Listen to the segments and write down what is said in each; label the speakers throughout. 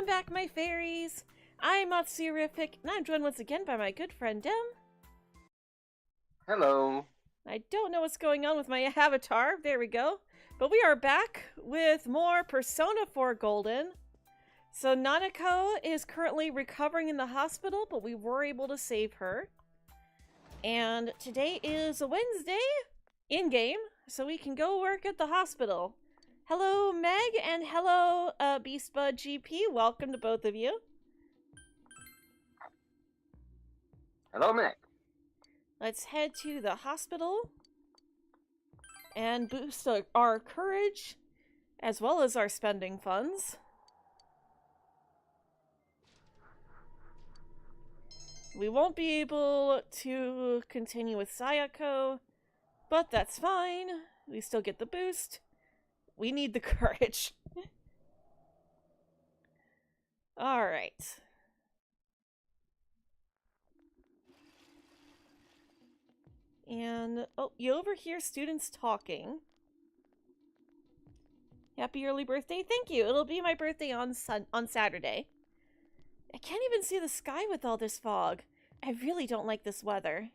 Speaker 1: back, my fairies! I'm Matsurific, and I'm joined once again by my good friend Dim.
Speaker 2: Hello.
Speaker 1: I don't know what's going on with my avatar. There we go. But we are back with more Persona 4 Golden. So Nanako is currently recovering in the hospital, but we were able to save her. And today is a Wednesday in-game, so we can go work at the hospital. Hello, Meg, and hello, BeastBud GP. Welcome to both of you.
Speaker 2: Hello, Meg.
Speaker 1: Let's head to the hospital and boost our courage, as well as our spending funds. We won't be able to continue with Sayako, but that's fine. We still get the boost. We need the courage. Alright. And, oh, you overhear students talking. Happy early birthday. Thank you. It'll be my birthday on Saturday. I can't even see the sky with all this fog. I really don't like this weather.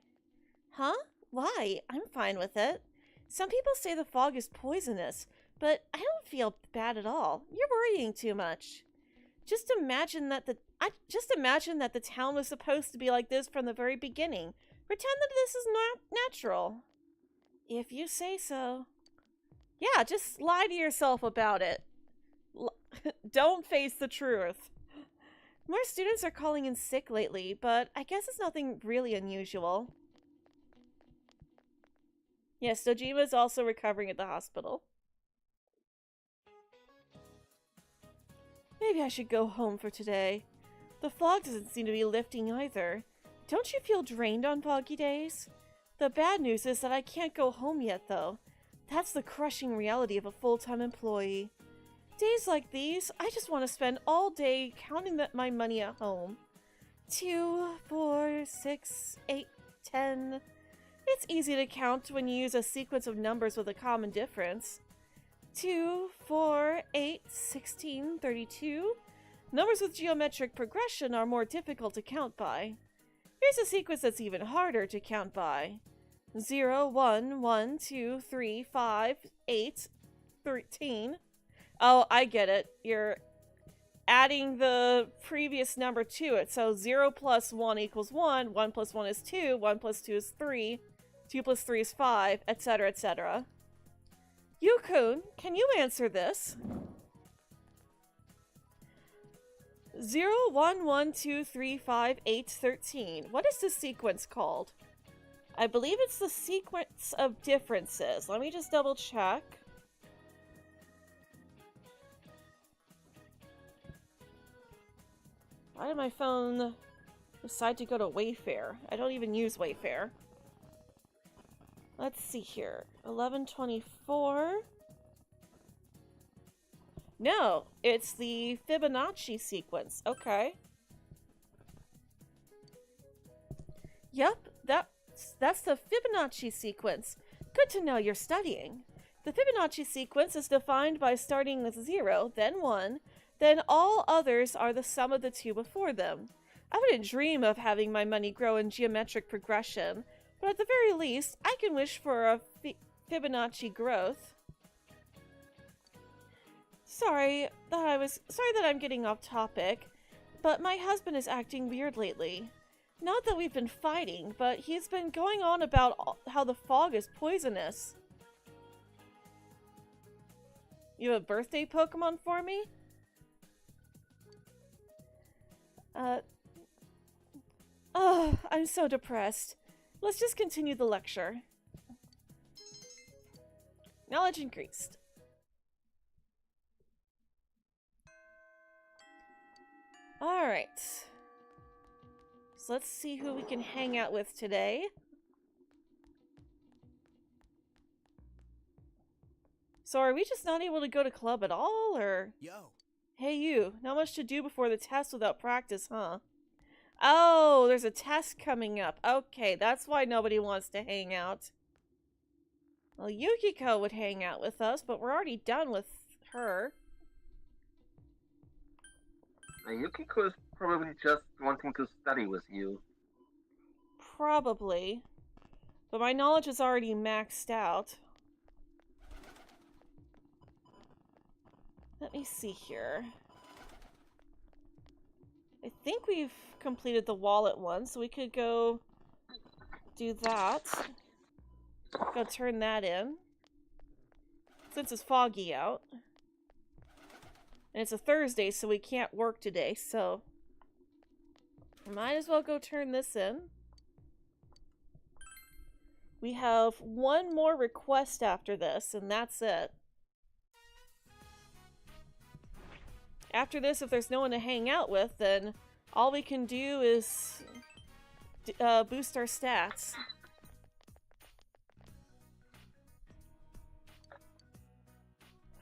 Speaker 1: Huh? Why? I'm fine with it. Some people say the fog is poisonous, but I don't feel bad at all. You're worrying too much. Just imagine that the town was supposed to be like this from the very beginning. Pretend that this is not natural. If you say so. Yeah, just lie to yourself about it. Don't face the truth. More students are calling in sick lately, but I guess it's nothing really unusual. Yes, Dojima is also recovering at the hospital. Maybe I should go home for today. The fog doesn't seem to be lifting either. Don't you feel drained on foggy days? The bad news is that I can't go home yet, though. That's the crushing reality of a full-time employee. Days like these, I just want to spend all day counting my money at home. 2, 4, 6, 8, 10. It's easy to count when you use a sequence of numbers with a common difference. 2, 4, 8, 16, 32. Numbers with geometric progression are more difficult to count by. Here's a sequence that's even harder to count by. 0, 1, 1, 2, 3, 5, 8, 13. Oh, I get it. You're adding the previous number to it. So 0 plus 1 equals 1, 1 plus 1 is 2, 1 plus 2 is 3, 2 plus 3 is 5, etc., etc. Yukun, can you answer this? 0, 1, 1, 2, 3, 5, 8, 13. What is this sequence called? I believe it's the sequence of differences. Let me just double check. Why did my phone decide to go to Wayfair? I don't even use Wayfair. Let's see here. 1124. No, it's the Fibonacci sequence. Okay. Yep, that's the Fibonacci sequence. Good to know you're studying. The Fibonacci sequence is defined by starting with 0, then 1, then all others are the sum of the two before them. I wouldn't dream of having my money grow in geometric progression, but at the very least, I can wish for a Fibonacci growth. Sorry that I'm getting off topic, but my husband is acting weird lately. Not that we've been fighting, but he's been going on about how the fog is poisonous. You have a birthday Pokemon for me? Oh, I'm so depressed. Let's just continue the lecture. Knowledge increased. Alright. So let's see who we can hang out with today. So are we just not able to go to club at all, or?
Speaker 3: Yo.
Speaker 1: Hey you, not much to do before the test without practice, huh? Oh, there's a test coming up. Okay, that's why nobody wants to hang out. Well, Yukiko would hang out with us, but we're already done with her.
Speaker 2: Yukiko is probably just wanting to study with you.
Speaker 1: Probably. But my knowledge is already maxed out. Let me see here. I think we've completed the wallet one, so we could go do that. Go turn that in. Since it's foggy out. And it's a Thursday, so we can't work today, so might as well go turn this in. We have one more request after this, and that's it. After this, if there's no one to hang out with, then all we can do is boost our stats.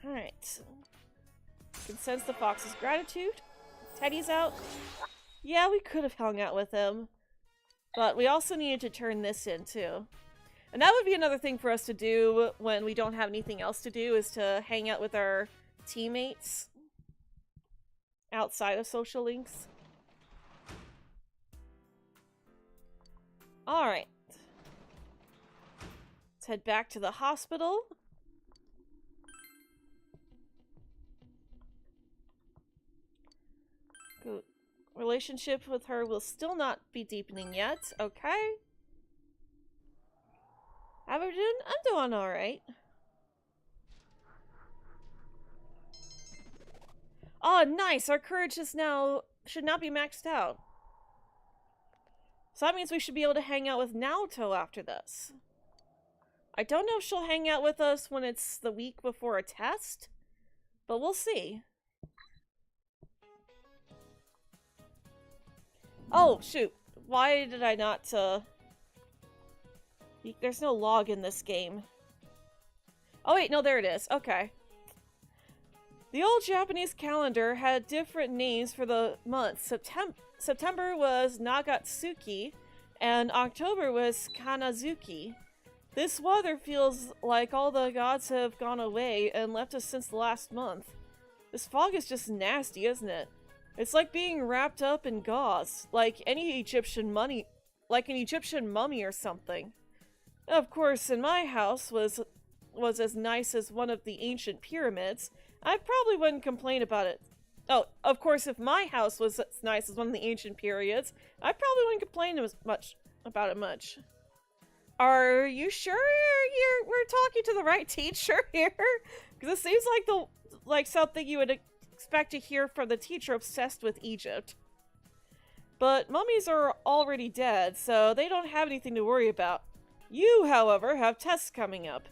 Speaker 1: Alright. Can sense the fox's gratitude. Teddy's out. Yeah, we could have hung out with him. But we also needed to turn this in, too. And that would be another thing for us to do when we don't have anything else to do, is to hang out with our teammates outside of social links. Alright. Let's head back to the hospital. Good. Relationship with her will still not be deepening yet. Okay. How are we doing? I'm doing alright. Oh, nice! Our courage is now... should not be maxed out. So that means we should be able to hang out with Naoto after this. I don't know if she'll hang out with us when it's the week before a test, but we'll see. Oh, shoot. Why did I not, There's no log in this game. Oh wait, no, there it is. Okay. The old Japanese calendar had different names for the months. September was Nagatsuki, and October was Kanazuki. This weather feels like all the gods have gone away and left us since the last month. This fog is just nasty, isn't it? It's like being wrapped up in gauze, like an Egyptian mummy or something. Of course, in my house was as nice as one of the ancient pyramids. I probably wouldn't complain about it. Oh, of course, if my house was as nice as one of the ancient periods, I probably wouldn't complain about it much. Are you sure we're talking to the right teacher here? Because it seems like something you would expect to hear from the teacher obsessed with Egypt. But mummies are already dead, so they don't have anything to worry about. You, however, have tests coming up.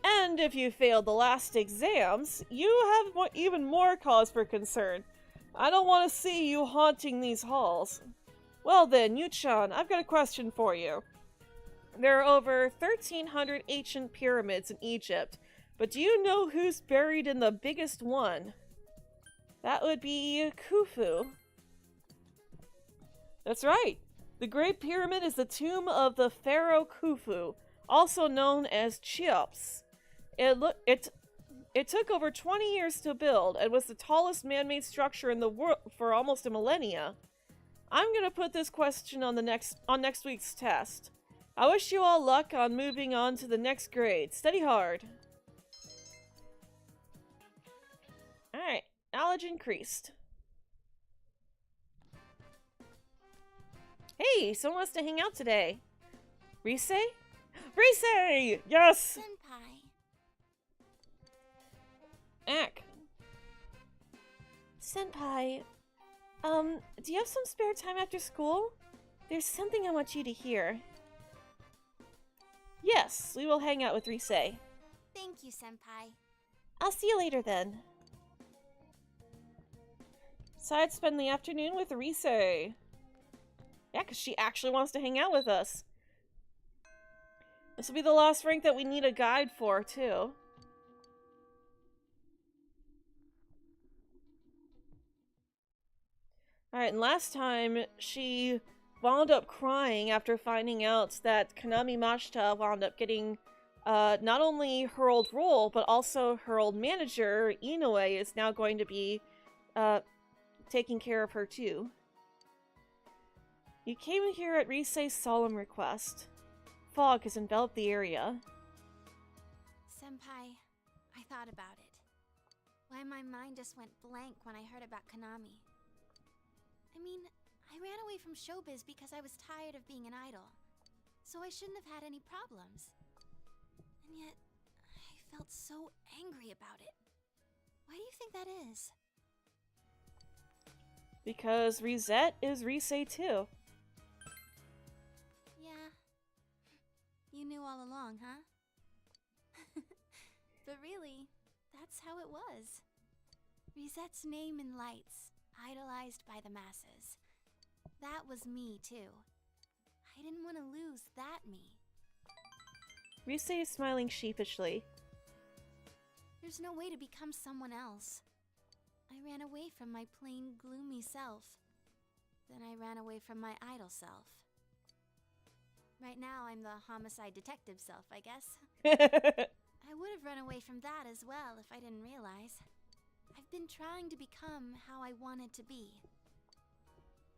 Speaker 1: And if you failed the last exams, you have even more cause for concern. I don't want to see you haunting these halls. Well then, Yu-chan, I've got a question for you. There are over 1,300 ancient pyramids in Egypt, but do you know who's buried in the biggest one? That would be Khufu. That's right. The Great Pyramid is the tomb of the pharaoh Khufu, also known as Cheops. It took over 20 years to build and was the tallest man-made structure in the world for almost a millennia. I'm gonna put this question on next week's test. I wish you all luck on moving on to the next grade. Study hard. Alright, knowledge increased. Hey, someone wants to hang out today. Rise? Rise! Yes! Ack. Senpai, do you have some spare time after school? There's something I want you to hear. Yes, we will hang out with Rise.
Speaker 3: Thank you, Senpai.
Speaker 1: I'll see you later then. So I'd spend the afternoon with Rise. Yeah, because she actually wants to hang out with us. This will be the last rank that we need a guide for, too. Alright, and last time she wound up crying after finding out that Kanami Mashita wound up getting not only her old role, but also her old manager, Inoue, is now going to be taking care of her too. You came here at Rise's solemn request. Fog has enveloped the area.
Speaker 3: Senpai, I thought about it. Why my mind just went blank when I heard about Konami. I mean, I ran away from showbiz because I was tired of being an idol. So I shouldn't have had any problems. And yet, I felt so angry about it. Why do you think that is?
Speaker 1: Because Risette is Rise too.
Speaker 3: Yeah. You knew all along, huh? But really, that's how it was. Risette's name in lights, idolized by the masses. That was me, too. I didn't want to lose that me.
Speaker 1: Rise is smiling sheepishly.
Speaker 3: There's no way to become someone else. I ran away from my plain, gloomy self. Then I ran away from my idol self. Right now, I'm the homicide detective self, I guess. I would have run away from that as well if I didn't realize. I've been trying to become how I wanted to be.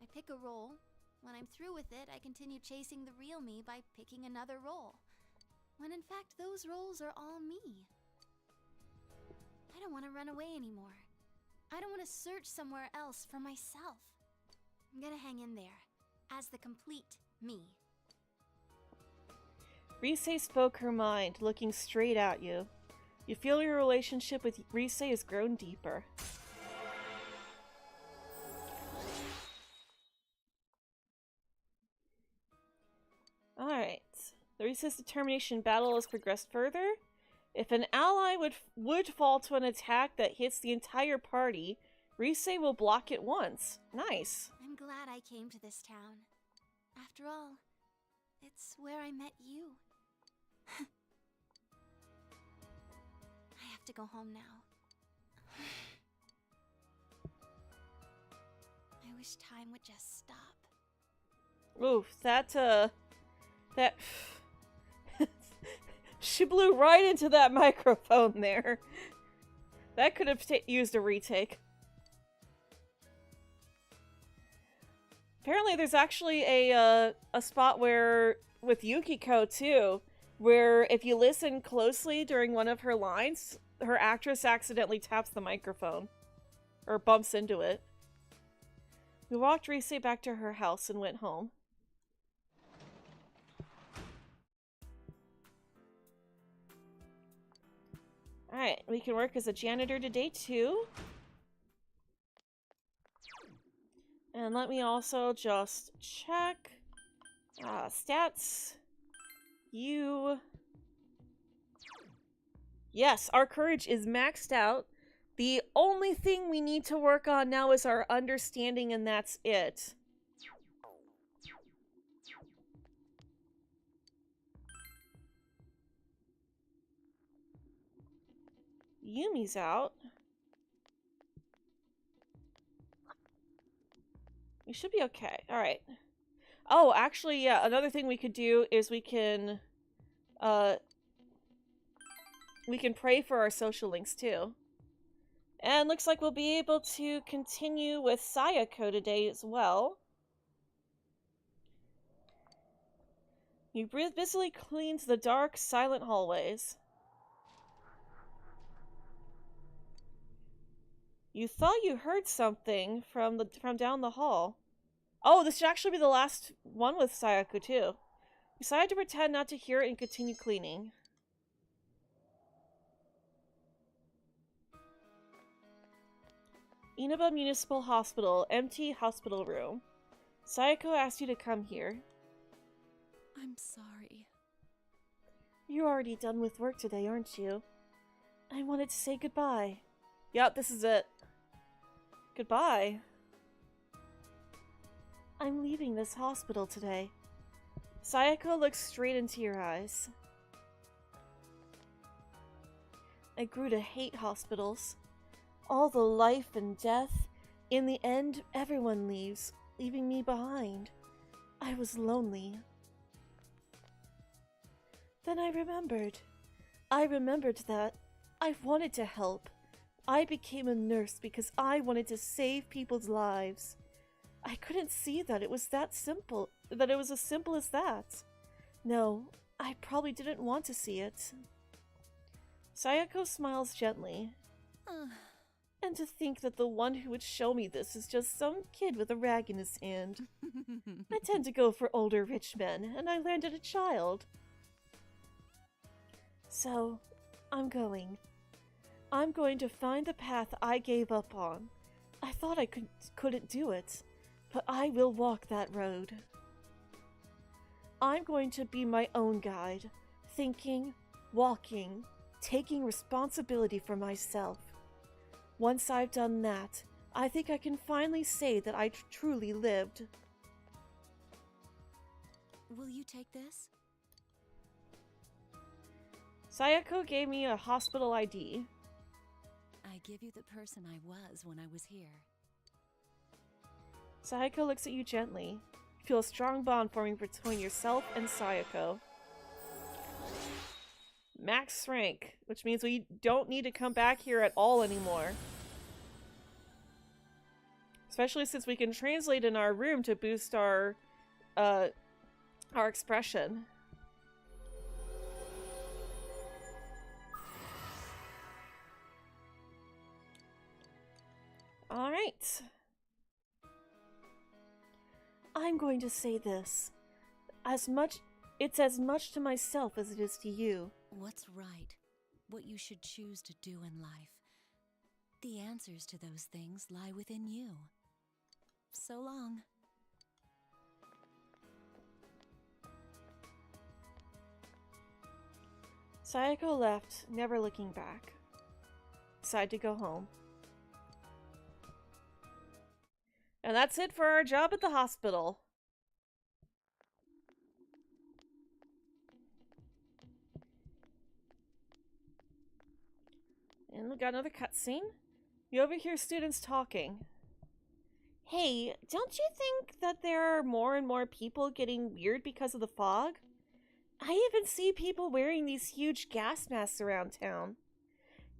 Speaker 3: I pick a role. When I'm through with it, I continue chasing the real me by picking another role. When in fact, those roles are all me. I don't want to run away anymore. I don't want to search somewhere else for myself. I'm gonna hang in there, as the complete me.
Speaker 1: Rise spoke her mind, looking straight at you. You feel your relationship with Rise has grown deeper. Alright. The Rise's determination battle has progressed further. If an ally would fall to an attack that hits the entire party, Rise will block it once. Nice.
Speaker 3: I'm glad I came to this town. After all, it's where I met you. I have to go home now. I wish time would just stop.
Speaker 1: Oof, that she blew right into that microphone there. That could have used a retake. Apparently there's actually a spot where, with Yukiko too, where if you listen closely during one of her lines, her actress accidentally taps the microphone. Or bumps into it. We walked Rise back to her house and went home. Alright, we can work as a janitor today too. And let me also just check stats. Yes, our courage is maxed out. The only thing we need to work on now is our understanding, and that's it. Yumi's out. We should be okay. Alright. Oh, actually, yeah, another thing we could do is we can pray for our social links, too. And looks like we'll be able to continue with Sayako today as well. You busily cleans the dark, silent hallways. You thought you heard something from down the hall. Oh, this should actually be the last one with Sayako, too. You decided to pretend not to hear it and continue cleaning. Inaba Municipal Hospital, empty hospital room. Sayako asked you to come here.
Speaker 4: I'm sorry.
Speaker 1: You're already done with work today, aren't you? I wanted to say goodbye. Yep, this is it. Goodbye. I'm leaving this hospital today. Sayako looks straight into your eyes. I grew to hate hospitals. All the life and death. In the end, everyone leaves, leaving me behind. I was lonely. Then I remembered. I remembered that I wanted to help, I became a nurse because I wanted to save people's lives. I couldn't see that it was that simple, that it was as simple as that. No, I probably didn't want to see it. Sayako smiles gently. And to think that the one who would show me this is just some kid with a rag in his hand. I tend to go for older rich men, and I landed a child. So, I'm going. I'm going to find the path I gave up on. I thought I couldn't do it, but I will walk that road. I'm going to be my own guide, thinking, walking, taking responsibility for myself. Once I've done that, I think I can finally say that I truly lived.
Speaker 4: Will you take this?
Speaker 1: Sayako gave me a hospital ID.
Speaker 4: I give you the person I was when I was here.
Speaker 1: Sayako looks at you gently. You feel a strong bond forming between yourself and Sayako. Max rank, which means we don't need to come back here at all anymore. Especially since we can translate in our room to boost our expression. All right. I'm going to say this. It's as much to myself as it is to you.
Speaker 4: What's right? What you should choose to do in life. The answers to those things lie within you. So long.
Speaker 1: Sayako left, never looking back. Decided to go home. And that's it for our job at the hospital. And we got another cutscene. You overhear students talking. Hey, don't you think that there are more and more people getting weird because of the fog? I even see people wearing these huge gas masks around town.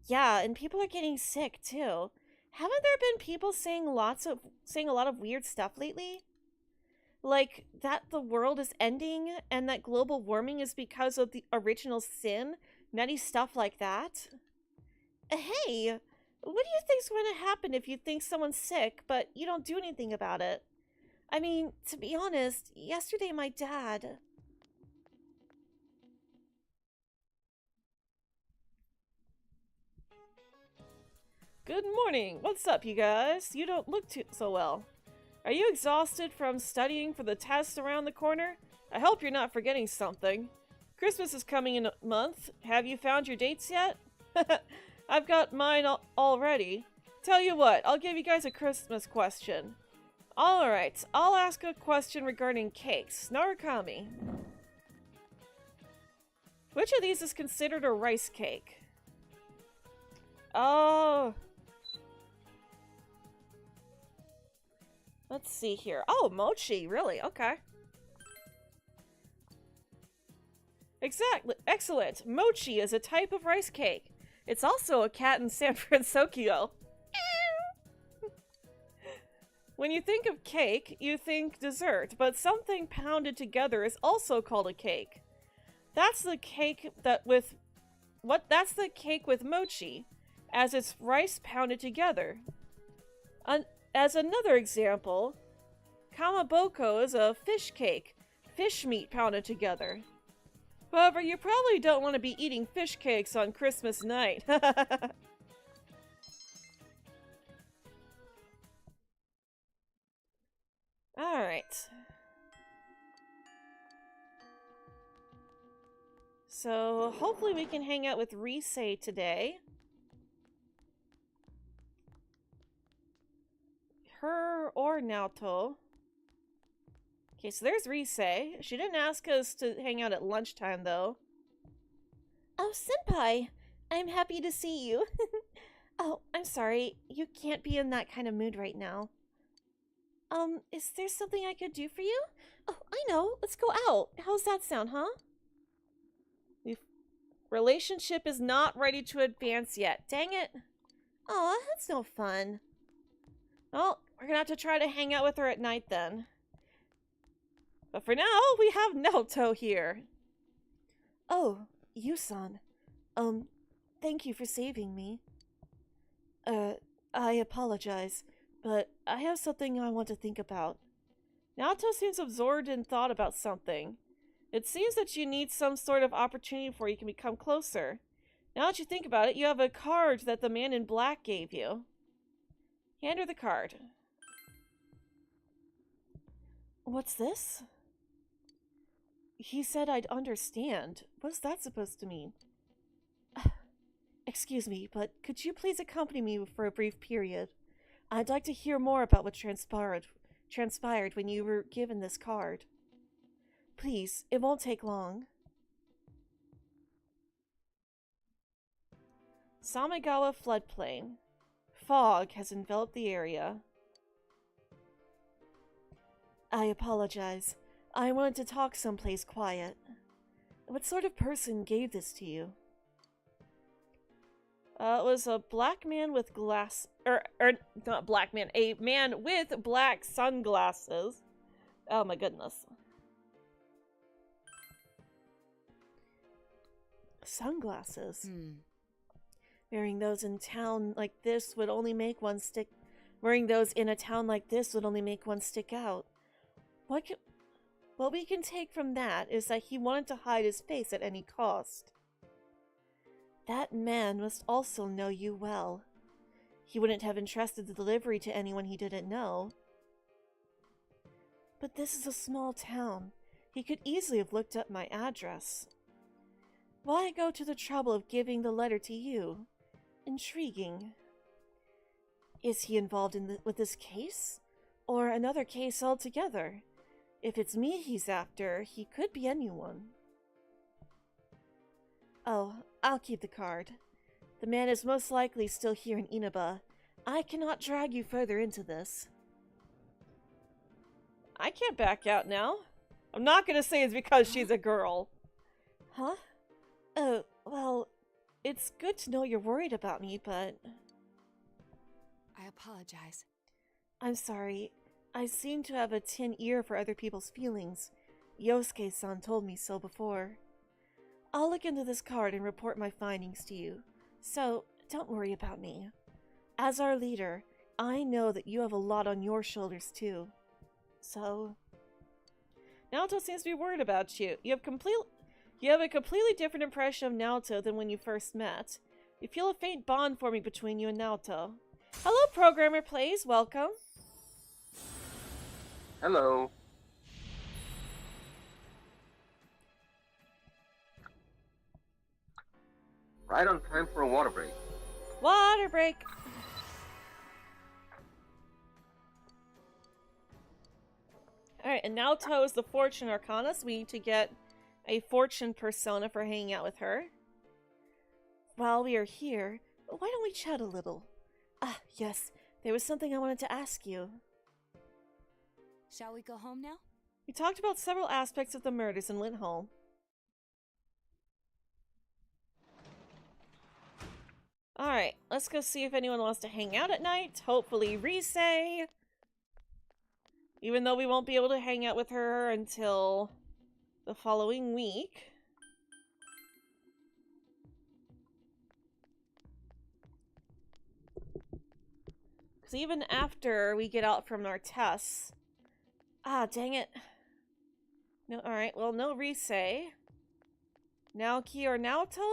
Speaker 1: Yeah, and people are getting sick too. Haven't there been people saying a lot of weird stuff lately? Like that the world is ending and that global warming is because of the original sin? Nutty stuff like that? Hey, what do you think's going to happen if you think someone's sick, but you don't do anything about it? I mean, to be honest, yesterday my dad... Good morning. What's up, you guys? You don't look so well. Are you exhausted from studying for the test around the corner? I hope you're not forgetting something. Christmas is coming in a month. Have you found your dates yet? I've got mine already. Tell you what, I'll give you guys a Christmas question. Alright, I'll ask a question regarding cakes. Narukami. Which of these is considered a rice cake? Oh... Let's see here. Oh, mochi, really? Okay. Exactly. Excellent. Mochi is a type of rice cake. It's also a cat in San Francisco. When you think of cake, you think dessert, but something pounded together is also called a cake. That's the cake that's the cake with mochi, as it's rice pounded together. As another example, kamaboko is a fish cake, fish meat pounded together. However, you probably don't want to be eating fish cakes on Christmas night. Alright. So, hopefully we can hang out with Rise today. Her or Naoto. Okay, so there's Rise. She didn't ask us to hang out at lunchtime, though. Oh, Senpai! I'm happy to see you. Oh, I'm sorry. You can't be in that kind of mood right now. Is there something I could do for you? Oh, I know. Let's go out. How's that sound, huh? The relationship is not ready to advance yet. Dang it. Aw, that's no fun. Well, we're gonna have to try to hang out with her at night then. But for now, we have Naoto here. Oh, Yusan. Thank you for saving me. I apologize, but I have something I want to think about. Naoto seems absorbed in thought about something. It seems that you need some sort of opportunity before you can become closer. Now that you think about it, you have a card that the man in black gave you. Hand her the card. What's this? He said I'd understand. What's that supposed to mean? Excuse me, but could you please accompany me for a brief period? I'd like to hear more about what transpired when you were given this card. Please, it won't take long. Samegawa floodplain. Fog has enveloped the area. I apologize. I wanted to talk someplace quiet. What sort of person gave this to you? It was a black man with not black man, a man with black sunglasses. Oh my goodness. Sunglasses. Wearing those in town like this would only make one stick. Wearing those in a town like this would only make one stick out. What we can take from that is that he wanted to hide his face at any cost. That man must also know you well. He wouldn't have entrusted the delivery to anyone he didn't know. But this is a small town. He could easily have looked up my address. Why go to the trouble of giving the letter to you? Intriguing. Is he involved with this case? Or another case altogether? If it's me he's after, he could be anyone. Oh, I'll keep the card. The man is most likely still here in Inaba. I cannot drag you further into this. I can't back out now. I'm not gonna say it's because she's a girl. Huh? Well, it's good to know you're worried about me, but...
Speaker 4: I apologize.
Speaker 1: I'm sorry. I seem to have a tin ear for other people's feelings. Yosuke-san told me so before. I'll look into this card and report my findings to you. So, don't worry about me. As our leader, I know that you have a lot on your shoulders too. So... Naoto seems to be worried about you. You have a completely different impression of Naoto than when you first met. You feel a faint bond forming between you and Naoto. Hello, Programmer Plays. Welcome.
Speaker 2: Hello. Right on time for a water break.
Speaker 1: Water break. Alright, and Naoto is the Fortune Arcana, so we need to get a Fortune persona for hanging out with her. While we are here, why don't we chat a little? Ah, yes, there was something I wanted to ask you.
Speaker 4: Shall we go home now?
Speaker 1: We talked about several aspects of the murders and went home. Alright, let's go see if anyone wants to hang out at night. Hopefully Rise. Even though we won't be able to hang out with her until the following week. Because even after we get out from our tests... Ah, dang it. No, alright, well, no Rise. Naoki or Naoto?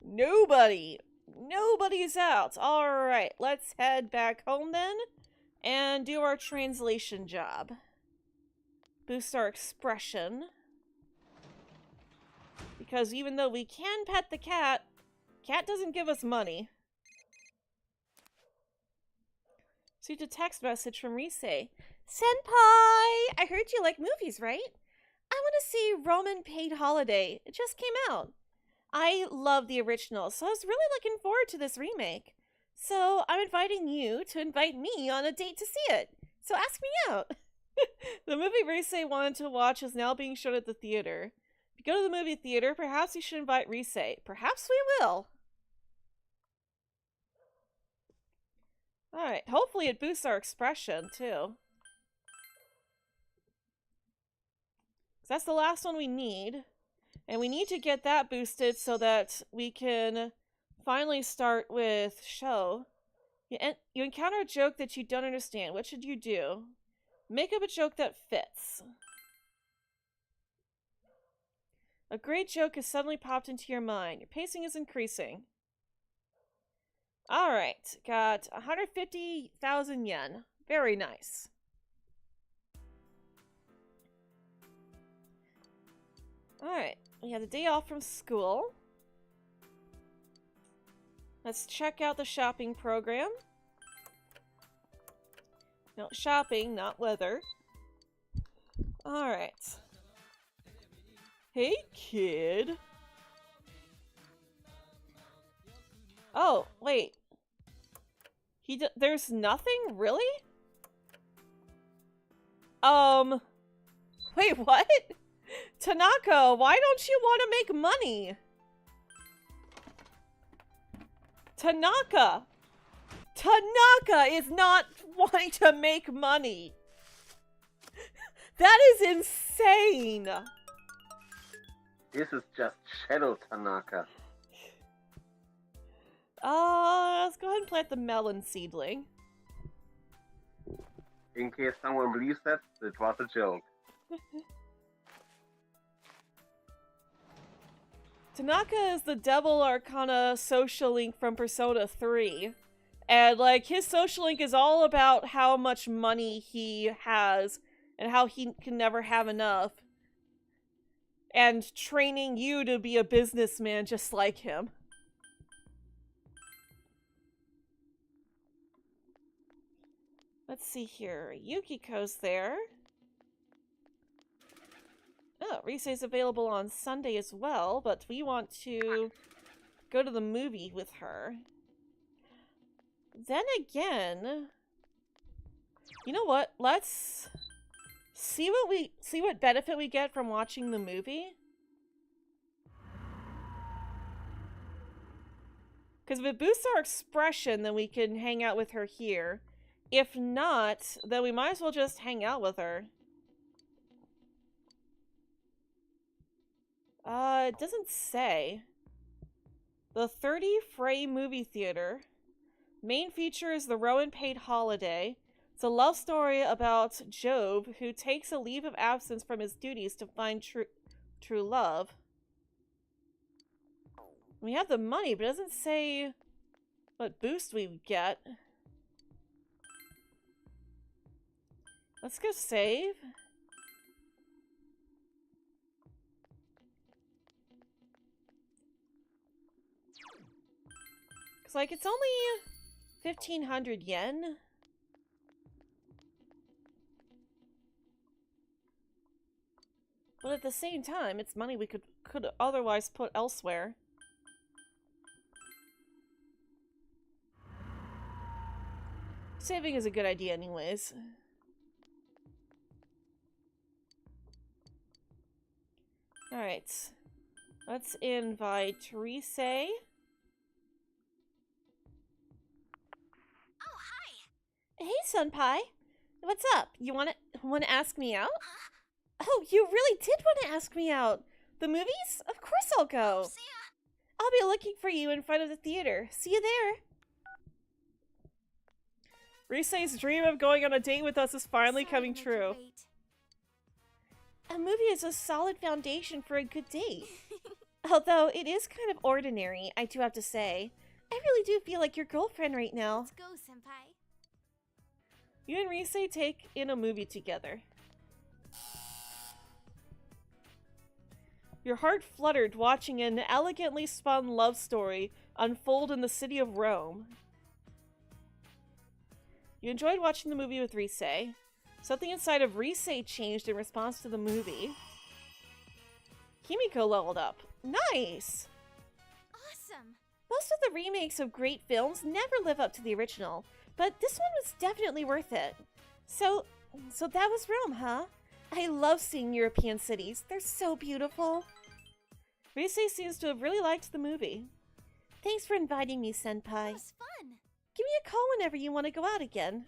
Speaker 1: Nobody! Nobody's out! Alright, let's head back home then and do our translation job. Boost our expression. Because even though we can pet the cat, cat doesn't give us money. Received a text message from Rise. Senpai! I heard you like movies, right? I want to see Roman Paid Holiday. It just came out. I love the original, so I was really looking forward to this remake. So I'm inviting you to invite me on a date to see it. So ask me out. The movie Rise wanted to watch is now being shown at the theater. If you go to the movie theater, perhaps you should invite Rise. Perhaps we will. Alright, hopefully it boosts our expression, too. That's the last one we need. And we need to get that boosted so that we can finally start with show. You encounter a joke that you don't understand. What should you do? Make up a joke that fits. A great joke has suddenly popped into your mind. Your pacing is increasing. Alright, got 150,000 yen. Very nice. Alright, we have the day off from school. Let's check out the shopping program. No, shopping, not weather. Alright. Hey, kid. Oh, wait. There's nothing? Really? Wait, what? Tanaka, why don't you want to make money? Tanaka is not wanting to make money. That is insane.
Speaker 2: This is just Shadow Tanaka.
Speaker 1: Let's go ahead and plant the melon seedling.
Speaker 2: In case someone believes that, it was a joke.
Speaker 1: Tanaka is the Devil Arcana social link from Persona 3. And, like, his social link is all about how much money he has and how he can never have enough. And training you to be a businessman just like him. Let's see here. Yukiko's there. Oh, Risei's available on Sunday as well, but we want to go to the movie with her. Then again, you know what? Let's see what benefit we get from watching the movie. Because if it boosts our expression, then we can hang out with her here. If not, then we might as well just hang out with her. It doesn't say. The 30 Frey Movie Theater. Main feature is the Rowan paid holiday. It's a love story about Job, who takes a leave of absence from his duties to find true love. We have the money, but it doesn't say what boost we get. Let's go save. Cause like it's only 1,500 yen. But at the same time, it's money we could otherwise put elsewhere. Saving is a good idea anyways. Alright. Let's invite Risei.
Speaker 3: Oh, hi!
Speaker 1: Hey, Senpai. What's up? You wanna ask me out? Oh, you really did want to ask me out. The movies? Of course I'll go.
Speaker 3: See ya!
Speaker 1: I'll be looking for you in front of the theater. See you there. Risei's dream of going on a date with us is finally
Speaker 3: Sorry
Speaker 1: coming
Speaker 3: to make you
Speaker 1: true.
Speaker 3: wait.
Speaker 1: A movie is a solid foundation for a good date. Although it is kind of ordinary, I do have to say. I really do feel like your girlfriend right now.
Speaker 3: Let's go, senpai.
Speaker 1: You and Risei take in a movie together. Your heart fluttered watching an elegantly spun love story unfold in the city of Rome. You enjoyed watching the movie with Risei. Something inside of Risei changed in response to the movie. Kimiko leveled up. Nice!
Speaker 3: Awesome!
Speaker 1: Most of the remakes of great films never live up to the original, but this one was definitely worth it. So that was Rome, huh? I love seeing European cities. They're so beautiful. Risei seems to have really liked the movie. Thanks for inviting me,
Speaker 3: That
Speaker 1: Senpai.
Speaker 3: was fun.
Speaker 1: Give me a call whenever you want to go out again.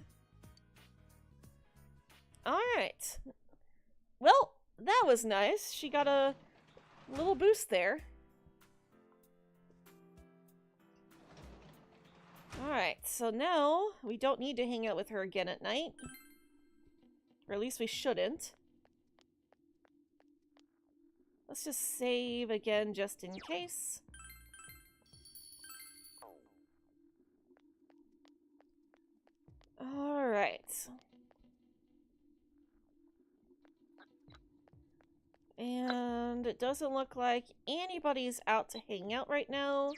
Speaker 1: Alright. Well, that was nice. She got a little boost there. Alright, so now we don't need to hang out with her again at night. Or at least we shouldn't. Let's just save again just in case. Alright. And it doesn't look like anybody's out to hang out right now.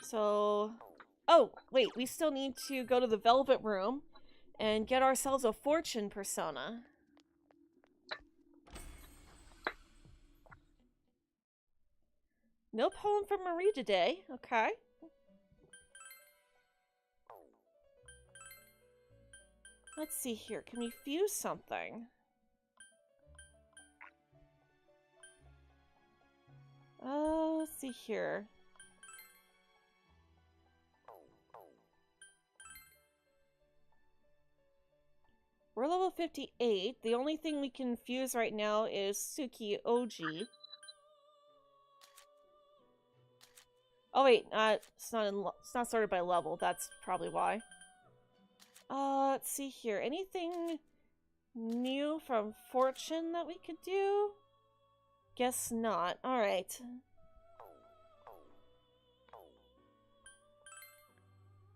Speaker 1: So... Oh, wait, we still need to go to the Velvet Room and get ourselves a fortune persona. No poem from Marie today. Okay. Let's see here. Can we fuse something? Let's see here. We're level 58. The only thing we can fuse right now is Suki Oji. Oh wait, it's not sorted by level. That's probably why. Let's see here. Anything new from Fortune that we could do? Guess not. Alright.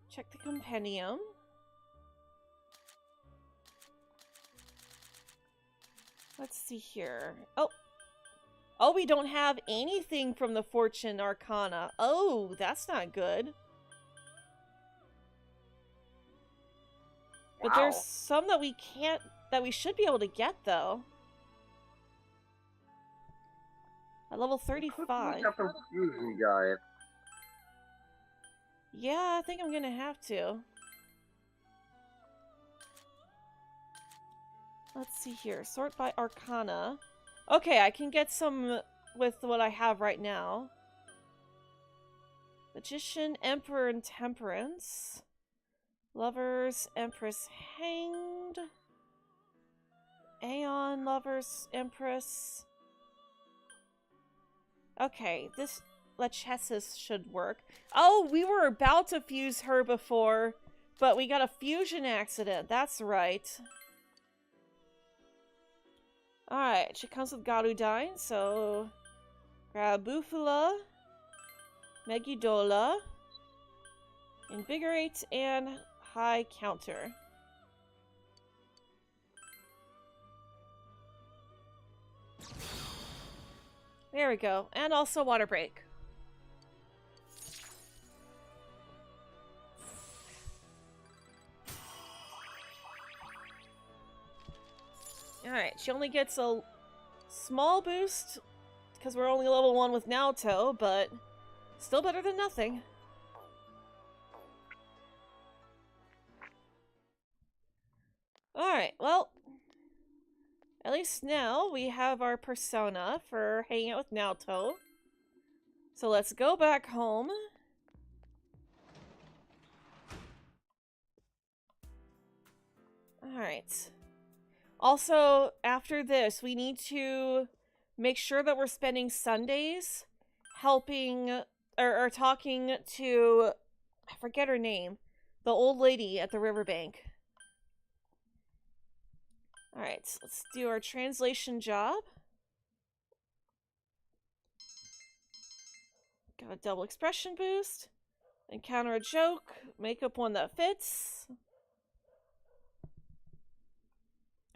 Speaker 1: Check the compendium. Let's see here. Oh, we don't have anything from the Fortune Arcana. Oh, that's not good. But there's some that we can't, that we should be able to get, though. At level 35. Yeah, I think I'm gonna have to. Let's see here. Sort by Arcana. Okay, I can get some with what I have right now. Magician, Emperor, and Temperance. Lovers, Empress, Hanged. Aeon, Lovers, Empress. Okay, this Lachesis should work. Oh, we were about to fuse her before, but we got a fusion accident. That's right. Alright, she comes with Garudyne, so... Grabufula, Megidola, Invigorate, and High Counter. There we go. And also Water Break. Alright, she only gets a small boost because we're only level 1 with Naoto, but still better than nothing. Alright, well, at least now we have our persona for hanging out with Naoto. So let's go back home. Alright. Also, after this, we need to make sure that we're spending Sundays helping, or talking to, I forget her name, the old lady at the riverbank. Alright, so let's do our translation job. Got a double expression boost. Encounter a joke. Make up one that fits.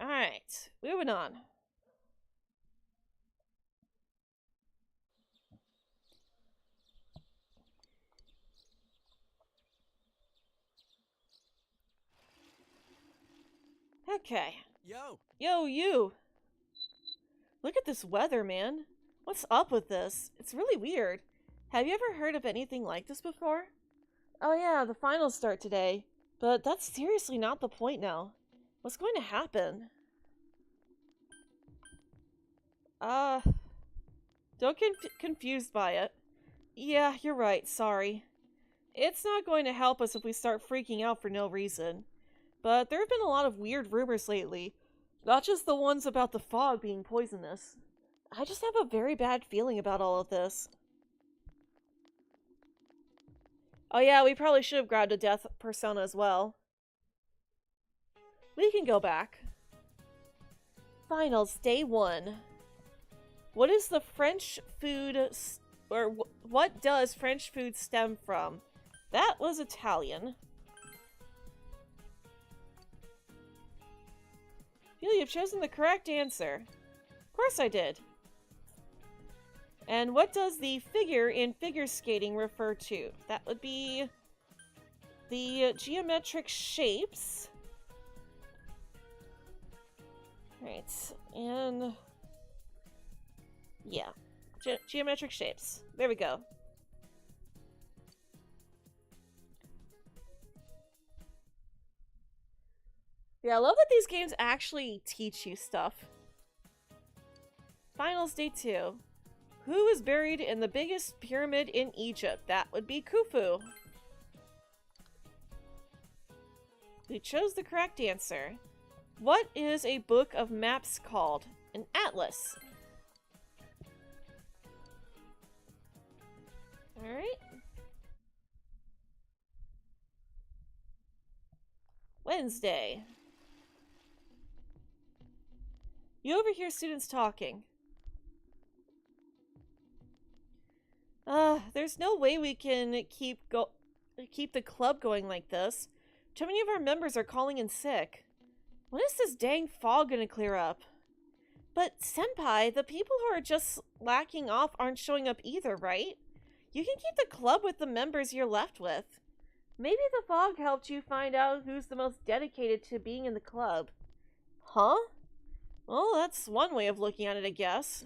Speaker 1: Alright, moving on. Okay. Yo, you! Look at this weather, man. What's up with this? It's really weird. Have you ever heard of anything like this before? Oh yeah, the finals start today. But that's seriously not the point now. What's going to happen? Don't get confused by it. Yeah, you're right, sorry. It's not going to help us if we start freaking out for no reason. But there have been a lot of weird rumors lately. Not just the ones about the fog being poisonous. I just have a very bad feeling about all of this. Oh yeah, we probably should have grabbed a death persona as well. We can go back. Finals, day 1. What is the French food, or what does French food stem from? That was Italian. Feel you've chosen the correct answer. Of course I did. And what does the figure in figure skating refer to? That would be the geometric shapes. Right, and yeah, geometric shapes. There we go. Yeah, I love that these games actually teach you stuff. Finals day 2. Who is buried in the biggest pyramid in Egypt? That would be Khufu. We chose the correct answer. What is a book of maps called? An atlas. Alright. Wednesday. You overhear students talking. There's no way we can keep the club going like this. Too many of our members are calling in sick. When is this dang fog gonna clear up? But, Senpai, the people who are just slacking off aren't showing up either, right? You can keep the club with the members you're left with. Maybe the fog helped you find out who's the most dedicated to being in the club. Huh? Well, that's one way of looking at it, I guess.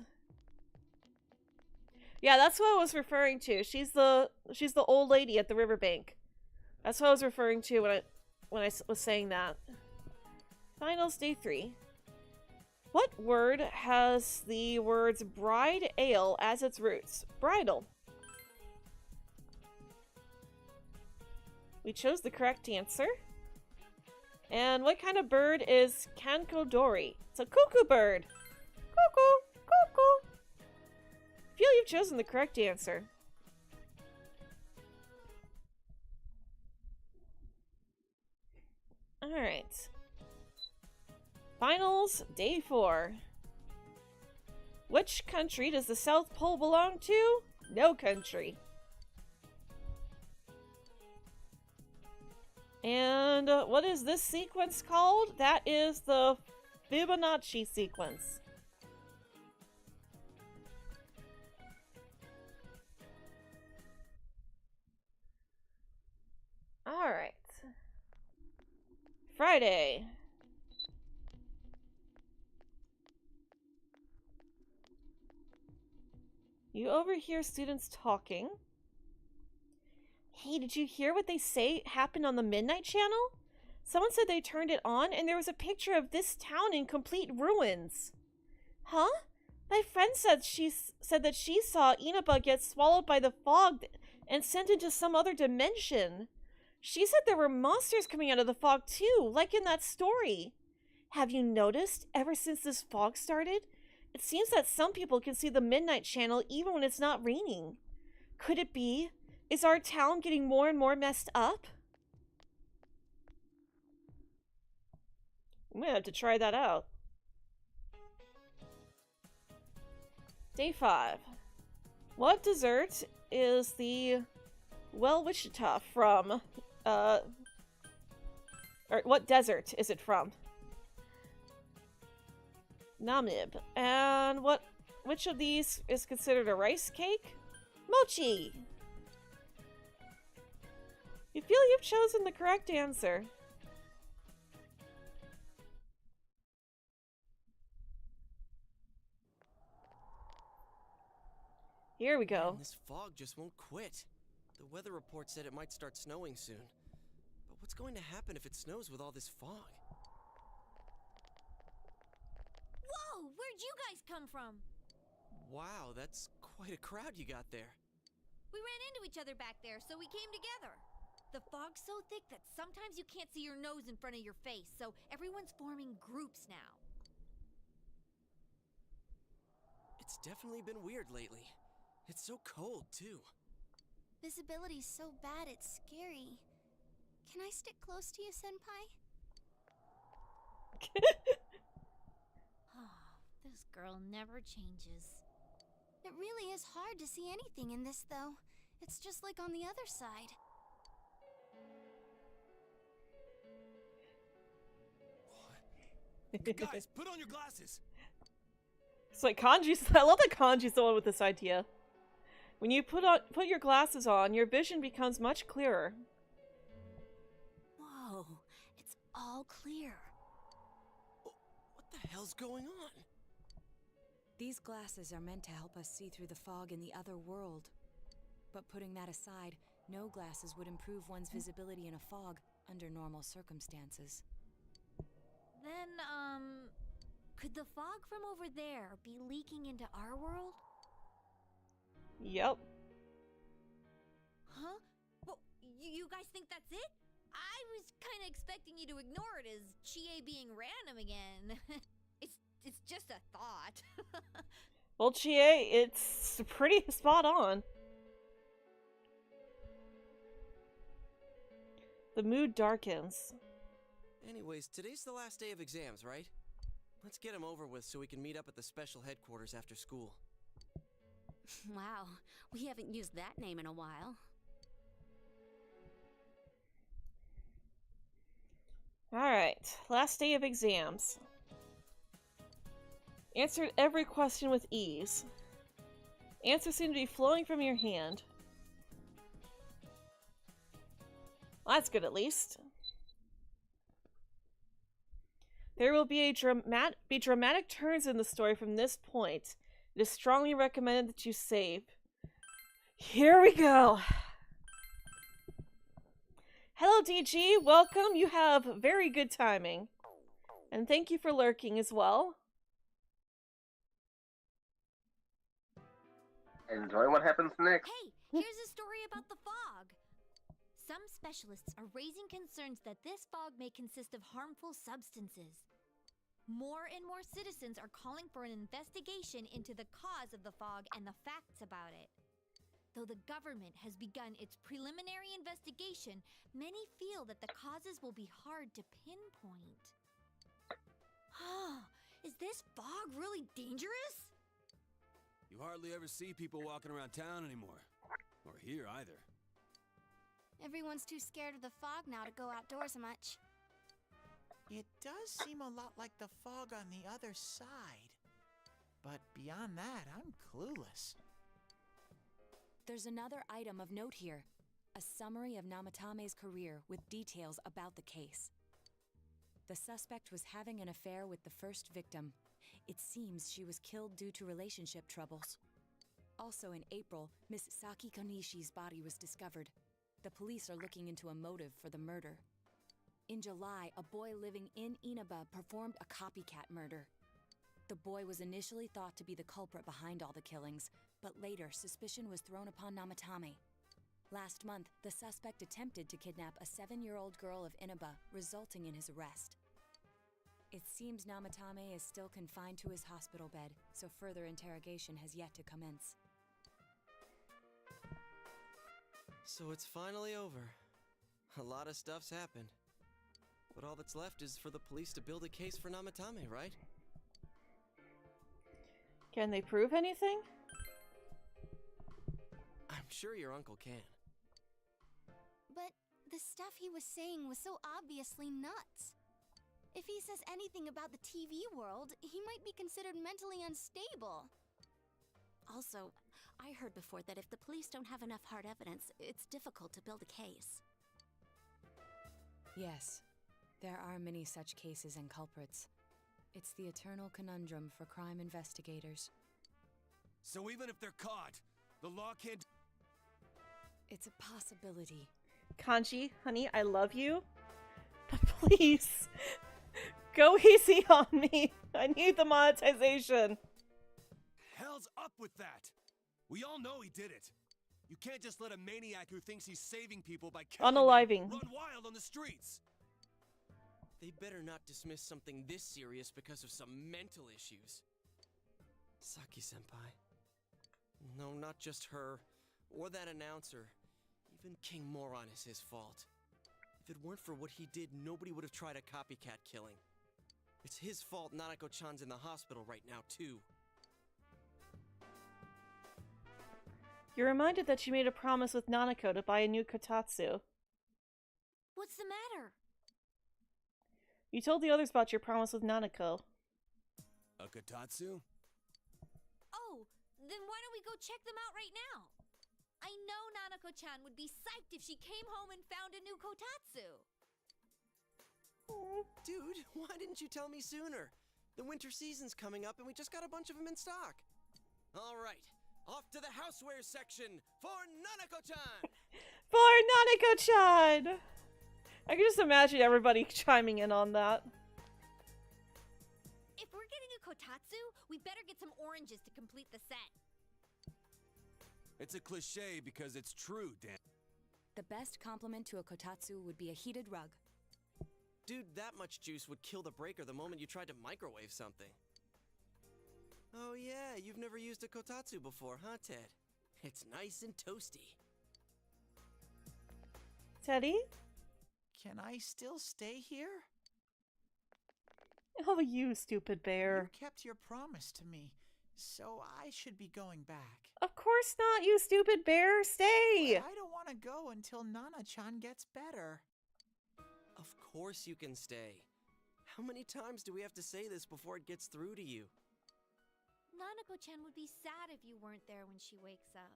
Speaker 1: Yeah, that's what I was referring to. She's the old lady at the riverbank. That's what I was referring to when I was saying that. Finals day 3. What word has the words bride ale as its roots? Bridal. We chose the correct answer. And what kind of bird is Kankodori? It's a cuckoo bird. Cuckoo, cuckoo. Feel you've chosen the correct answer. Alright. Finals, day 4. Which country does the South Pole belong to? No country. And what is this sequence called? That is the Fibonacci sequence. Alright. Friday. You overhear students talking. Hey, did you hear what they say happened on the Midnight Channel? Someone said they turned it on and there was a picture of this town in complete ruins. Huh? My friend said that she saw Inaba get swallowed by the fog and sent into some other dimension. She said there were monsters coming out of the fog too, like in that story. Have you noticed, ever since this fog started, it seems that some people can see the Midnight Channel even when it's not raining. Could it be? Is our town getting more and more messed up? I'm gonna have to try that out. Day 5. What dessert is the Wichita from? Or what desert is it from? Namib. And which of these is considered a rice cake? Mochi! You feel you've chosen the correct answer. Here we go.
Speaker 5: Man, this fog just won't quit. The weather report said it might start snowing soon. But what's going to happen if it snows with all this fog?
Speaker 6: Whoa! Where'd you guys come from?
Speaker 5: Wow, that's quite a crowd you got there.
Speaker 6: We ran into each other back there, so we came together. The fog's so thick that sometimes you can't see your nose in front of your face, so everyone's forming groups now.
Speaker 5: It's definitely been weird lately. It's so cold, too.
Speaker 3: Visibility's so bad it's scary. Can I stick close to you, Senpai?
Speaker 6: Oh, this girl never changes.
Speaker 3: It really is hard to see anything in this, though. It's just like on the other side.
Speaker 7: Guys, put on your glasses.
Speaker 1: It's like Kanji's. I love that Kanji's the one with this idea. When you put your glasses on, your vision becomes much clearer.
Speaker 4: Whoa, it's all clear.
Speaker 5: What the hell's going on?
Speaker 4: These glasses are meant to help us see through the fog in the other world. But putting that aside, no glasses would improve one's visibility in a fog under normal circumstances.
Speaker 6: Then, could the fog from over there be leaking into our world?
Speaker 1: Yep.
Speaker 6: Huh? Well, you guys think that's it? I was kind of expecting you to ignore it as Chie being random again. It's just a thought.
Speaker 1: Well, Chie, it's pretty spot on. The mood darkens.
Speaker 5: Anyways, today's the last day of exams, right? Let's get them over with so we can meet up at the special headquarters after school.
Speaker 8: Wow, we haven't used that name in a while.
Speaker 1: Alright, last day of exams. Answered every question with ease. Answers seem to be flowing from your hand. Well, that's good at least. There will be dramatic turns in the story from this point. It is strongly recommended that you save. Here we go. Hello, DG. Welcome. You have very good timing. And thank you for lurking as well.
Speaker 2: Enjoy what happens next.
Speaker 6: Hey, here's a story about the fog. Some specialists are raising concerns that this fog may consist of harmful substances. More and more citizens are calling for an investigation into the cause of the fog and the facts about it. Though the government has begun its preliminary investigation, many feel that the causes will be hard to pinpoint. Is this fog really dangerous?
Speaker 7: You hardly ever see people walking around town anymore. Or here either.
Speaker 3: Everyone's too scared of the fog now to go outdoors much.
Speaker 9: It does seem a lot like the fog on the other side. But beyond that, I'm clueless.
Speaker 4: There's another item of note here. A summary of Namatame's career with details about the case. The suspect was having an affair with the first victim. It seems she was killed due to relationship troubles. Also in April, Miss Saki Konishi's body was discovered. The police are looking into a motive for the murder. In July, a boy living in Inaba performed a copycat murder. The boy was initially thought to be the culprit behind all the killings, but later suspicion was thrown upon Namatame. Last month, the suspect attempted to kidnap a 7-year-old girl of Inaba, resulting in his arrest. It seems Namatame is still confined to his hospital bed, so further interrogation has yet to commence.
Speaker 5: So it's finally over. A lot of stuff's happened. But all that's left is for the police to build a case for Namatame, right?
Speaker 1: Can they prove anything?
Speaker 5: I'm sure your uncle can.
Speaker 3: But the stuff he was saying was so obviously nuts. If he says anything about the TV world, he might be considered mentally unstable.
Speaker 8: Also, I heard before that if the police don't have enough hard evidence, it's difficult to build a case.
Speaker 4: Yes, there are many such cases and culprits. It's the eternal conundrum for crime investigators.
Speaker 7: So even if they're caught, the law can't...
Speaker 4: It's a possibility.
Speaker 1: Kanji, honey, I love you. But please, go easy on me. I need the monetization.
Speaker 7: Hell's up with that? We all know he did it. You can't just let a maniac who thinks he's saving people by killing them
Speaker 1: Unaliving.
Speaker 7: run wild on the streets.
Speaker 5: They better not dismiss something this serious because of some mental issues. Saki-senpai. No, not just her. Or that announcer. Even King Moron is his fault. If it weren't for what he did, nobody would have tried a copycat killing. It's his fault Nanako-chan's in the hospital right now, too.
Speaker 1: You're reminded that you made a promise with Nanako to buy a new kotatsu.
Speaker 6: What's the matter?
Speaker 1: You told the others about your promise with Nanako.
Speaker 7: A kotatsu?
Speaker 6: Oh, then why don't we go check them out right now? I know Nanako-chan would be psyched if she came home and found a new kotatsu.
Speaker 5: Dude, why didn't you tell me sooner? The winter season's coming up and we just got a bunch of them in stock. All right, off to the houseware section for Nanako-chan!
Speaker 1: For Nanako-chan! I can just imagine everybody chiming in on that.
Speaker 6: If we're getting a kotatsu, we better get some oranges to complete the set.
Speaker 7: It's a cliche because it's true, Dan.
Speaker 4: The best compliment to a kotatsu would be a heated rug.
Speaker 5: Dude, that much juice would kill the breaker the moment you tried to microwave something. Oh yeah, you've never used a kotatsu before, huh, Ted? It's nice and toasty.
Speaker 1: Teddy?
Speaker 9: Can I still stay here?
Speaker 1: Oh, you stupid bear.
Speaker 9: You kept your promise to me, so I should be going back.
Speaker 1: Of course not, you stupid bear. Stay!
Speaker 9: But I don't want to go until Nana-chan gets better.
Speaker 5: Of course you can stay. How many times do we have to say this before it gets through to you?
Speaker 6: Nanako-chan would be sad if you weren't there when she wakes up.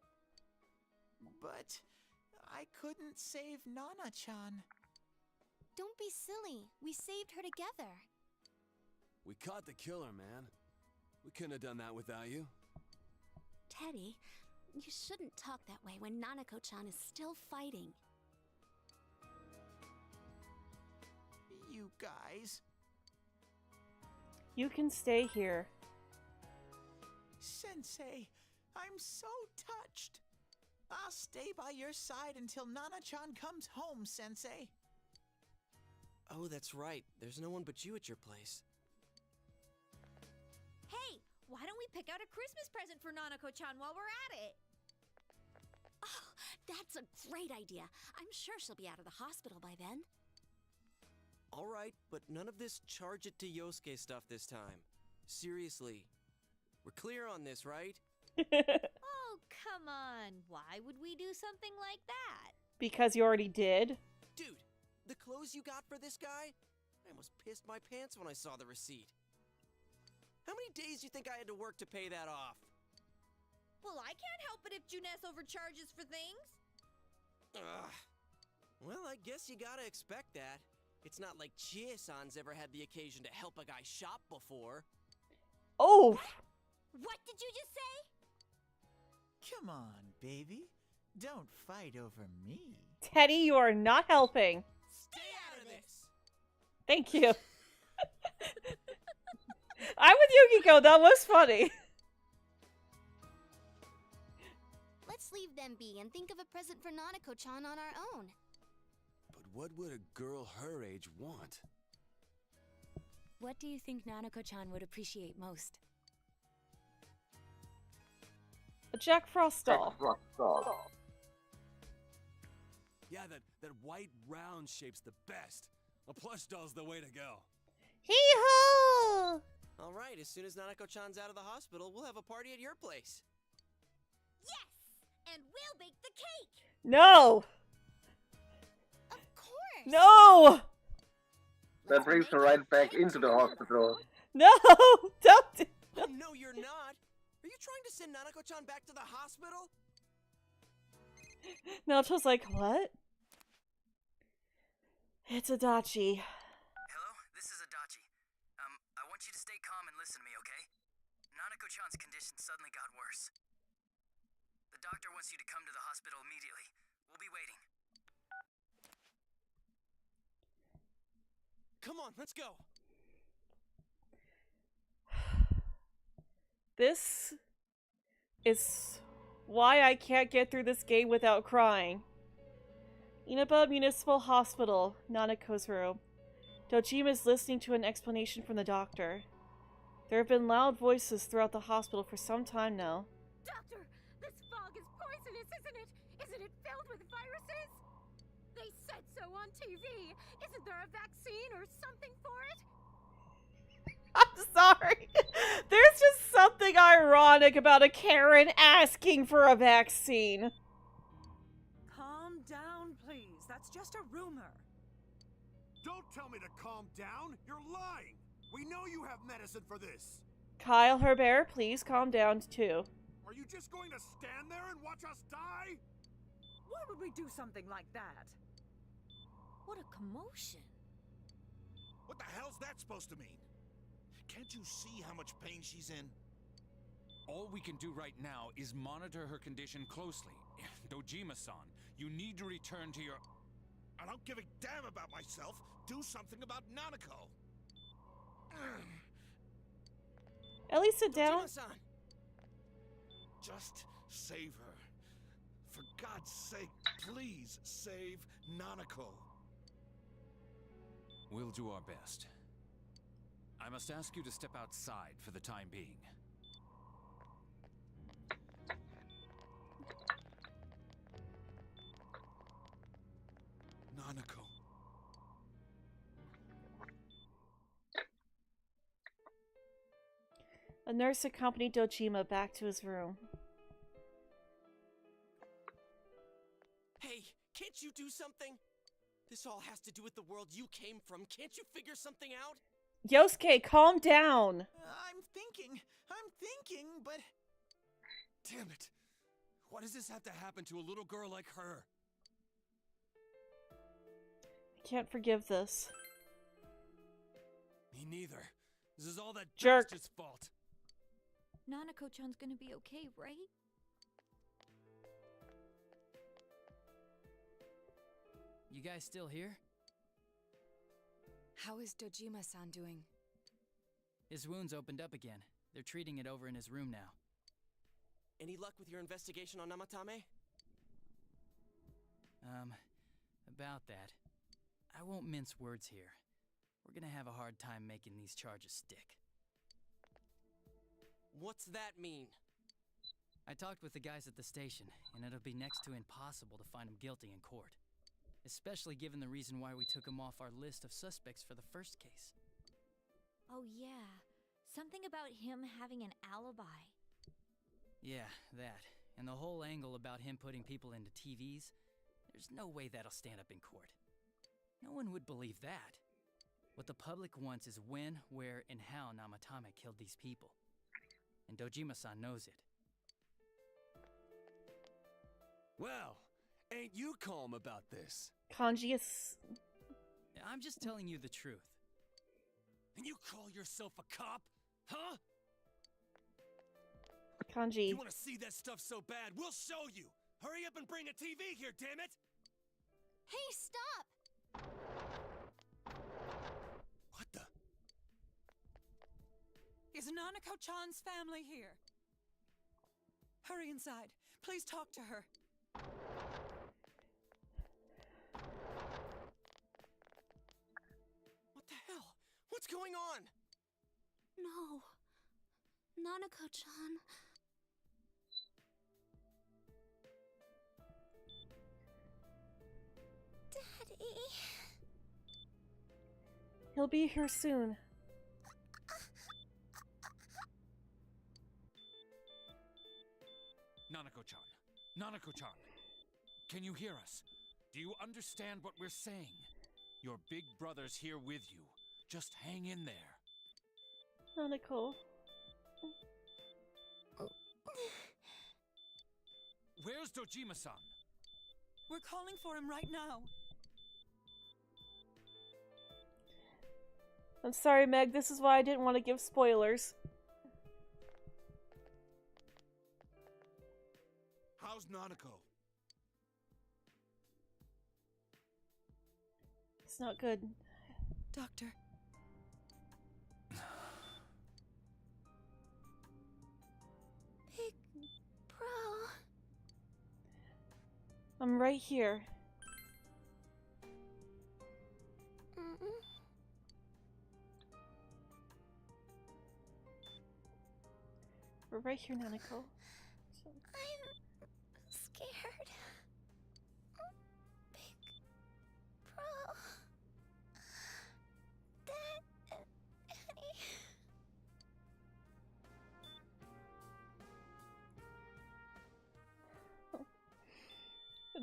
Speaker 9: But I couldn't save Nana-chan.
Speaker 3: Don't be silly. We saved her together.
Speaker 7: We caught the killer, man. We couldn't have done that without you.
Speaker 8: Teddy, you shouldn't talk that way when Nanako-chan is still fighting.
Speaker 9: You guys.
Speaker 1: You can stay here.
Speaker 9: Sensei, I'm so touched. I'll stay by your side until Nana-chan comes home, Sensei.
Speaker 5: Oh, that's right. There's no one but you at your place.
Speaker 6: Hey, why don't we pick out a Christmas present for Nanako-chan while we're at it?
Speaker 8: Oh, that's a great idea. I'm sure she'll be out of the hospital by then.
Speaker 5: All right, but none of this charge it to Yosuke stuff this time. Seriously. We're clear on this, right?
Speaker 6: Oh, come on. Why would we do something like that?
Speaker 1: Because you already did.
Speaker 5: Dude, the clothes you got for this guy? I almost pissed my pants when I saw the receipt. How many days do you think I had to work to pay that off?
Speaker 6: Well, I can't help it if Junes overcharges for things.
Speaker 5: Ugh. Well, I guess you gotta expect that. It's not like Chie-san's ever had the occasion to help a guy shop before.
Speaker 1: Oh!
Speaker 6: What did you just say?
Speaker 9: Come on, baby. Don't fight over me.
Speaker 1: Teddy, you are not helping.
Speaker 5: Stay out of this!
Speaker 1: Thank you. I'm with Yukiko, that was funny.
Speaker 8: Let's leave them be and think of a present for Nanako-chan on our own.
Speaker 7: But what would a girl her age want?
Speaker 4: What do you think Nanako-chan would appreciate most?
Speaker 1: A Jack Frost doll.
Speaker 7: Yeah, that white round shape's the best. A plush doll's the way to go.
Speaker 1: Hee-haw!
Speaker 5: All right, as soon as Nanako-chan's out of the hospital, we'll have a party at your place.
Speaker 6: Yes! And we'll bake the cake!
Speaker 1: No!
Speaker 8: Of course!
Speaker 1: No!
Speaker 2: That brings her right back into the hospital.
Speaker 1: No! Don't do
Speaker 5: Oh, no, you're not. Are you trying to send Nanako-chan back to the hospital?
Speaker 1: Naoto's like, what? It's Adachi.
Speaker 10: Hello, this is Adachi. I want you to stay calm and listen to me, okay? Nanako-chan's condition suddenly got worse. The doctor wants you to come to the hospital immediately. We'll be waiting.
Speaker 5: Come on, let's go.
Speaker 1: This is Why I can't get through this game without crying. Inaba Municipal Hospital, Nanako's room. Dojima is listening to an explanation from the doctor. There have been loud voices throughout the hospital for some time now.
Speaker 11: Doctor, this fog is poisonous, isn't it? Isn't it filled with viruses? They said so on TV. Isn't there a vaccine or something for it?
Speaker 1: I'm sorry. There's just something ironic about a Karen asking for a vaccine.
Speaker 12: Calm down, please. That's just a rumor.
Speaker 7: Don't tell me to calm down. You're lying. We know you have medicine for this.
Speaker 1: Kyle Herbert, please calm down too.
Speaker 7: Are you just going to stand there and watch us die?
Speaker 12: Why would we do something like that?
Speaker 6: What a commotion.
Speaker 13: What the hell's that supposed to mean? Can't you see how much pain she's in?
Speaker 14: All we can do right now is monitor her condition closely. Dojima-san, you need to return to your...
Speaker 13: I don't give a damn about myself. Do something about Nanako.
Speaker 1: Ellie, sit down.
Speaker 5: Dojima-san.
Speaker 13: Just save her. For God's sake, please save Nanako.
Speaker 14: We'll do our best. I must ask you to step outside for the time being.
Speaker 13: Nanako.
Speaker 1: A nurse accompanied Dojima back to his room.
Speaker 5: Hey, can't you do something? This all has to do with the world you came from. Can't you figure something out?
Speaker 1: Yosuke, calm down.
Speaker 9: I'm thinking, but...
Speaker 7: Damn it. Why does this have to happen to a little girl like her?
Speaker 1: I can't forgive this.
Speaker 7: Me neither. This is all that
Speaker 1: Jerk.
Speaker 7: bastard's fault.
Speaker 6: Nanako-chan's gonna be okay, right?
Speaker 10: You guys still here?
Speaker 4: How is Dojima-san doing?
Speaker 10: His wound's opened up again. They're treating it over in his room now.
Speaker 5: Any luck with your investigation on Namatame?
Speaker 10: About that. I won't mince words here. We're gonna have a hard time making these charges stick.
Speaker 5: What's that mean?
Speaker 10: I talked with the guys at the station, and it'll be next to impossible to find him guilty in court. Especially given the reason why we took him off our list of suspects for the first case.
Speaker 6: Oh yeah, something about him having an alibi.
Speaker 10: Yeah, that. And the whole angle about him putting people into TVs, there's no way that'll stand up in court. No one would believe that. What the public wants is when, where, and how Namatame killed these people. And Dojima-san knows it.
Speaker 7: Well, ain't you calm about this?
Speaker 1: Kanji is...
Speaker 10: I'm just telling you the truth.
Speaker 7: And you call yourself a cop? Huh?
Speaker 1: Kanji.
Speaker 7: You want to see that stuff so bad? We'll show you! Hurry up and bring a TV here, damn it!
Speaker 3: Hey, stop!
Speaker 7: What the?
Speaker 12: Is Nanako-chan's family here? Hurry inside. Please talk to her.
Speaker 5: What the hell? What's going on?
Speaker 3: No. Nanako-chan. Daddy.
Speaker 1: He'll be here soon.
Speaker 14: Nanako-chan. Nanako-chan. Can you hear us? Do you understand what we're saying? Your big brother's here with you. Just hang in there.
Speaker 1: Nanako.
Speaker 14: Where's Dojima-san?
Speaker 12: We're calling for him right now.
Speaker 1: I'm sorry, Meg. This is why I didn't want to give spoilers.
Speaker 13: How's Nanako?
Speaker 1: It's not good.
Speaker 12: Doctor.
Speaker 3: Big Bro.
Speaker 1: I'm right here. We're right here, Nanako.
Speaker 3: I'm scared. Big Bro. Dad and Annie.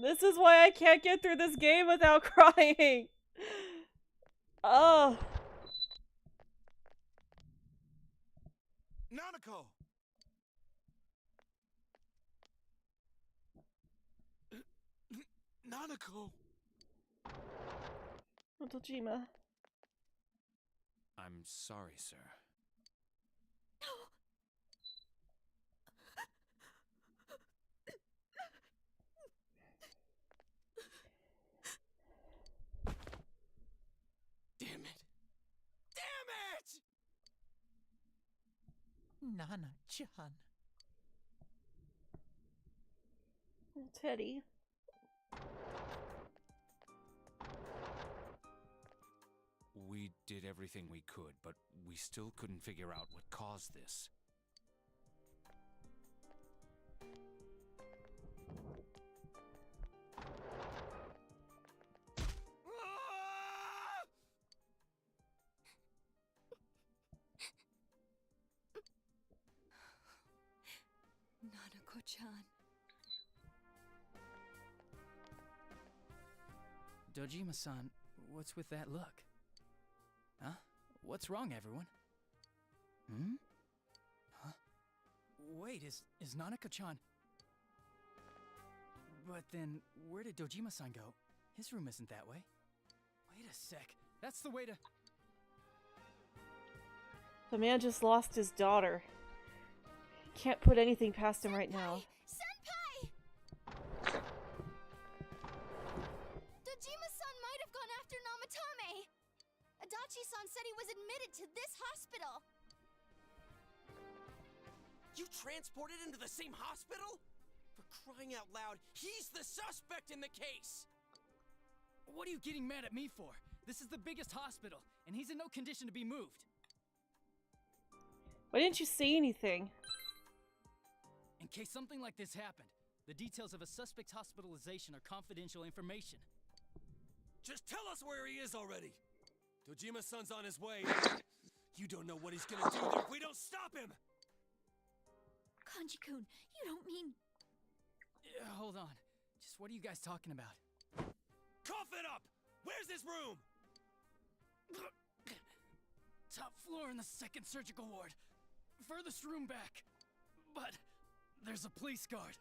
Speaker 1: This is why I can't get through this game without crying. Oh.
Speaker 13: Nanako! Nanako!
Speaker 1: Dojima.
Speaker 14: I'm sorry, sir.
Speaker 5: Damn it! Damn it!
Speaker 9: Nana-chan.
Speaker 1: Teddy.
Speaker 14: We did everything we could, but we still couldn't figure out what caused this.
Speaker 12: Nanako-chan.
Speaker 15: Dojima-san, what's with that look? Huh? What's wrong, everyone? Hmm? Huh? Wait, is Nanako-chan... But then, where did Dojima-san go? His room isn't that way. Wait a sec. That's the way to...
Speaker 1: The man just lost his daughter. Can't put anything past him right now.
Speaker 3: Senpai! Dojima-san might have gone after Namatame. Adachi-san said he was admitted to this hospital.
Speaker 5: You transported him to the same hospital? For crying out loud, he's the suspect in the case!
Speaker 15: What are you getting mad at me for? This is the biggest hospital, and he's in no condition to be moved.
Speaker 1: Why didn't you say anything?
Speaker 15: In case something like this happened, the details of a suspect's hospitalization are confidential information.
Speaker 7: Just tell us where he is already! Dojima-san's on his way. You don't know what he's gonna do there if we don't stop him!
Speaker 6: Kanji-kun, you don't mean...
Speaker 15: Hold on. Just what are you guys talking about?
Speaker 7: Cough it up! Where's his room?
Speaker 15: Top floor in the second surgical ward. Furthest room back. But there's a police guard.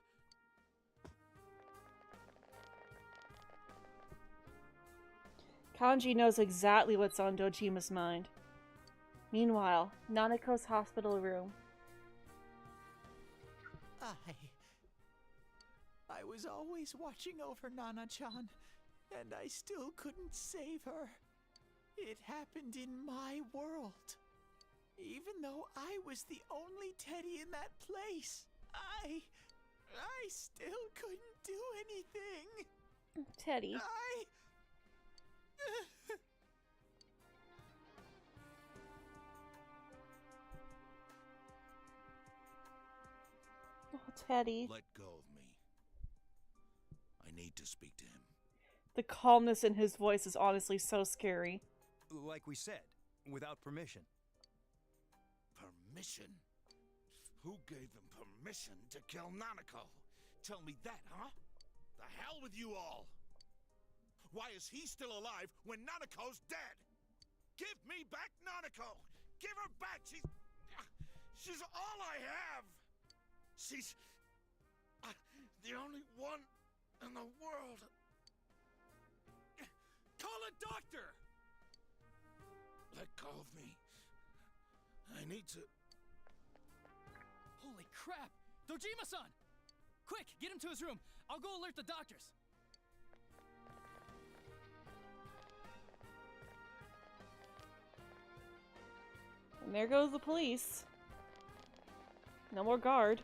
Speaker 1: Kanji knows exactly what's on Dojima's mind. Meanwhile, Nanako's hospital room.
Speaker 9: I was always watching over Nana-chan, and I still couldn't save her. It happened in my world. Even though I was the only Teddy in that place, I still couldn't do anything.
Speaker 1: Teddy. Oh, Teddy.
Speaker 13: Let go of me. I need to speak to him.
Speaker 1: The calmness in his voice is honestly so scary.
Speaker 16: Like we said, without permission.
Speaker 13: Permission? Who gave them permission to kill Nanako? Tell me that, huh? The hell with you all! Why is he still alive when Nanako's dead? Give me back Nanako! Give her back! She's all I have! She's the only one in the world.
Speaker 7: Call a doctor!
Speaker 13: Let go of me. I need to...
Speaker 15: Holy crap! Dojima-san! Quick, get him to his room. I'll go alert the doctors.
Speaker 1: And there goes the police. No more guard.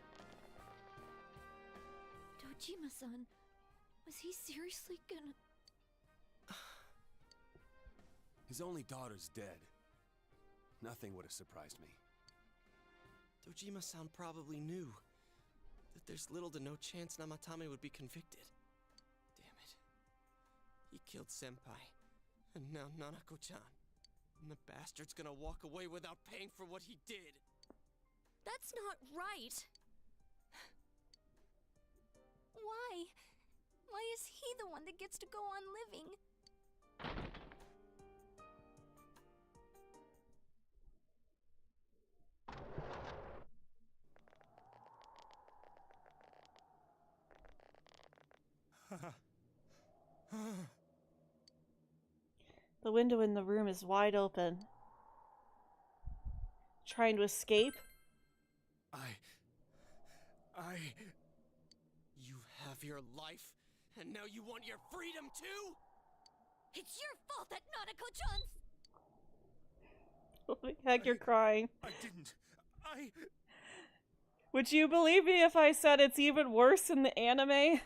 Speaker 6: Dojima-san, Was he seriously gonna...
Speaker 7: His only daughter's dead. Nothing would have surprised me.
Speaker 5: Dojima-san probably knew that there's little to no chance Namatame would be convicted. Damn it. He killed Senpai, and now Nanako-chan. And the bastard's gonna walk away without paying for what he did.
Speaker 8: That's not right. Why? Why is he the one that gets to go on living?
Speaker 1: The window in the room is wide open. Trying to escape?
Speaker 5: You have your life, and now you want your freedom too?
Speaker 6: It's your fault that Nanako-chan's...
Speaker 1: Holy heck, you're crying.
Speaker 13: I didn't.
Speaker 1: Would you believe me if I said it's even worse in the anime?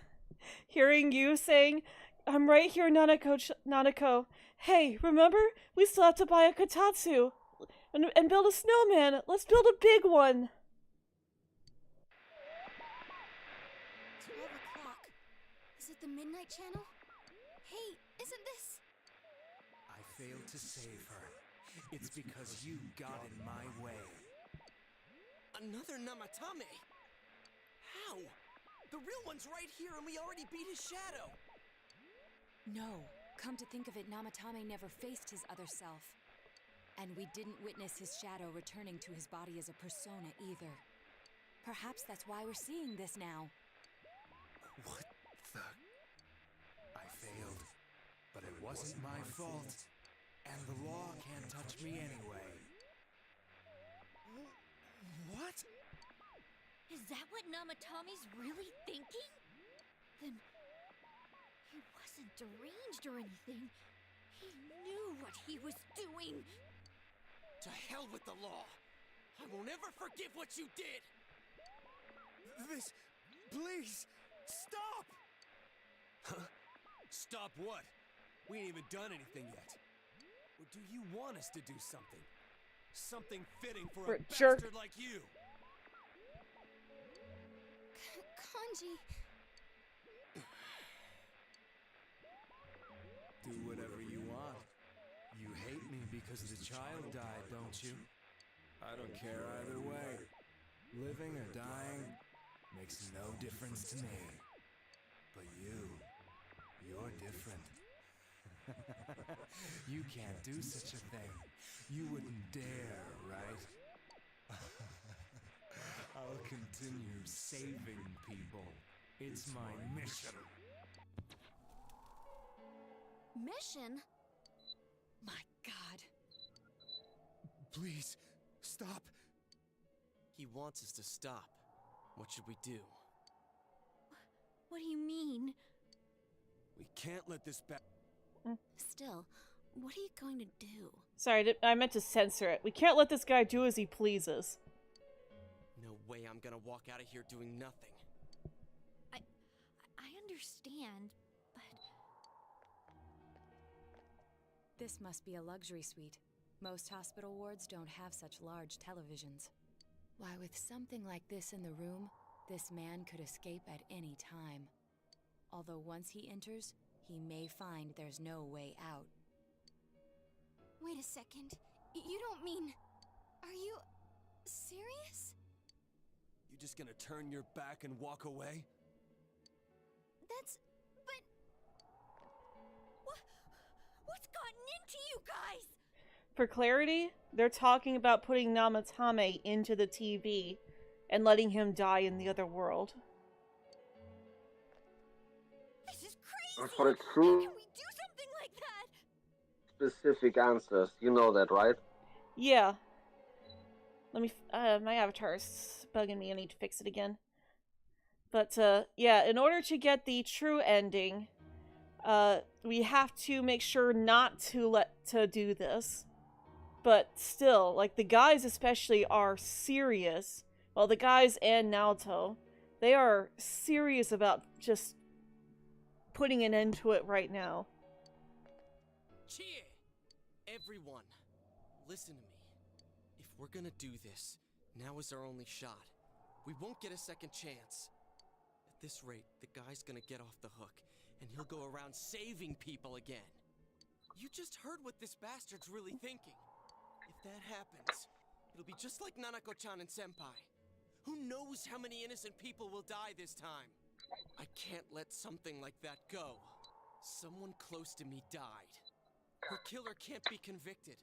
Speaker 1: Hearing you saying, I'm right here, Nanako. Hey, remember? We still have to buy a kotatsu. And build a snowman. Let's build a big one.
Speaker 8: 12 o'clock. Is it the Midnight Channel? Hey, isn't this...
Speaker 16: I failed to save her. It's because you got in my way.
Speaker 5: Another Namatame? How? The real one's right here and we already beat his shadow!
Speaker 4: No. Come to think of it, Namatame never faced his other self. And we didn't witness his shadow returning to his body as a persona either. Perhaps that's why we're seeing this now.
Speaker 16: What the... I failed. But it wasn't my fault. And the law can't touch me anyway.
Speaker 13: What?
Speaker 6: Is that what Namatame's really thinking? Then... he wasn't deranged or anything. He knew what he was doing.
Speaker 5: To hell with the law! I won't ever forgive what you did!
Speaker 13: This... please... stop!
Speaker 7: Huh? Stop what? We ain't even done anything yet. Or do you want us to do something? Something fitting for a bastard like you!
Speaker 8: Kanji...
Speaker 16: Do whatever you want. You hate me because the child died, don't you? I don't care either way. Living or dying makes no difference to me. But you're different. You can't do such a thing. You wouldn't dare, right? I'll continue saving people. It's my mission.
Speaker 8: Mission?
Speaker 4: My God.
Speaker 7: Please, stop.
Speaker 5: He wants us to stop. What should we do?
Speaker 6: What do you mean?
Speaker 7: We can't let this back.
Speaker 8: Still, what are you going to do?
Speaker 1: Sorry, I meant to censor it. We can't let this guy do as he pleases.
Speaker 5: No way I'm gonna walk out of here doing nothing.
Speaker 6: I understand, but...
Speaker 4: This must be a luxury suite. Most hospital wards don't have such large televisions. Why, with something like this in the room, this man could escape at any time. Although once he enters, he may find there's no way out.
Speaker 8: Wait a second. You don't mean... Are you... serious?
Speaker 7: You just gonna turn your back and walk away?
Speaker 6: That's... but... What's gotten into you guys?
Speaker 1: For clarity, they're talking about putting Namatame into the TV and letting him die in the other world.
Speaker 6: This is crazy!
Speaker 2: For the true...
Speaker 6: How can we do something like that?
Speaker 2: specific answers, you know that, right?
Speaker 1: Yeah. Let me... my avatar's bugging me. I need to fix it again. But, yeah, in order to get the true ending, we have to make sure not to do this. But still, like, the guys especially are serious. Well, the guys and Naoto, they are serious about just putting an end to it right now.
Speaker 5: Cheer! Everyone, listen to me. If we're gonna do this, now is our only shot. We won't get a second chance. At this rate, the guy's gonna get off the hook, and he'll go around saving people again. You just heard what this bastard's really thinking. If that happens, it'll be just like Nanako-chan and Senpai. Who knows how many innocent people will die this time? I can't let something like that go. Someone close to me died. Her killer can't be convicted.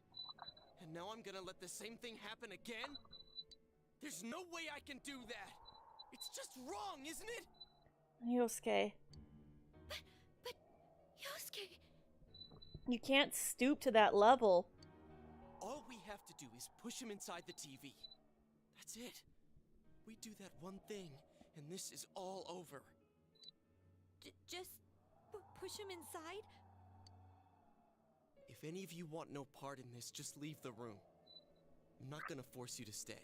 Speaker 5: And now I'm gonna let the same thing happen again? There's no way I can do that! It's just wrong, isn't it?
Speaker 1: Yosuke.
Speaker 6: But Yosuke...
Speaker 1: You can't stoop to that level.
Speaker 5: All we have to do is push him inside the TV. That's it. We do that one thing, and this is all over.
Speaker 6: Just push him inside?
Speaker 5: If any of you want no part in this, just leave the room. I'm not gonna force you to stay.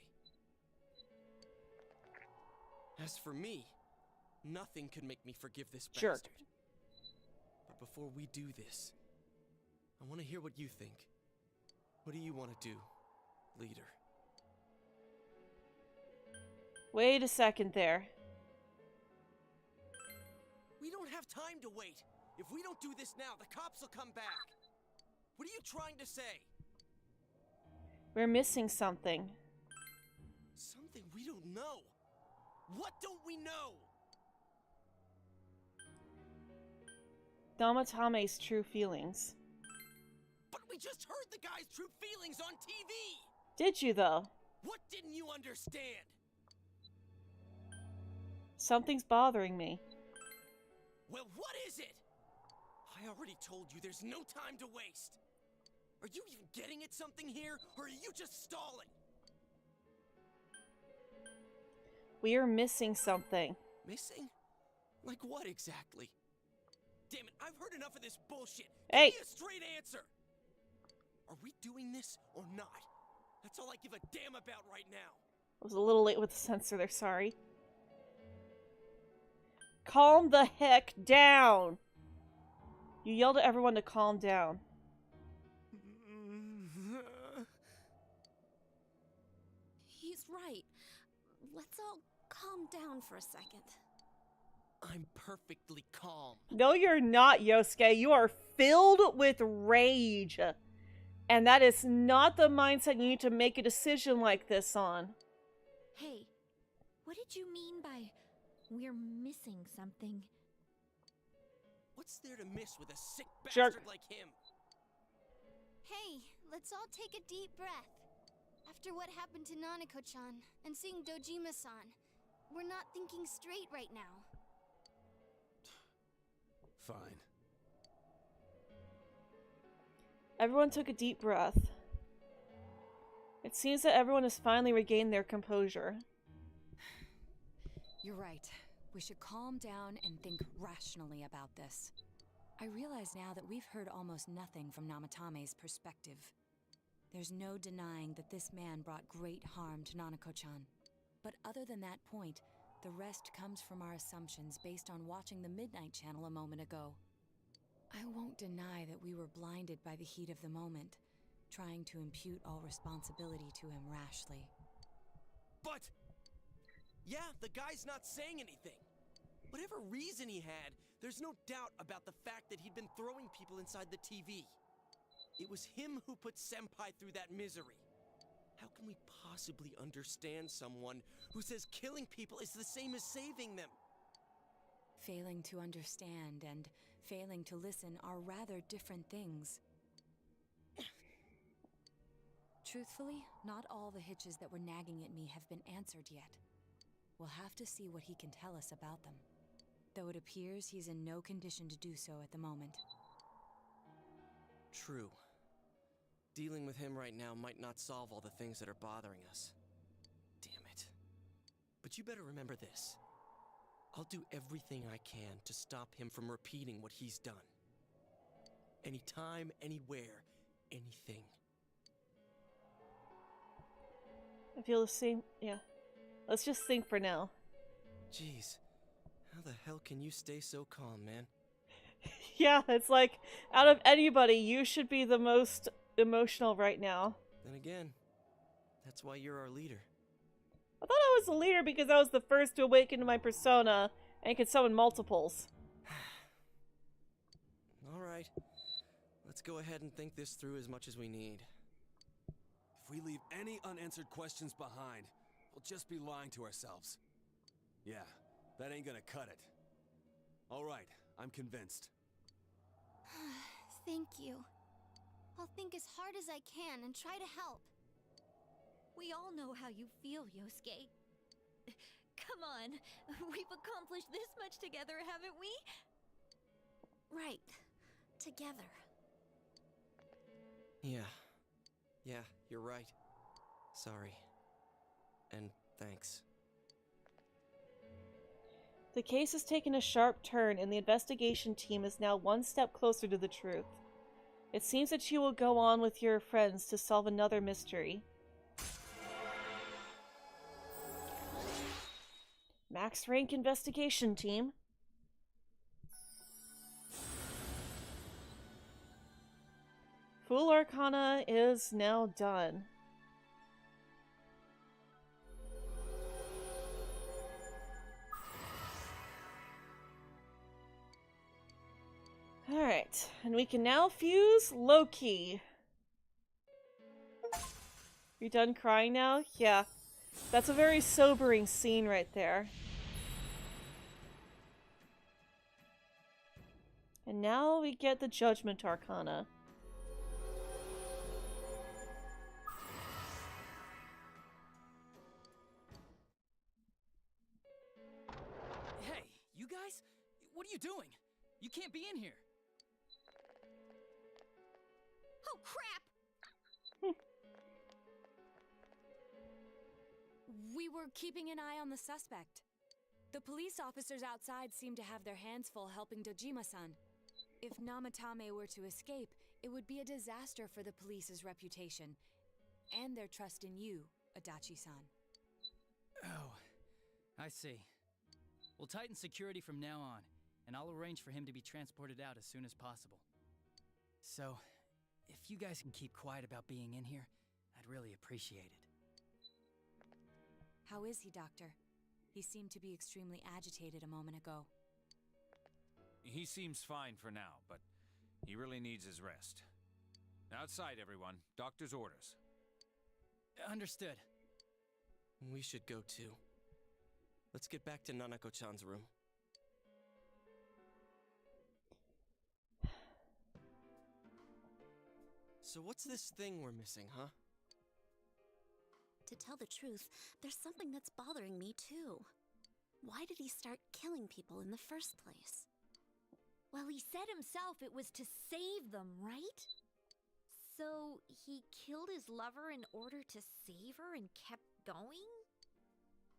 Speaker 5: As for me, nothing could make me forgive this bastard. But before we do this, I want to hear what you think. What do you want to do, leader?
Speaker 1: Wait a second there.
Speaker 5: We don't have time to wait. If we don't do this now, the cops will come back. What are you trying to say?
Speaker 1: We're missing something.
Speaker 5: Something we don't know. What don't we know?
Speaker 1: Namatame's true feelings.
Speaker 5: But we just heard the guy's true feelings on TV!
Speaker 1: Did you, though?
Speaker 5: What didn't you understand?
Speaker 1: Something's bothering me.
Speaker 5: Well, what is it? I already told you there's no time to waste. Are you even getting at something here, or are you just stalling?
Speaker 1: We are missing something.
Speaker 5: Missing? Like what exactly? Damn it, I've heard enough of this bullshit.
Speaker 1: Hey!
Speaker 5: Give me a straight answer! Are we doing this or not? That's all I give a damn about right now.
Speaker 1: I was a little late with the censor there, sorry. Calm the heck down! You yelled at everyone to calm down.
Speaker 8: He's right. Let's all calm down for a second.
Speaker 5: I'm perfectly calm.
Speaker 1: No, you're not, Yosuke. You are filled with rage. And that is not the mindset you need to make a decision like this on.
Speaker 6: Hey, what did you mean by we're missing something?
Speaker 5: What's there to miss with a sick
Speaker 1: Jerk.
Speaker 5: bastard like him?
Speaker 3: Hey, let's all take a deep breath. After what happened to Nanako-chan and seeing Dojima-san, we're not thinking straight right now.
Speaker 16: Fine.
Speaker 1: Everyone took a deep breath. It seems that everyone has finally regained their composure.
Speaker 4: You're right. We should calm down and think rationally about this. I realize now that we've heard almost nothing from Namatame's perspective. There's no denying that this man brought great harm to Nanako-chan. But other than that point, the rest comes from our assumptions based on watching the Midnight Channel a moment ago. I won't deny that we were blinded by the heat of the moment, trying to impute all responsibility to him rashly.
Speaker 5: But... yeah, the guy's not saying anything. Whatever reason he had, there's no doubt about the fact that he'd been throwing people inside the TV. It was him who put Senpai through that misery. How can we possibly understand someone who says killing people is the same as saving them?
Speaker 4: Failing to understand and failing to listen are rather different things. Truthfully, not all the hitches that were nagging at me have been answered yet. We'll have to see what he can tell us about them. Though it appears he's in no condition to do so at the moment.
Speaker 5: True. Dealing with him right now might not solve all the things that are bothering us. Damn it. But you better remember this. I'll do everything I can to stop him from repeating what he's done. Anytime, anywhere, anything.
Speaker 1: I feel the same. Yeah. Let's just think for now.
Speaker 5: Jeez. How the hell can you stay so calm, man?
Speaker 1: Yeah, it's like, out of anybody, you should be the most emotional right now.
Speaker 5: Then again, that's why you're our leader.
Speaker 1: I thought I was the leader because I was the first to awaken to my persona and could summon multiples.
Speaker 5: Alright, let's go ahead and think this through as much as we need.
Speaker 7: If we leave any unanswered questions behind, we'll just be lying to ourselves. Yeah, that ain't gonna cut it. Alright, I'm convinced.
Speaker 3: Thank you. I'll think as hard as I can and try to help.
Speaker 6: We all know how you feel, Yosuke. Come on, we've accomplished this much together, haven't we?
Speaker 8: Right. Together.
Speaker 5: Yeah, you're right. Sorry. And thanks.
Speaker 1: The case has taken a sharp turn, and the investigation team is now one step closer to the truth. It seems that you will go on with your friends to solve another mystery. Max rank investigation team. Fool Arcana is now done. Alright, and we can now fuse Loki. You done crying now? Yeah. That's a very sobering scene right there. And now we get the Judgment Arcana.
Speaker 15: Hey, you guys? What are you doing? You can't be in here.
Speaker 6: Oh, crap!
Speaker 4: We were keeping an eye on the suspect. The police officers outside seem to have their hands full helping Dojima-san. If Namatame were to escape, it would be a disaster for the police's reputation, and their trust in you, Adachi-san.
Speaker 15: Oh, I see. We'll tighten security from now on, and I'll arrange for him to be transported out as soon as possible. So, if you guys can keep quiet about being in here, I'd really appreciate it.
Speaker 4: How is he, Doctor? He seemed to be extremely agitated a moment ago.
Speaker 14: He seems fine for now, but he really needs his rest. Outside, everyone. Doctor's orders.
Speaker 15: Understood.
Speaker 5: We should go too. Let's get back to Nanako-chan's room. So what's this thing we're missing, huh?
Speaker 8: To tell the truth, there's something that's bothering me too. Why did he start killing people in the first place?
Speaker 6: Well, he said himself it was to save them, right? So, he killed his lover in order to save her and kept going?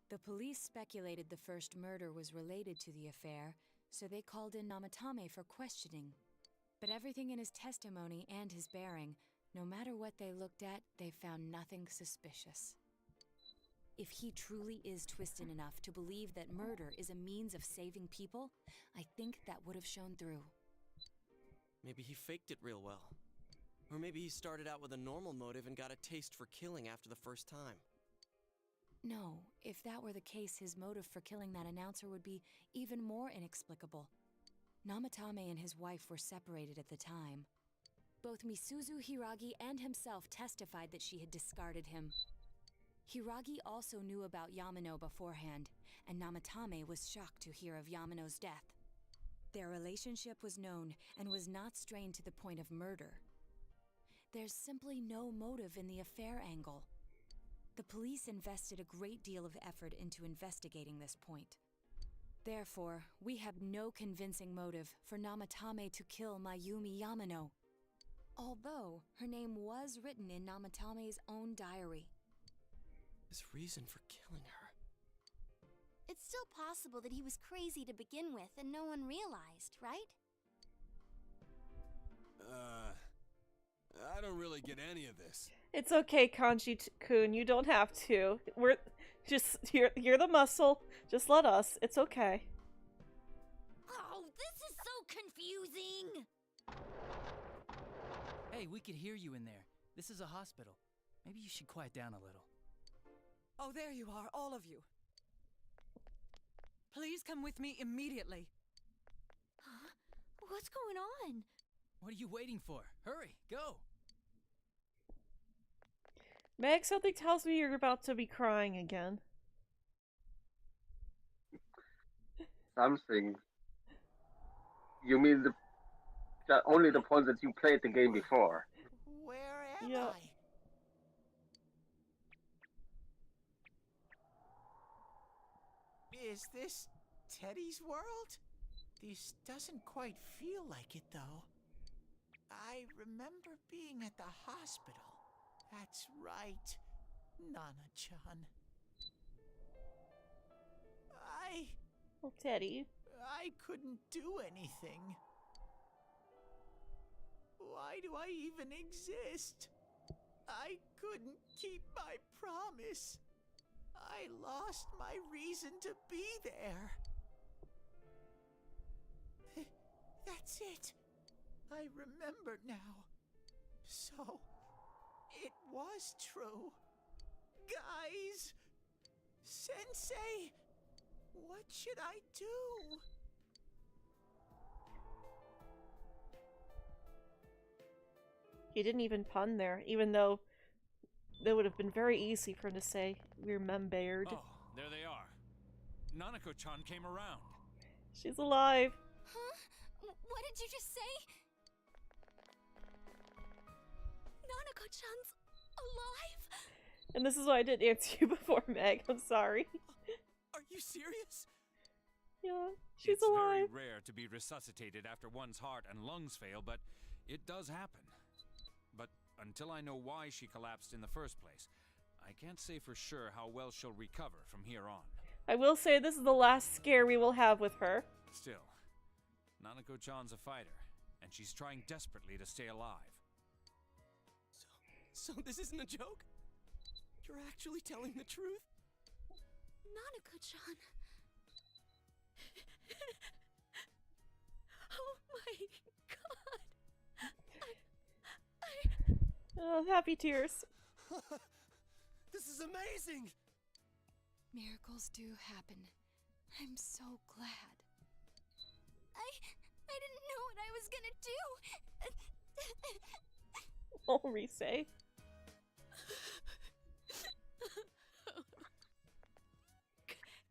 Speaker 4: The police speculated the first murder was related to the affair, so they called in Namatame for questioning. But everything in his testimony and his bearing, no matter what they looked at, they found nothing suspicious. If he truly is twisted enough to believe that murder is a means of saving people, I think that would have shown through.
Speaker 5: Maybe he faked it real well. Or maybe he started out with a normal motive and got a taste for killing after the first time.
Speaker 4: No, if that were the case, his motive for killing that announcer would be even more inexplicable. Namatame and his wife were separated at the time. Both Misuzu Hiragi and himself testified that she had discarded him. Hiragi also knew about Yamano beforehand, and Namatame was shocked to hear of Yamano's death. Their relationship was known and was not strained to the point of murder. There's simply no motive in the affair angle. The police invested a great deal of effort into investigating this point. Therefore, we have no convincing motive for Namatame to kill Mayumi Yamano, although her name was written in Namatame's own diary.
Speaker 5: His reason for killing her.
Speaker 3: It's still possible that he was crazy to begin with and no one realized, right?
Speaker 7: I don't really get any of this.
Speaker 1: It's okay, Kanji-kun. You don't have to. We're just you're the muscle. Just let us. It's okay.
Speaker 6: Oh, this is so confusing.
Speaker 15: Hey, we could hear you in there. This is a hospital. Maybe you should quiet down a little.
Speaker 12: Oh, there you are, all of you. Please come with me immediately.
Speaker 6: Huh? What's going on?
Speaker 15: What are you waiting for? Hurry, go!
Speaker 1: Meg, something tells me you're about to be crying again.
Speaker 2: Something. You mean only the ones that you played the game before?
Speaker 9: Where am I? Is this Teddy's world? This doesn't quite feel like it, though. I remember being at the hospital. That's right, Nana-chan.
Speaker 1: Oh, Teddy.
Speaker 9: I couldn't do anything. Why do I even exist? I couldn't keep my promise. I lost my reason to be there. That's it. I remember now. So, it was true. Guys! Sensei! What should I do?
Speaker 1: He didn't even pun there, even though that would have been very easy for him to say, remembered.
Speaker 14: Oh, there they are. Nanako-chan came around.
Speaker 1: She's alive.
Speaker 3: Huh? What did you just say? Nanako-chan's alive?
Speaker 1: And this is why I didn't answer you before, Meg. I'm sorry.
Speaker 5: Are you serious?
Speaker 1: Yeah, she's
Speaker 14: it's
Speaker 1: alive.
Speaker 14: It's very rare to be resuscitated after one's heart and lungs fail, but it does happen. But until I know why she collapsed in the first place, I can't say for sure how well she'll recover from here on.
Speaker 1: I will say this is the last scare we will have with her.
Speaker 14: Still, Nanako-chan's a fighter, and she's trying desperately to stay alive.
Speaker 5: So this isn't a joke? You're actually telling the truth?
Speaker 3: Nanako-chan. Oh my god.
Speaker 1: Oh, happy tears.
Speaker 5: This is amazing!
Speaker 4: Miracles do happen. I'm so glad.
Speaker 3: I didn't know what I was gonna do.
Speaker 1: Oh, Rise.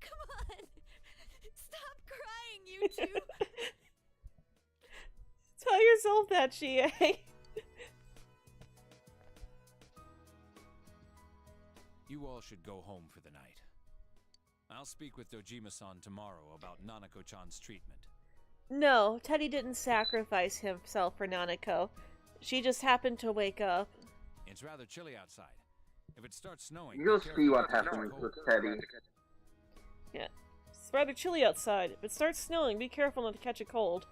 Speaker 3: Come on. Stop crying, you two.
Speaker 1: Tell yourself that, Chie.
Speaker 14: You all should go home for the night. I'll speak with Dojima-san tomorrow about Nanako-chan's treatment.
Speaker 1: No, Teddy didn't sacrifice himself for Nanako. She just happened to wake up.
Speaker 14: It's rather chilly outside. If it starts snowing,
Speaker 2: You'll see what happens with Teddy.
Speaker 1: Yeah, it's rather chilly outside. If it starts snowing, be careful not to catch a cold.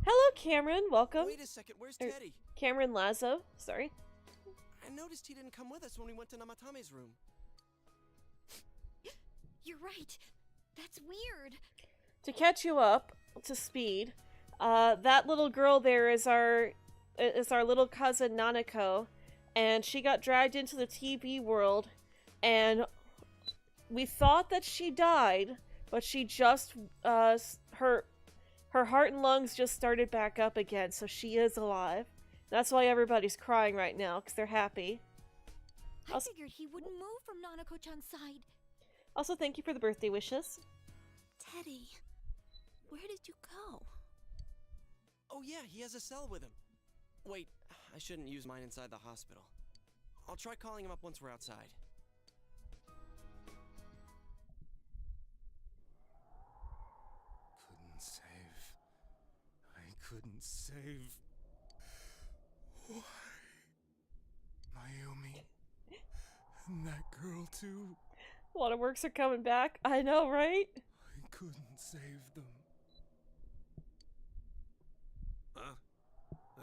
Speaker 1: Hello, Cameron. Welcome.
Speaker 5: Wait a second, where's Teddy?
Speaker 1: Cameron Lazo. Sorry.
Speaker 5: I noticed he didn't come with us when we went to Namatame's room.
Speaker 6: You're right. That's weird.
Speaker 1: To catch you up to speed, that little girl there is our little cousin Nanako, and she got dragged into the TV world, and we thought that she died, but she just her heart and lungs just started back up again, so she is alive. That's why everybody's crying right now, because they're happy.
Speaker 6: I figured he wouldn't move from Nanako-chan's side.
Speaker 1: Also, thank you for the birthday wishes.
Speaker 8: Teddy, where did you go?
Speaker 5: Oh yeah, he has a cell with him. Wait, I shouldn't use mine inside the hospital. I'll try calling him up once we're outside.
Speaker 16: Couldn't save. I couldn't save. Why? Mayumi. And that girl too.
Speaker 1: Waterworks are coming back. I know, right?
Speaker 16: I couldn't save them.
Speaker 7: Huh?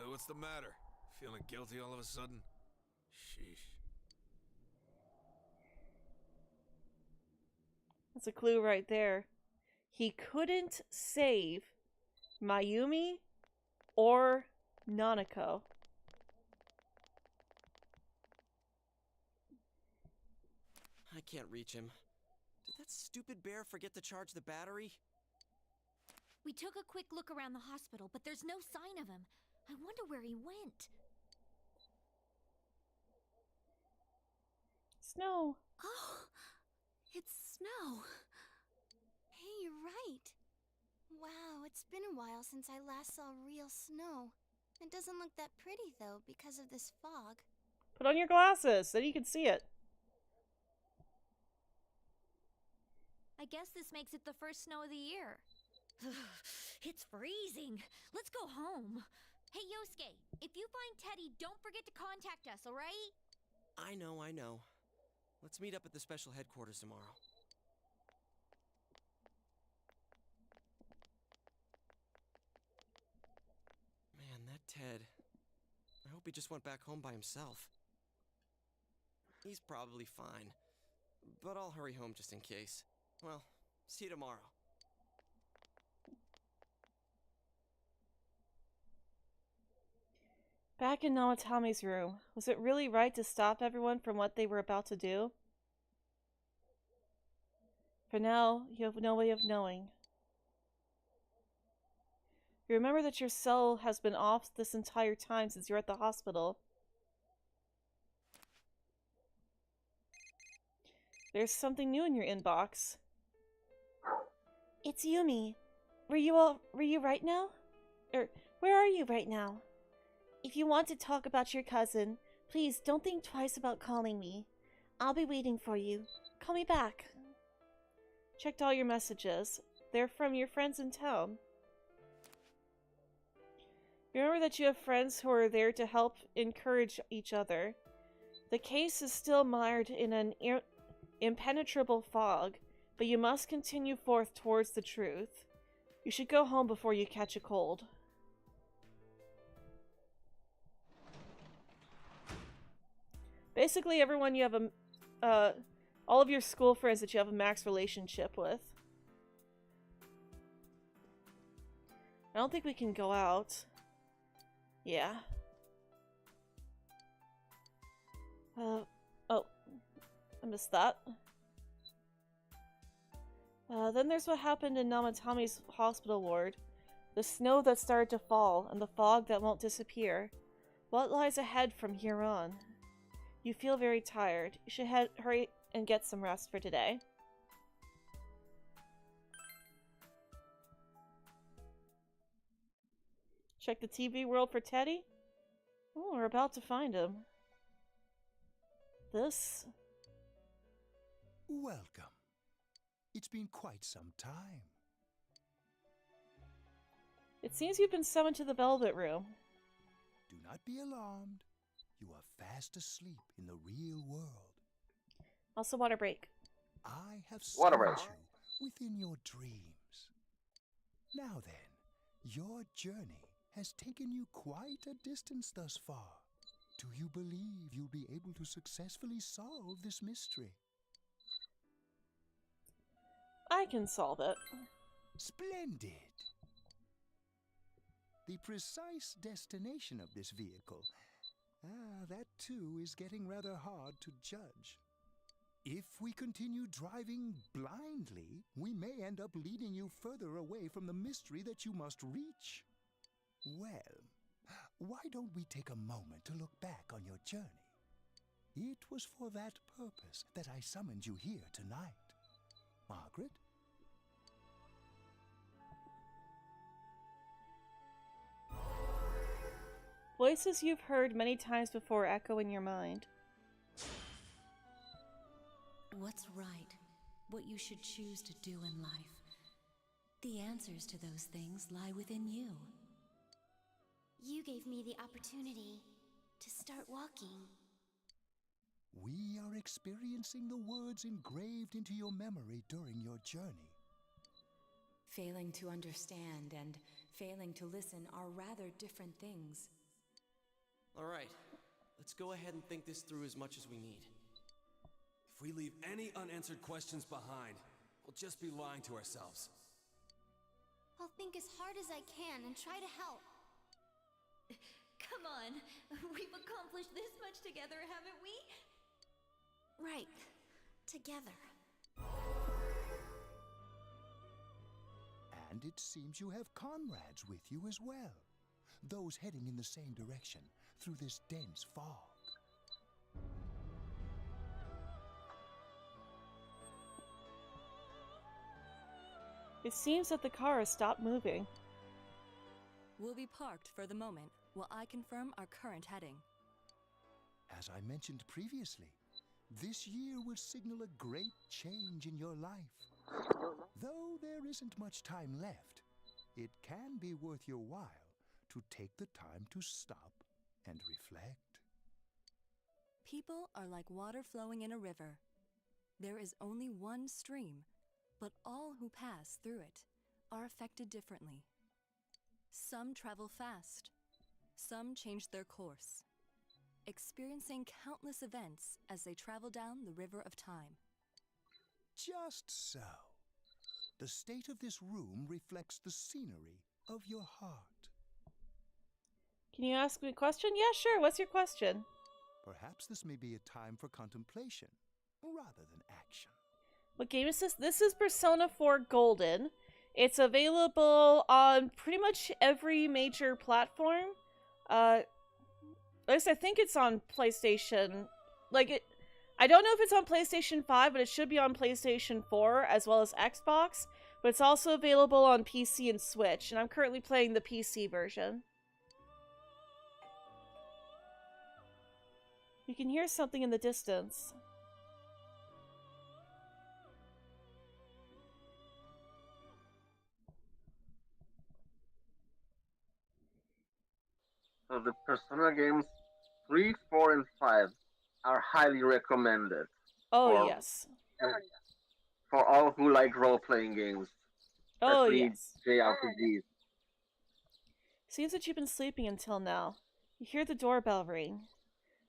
Speaker 7: What's the matter? Feeling guilty all of a sudden? Sheesh.
Speaker 1: That's a clue right there. He couldn't save Mayumi or Nanako?
Speaker 5: I can't reach him. Did that stupid bear forget to charge the battery?
Speaker 6: We took a quick look around the hospital, but there's no sign of him. I wonder where he went.
Speaker 1: Snow.
Speaker 3: Oh, it's Snow. Hey, you're right. Wow, it's been a while since I last saw real snow. It doesn't look that pretty, though, because of this fog.
Speaker 1: Put on your glasses, then you can see it.
Speaker 6: I guess this makes it the first snow of the year. It's freezing. Let's go home. Hey, Yosuke, if you find Teddy, don't forget to contact us, alright?
Speaker 5: I know. Let's meet up at the special headquarters tomorrow. Man, that Ted. I hope he just went back home by himself. He's probably fine. But I'll hurry home just in case. Well, see you tomorrow.
Speaker 1: Back in Namatame's room, was it really right to stop everyone from what they were about to do? For now, you have no way of knowing. You remember that your cell has been off this entire time since you're at the hospital. There's something new in your inbox. It's Yumi. Were you right now? Where are you right now? If you want to talk about your cousin, please don't think twice about calling me. I'll be waiting for you. Call me back. Checked all your messages. They're from your friends in town. Remember that you have friends who are there to help encourage each other. The case is still mired in an impenetrable fog, but you must continue forth towards the truth. You should go home before you catch a cold. Basically, everyone you have all of your school friends that you have a max relationship with. I don't think we can go out. Yeah. Oh, I missed that. Then there's what happened in Namatame's hospital ward. The snow that started to fall, and the fog that won't disappear. What lies ahead from here on? You feel very tired. You should hurry and get some rest for today. Check the TV world for Teddy. Oh, we're about to find him. This...
Speaker 17: Welcome. It's been quite some time.
Speaker 1: It seems you've been summoned to the Velvet Room.
Speaker 17: Do not be alarmed. You are fast asleep in the real world.
Speaker 1: Also, water break.
Speaker 17: I have summoned you within your dreams. Now then, your journey has taken you quite a distance thus far. Do you believe you'll be able to successfully solve this mystery?
Speaker 1: I can solve it.
Speaker 17: Splendid! The precise destination of this vehicle, that too is getting rather hard to judge. If we continue driving blindly, we may end up leading you further away from the mystery that you must reach. Well, why don't we take a moment to look back on your journey? It was for that purpose that I summoned you here tonight. Margaret?
Speaker 1: Voices you've heard many times before echo in your mind.
Speaker 4: What's right? What you should choose to do in life? The answers to those things lie within you.
Speaker 3: You gave me the opportunity to start walking.
Speaker 17: We are experiencing the words engraved into your memory during your journey.
Speaker 4: Failing to understand and failing to listen are rather different things.
Speaker 5: All right, let's go ahead and think this through as much as we need.
Speaker 7: If we leave any unanswered questions behind, we'll just be lying to ourselves.
Speaker 6: I'll think as hard as I can and try to help.
Speaker 18: Come on, we've accomplished this much together, haven't we?
Speaker 8: Right. Together.
Speaker 17: And it seems you have comrades with you as well. Those heading in the same direction through this dense fog.
Speaker 1: It seems that the car has stopped moving.
Speaker 4: We'll be parked for the moment while I confirm our current heading.
Speaker 17: As I mentioned previously, this year will signal a great change in your life. Though there isn't much time left, it can be worth your while to take the time to stop and reflect.
Speaker 4: People are like water flowing in a river. There is only one stream, but all who pass through it are affected differently. Some travel fast, some change their course, experiencing countless events as they travel down the river of time.
Speaker 17: Just so. The state of this room reflects the scenery of your heart.
Speaker 1: Can you ask me a question? Yeah, sure. What's your question?
Speaker 17: Perhaps this may be a time for contemplation rather than action.
Speaker 1: What game is this? This is Persona 4 Golden. It's available on pretty much every major platform. At least I think it's on PlayStation. I don't know if it's on PlayStation 5, but it should be on PlayStation 4 as well as Xbox. But it's also available on PC and Switch, and I'm currently playing the PC version. You can hear something in the distance.
Speaker 2: So the Persona games 3, 4, and 5 are highly recommended.
Speaker 1: Oh, yes.
Speaker 2: For all who like role-playing games.
Speaker 1: Oh,
Speaker 2: especially
Speaker 1: yes.
Speaker 2: JRPGs.
Speaker 1: Seems that you've been sleeping until now. You hear the doorbell ring.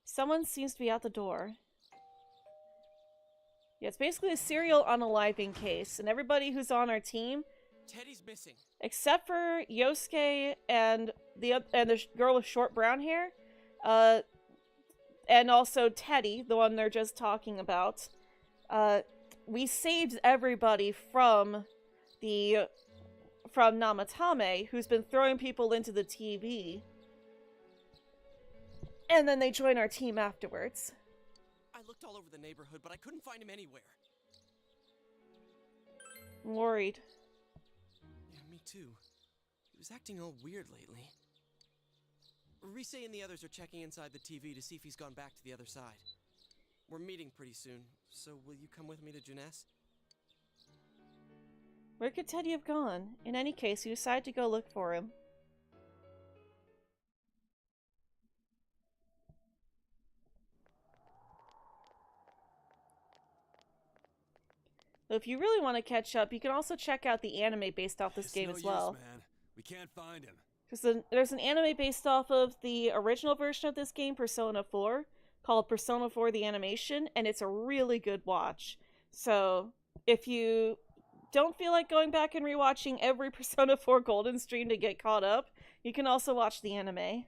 Speaker 1: Someone seems to be at the door. Yeah, it's basically a serial unaliving case, and everybody who's on our team,
Speaker 5: Teddy's missing.
Speaker 1: except for Yosuke and the girl with short brown hair, and also Teddy, the one they're just talking about, we saved everybody from Namatame, who's been throwing people into the TV. And then they join our team afterwards.
Speaker 5: I looked all over the neighborhood, but I couldn't find him anywhere.
Speaker 1: I'm worried.
Speaker 5: Yeah, me too. He was acting all weird lately. Rise and the others are checking inside the TV to see if he's gone back to the other side. We're meeting pretty soon, so will you come with me to Junes?
Speaker 1: Where could Teddy have gone? In any case, you decide to go look for him. If you really want to catch up, you can also check out the anime based off this game as well.
Speaker 7: Man. We can't find him.
Speaker 1: There's an anime based off of the original version of this game, Persona 4, called Persona 4 The Animation, and it's a really good watch. So, if you don't feel like going back and rewatching every Persona 4 Golden stream to get caught up, you can also watch the anime.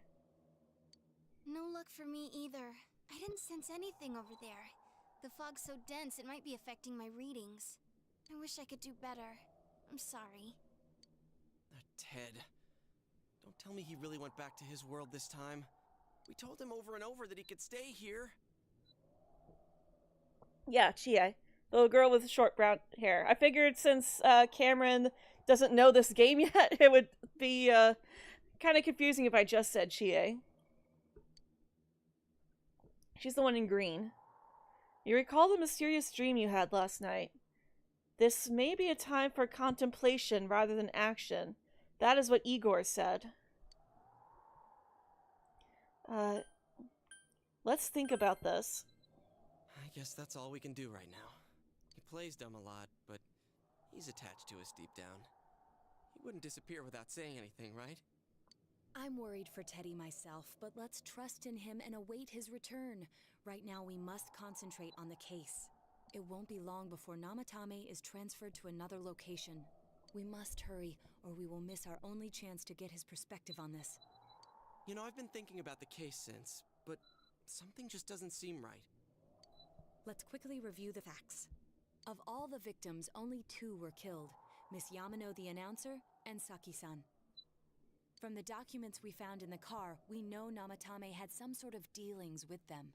Speaker 3: No luck for me either. I didn't sense anything over there. The fog's so dense it might be affecting my readings. I wish I could do better. I'm sorry.
Speaker 5: Ted. Don't tell me he really went back to his world this time. We told him over and over that he could stay here.
Speaker 1: Yeah, Chie. The little girl with short brown hair. I figured since Cameron doesn't know this game yet, it would be kind of confusing if I just said Chie. She's the one in green. You recall the mysterious dream you had last night. This may be a time for contemplation rather than action. That is what Igor said. Let's think about this.
Speaker 5: I guess that's all we can do right now. He plays dumb a lot, but he's attached to us deep down. He wouldn't disappear without saying anything, right?
Speaker 4: I'm worried for Teddy myself, but let's trust in him and await his return. Right now we must concentrate on the case. It won't be long before Namatame is transferred to another location. We must hurry, or we will miss our only chance to get his perspective on this.
Speaker 5: You know, I've been thinking about the case since, but something just doesn't seem right.
Speaker 4: Let's quickly review the facts. Of all the victims, only 2 were killed, Miss Yamano the announcer and Saki-san. From the documents we found in the car, we know Namatame had some sort of dealings with them.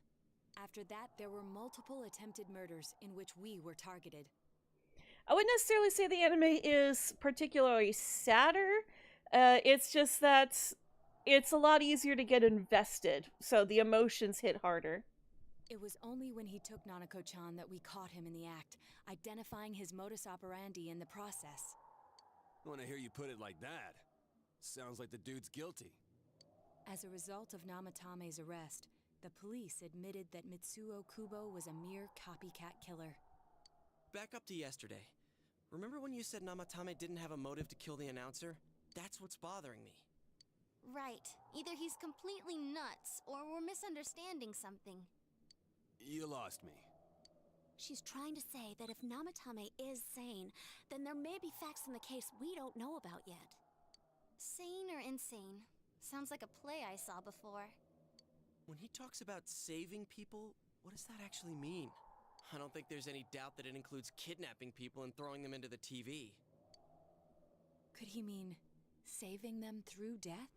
Speaker 4: After that, there were multiple attempted murders in which we were targeted.
Speaker 1: I wouldn't necessarily say the anime is particularly sadder. It's just that it's a lot easier to get invested, so the emotions hit harder.
Speaker 4: It was only when he took Nanako-chan that we caught him in the act, identifying his modus operandi in the process.
Speaker 7: Want to hear you put it like that? Sounds like the dude's guilty.
Speaker 4: As a result of Namatame's arrest, the police admitted that Mitsuo Kubo was a mere copycat killer.
Speaker 5: Back up to yesterday. Remember when you said Namatame didn't have a motive to kill the announcer? That's what's bothering me.
Speaker 3: Right. Either he's completely nuts, or we're misunderstanding something.
Speaker 7: You lost me.
Speaker 8: She's trying to say that if Namatame is sane, then there may be facts in the case we don't know about yet.
Speaker 3: Sane or insane? Sounds like a play I saw before.
Speaker 5: When he talks about saving people, what does that actually mean? I don't think there's any doubt that it includes kidnapping people and throwing them into the TV.
Speaker 4: Could he mean saving them through death?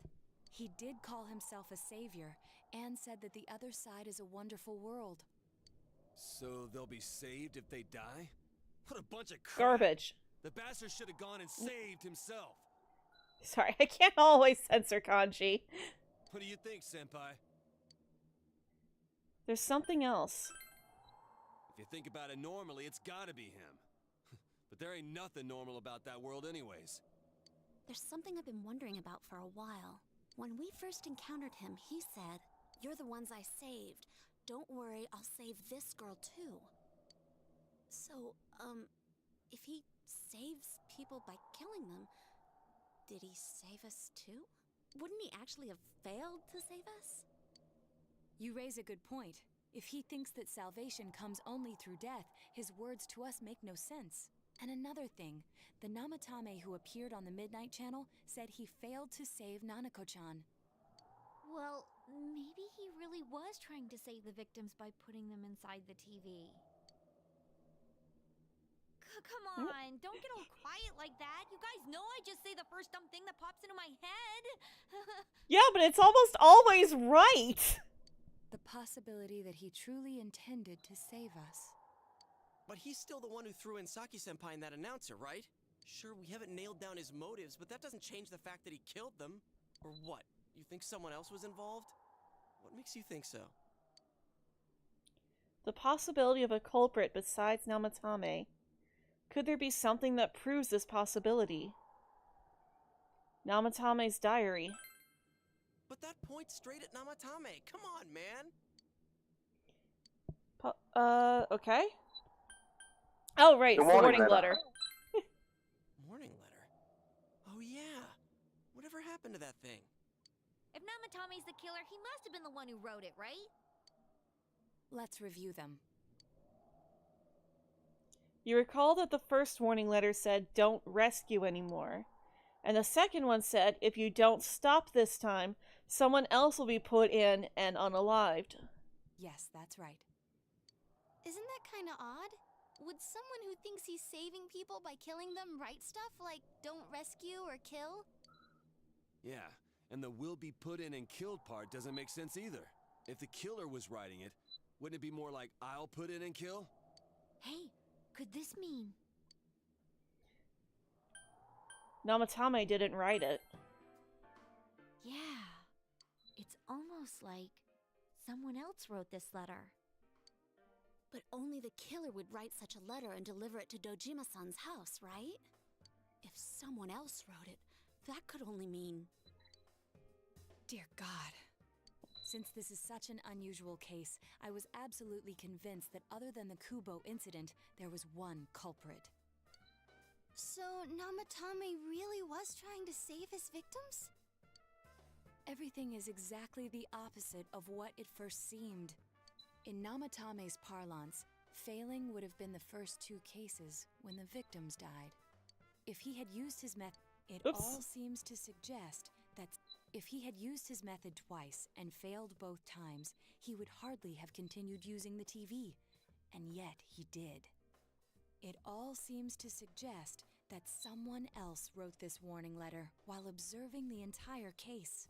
Speaker 4: He did call himself a savior and said that the other side is a wonderful world.
Speaker 7: So they'll be saved if they die? What a bunch of crap!
Speaker 1: Garbage.
Speaker 7: The bastard should have gone and saved himself.
Speaker 1: Sorry, I can't always censor kanji.
Speaker 7: What do you think, Senpai?
Speaker 1: There's something else.
Speaker 7: If you think about it normally, it's gotta be him. But there ain't nothing normal about that world anyways.
Speaker 8: There's something I've been wondering about for a while. When we first encountered him, he said, "You're the ones I saved. Don't worry, I'll save this girl too." So, if he saves people by killing them, did he save us too? Wouldn't he actually have failed to save us?
Speaker 4: You raise a good point. If he thinks that salvation comes only through death, his words to us make no sense. And another thing, the Namatame who appeared on the Midnight Channel said he failed to save Nanako-chan.
Speaker 6: Well, maybe he really was trying to save the victims by putting them inside the TV. Come on, don't get all quiet like that. You guys know I just say the first dumb thing that pops into my head.
Speaker 1: Yeah, but it's almost always right.
Speaker 4: The possibility that he truly intended to save us.
Speaker 5: But he's still the one who threw in Saki-senpai and that announcer, right? Sure, we haven't nailed down his motives, but that doesn't change the fact that he killed them. Or what? You think someone else was involved? What makes you think so?
Speaker 1: The possibility of a culprit besides Namatame. Could there be something that proves this possibility? Namatame's diary.
Speaker 5: But that points straight at Namatame. Come on, man.
Speaker 1: Okay. Oh, right,
Speaker 2: The
Speaker 1: it's the warning
Speaker 2: warning
Speaker 1: letter.
Speaker 5: Warning letter? Oh, yeah. Whatever happened to that thing?
Speaker 6: If Namatame's the killer, he must have been the one who wrote it, right?
Speaker 4: Let's review them.
Speaker 1: You recall that the first warning letter said, "Don't rescue anymore." And the second one said, "If you don't stop this time, someone else will be put in and unalived."
Speaker 4: Yes, that's right.
Speaker 3: Isn't that kind of odd? Would someone who thinks he's saving people by killing them write stuff like, "Don't rescue or kill"?
Speaker 7: Yeah, and the "will be put in and killed" part doesn't make sense either. If the killer was writing it, wouldn't it be more like "I'll put in and kill"?
Speaker 6: Hey, could this mean...
Speaker 1: Namatame didn't write it.
Speaker 6: Yeah, it's almost like someone else wrote this letter.
Speaker 8: But only the killer would write such a letter and deliver it to Dojima-san's house, right? If someone else wrote it, that could only mean...
Speaker 4: Dear God. Since this is such an unusual case, I was absolutely convinced that other than the Kubo incident, there was one culprit.
Speaker 3: So, Namatame really was trying to save his victims?
Speaker 4: Everything is exactly the opposite of what it first seemed. In Namatame's parlance, failing would have been the first 2 cases when the victims died. If he had used his method, it
Speaker 1: Oops.
Speaker 4: all seems to suggest that if he had used his method twice and failed both times, he would hardly have continued using the TV. And yet he did. It all seems to suggest that someone else wrote this warning letter while observing the entire case.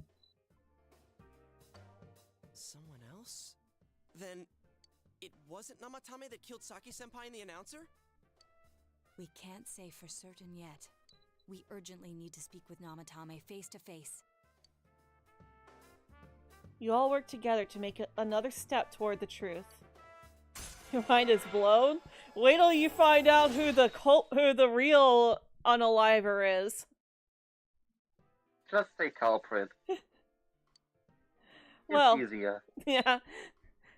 Speaker 5: Someone else? Then it wasn't Namatame that killed Saki-senpai and the announcer?
Speaker 4: We can't say for certain yet. We urgently need to speak with Namatame face to face.
Speaker 1: You all work together to make another step toward the truth. Your mind is blown? Wait till you find out who the real unaliver is.
Speaker 2: Just say culprit.
Speaker 1: Well,
Speaker 2: It's easier.
Speaker 1: yeah.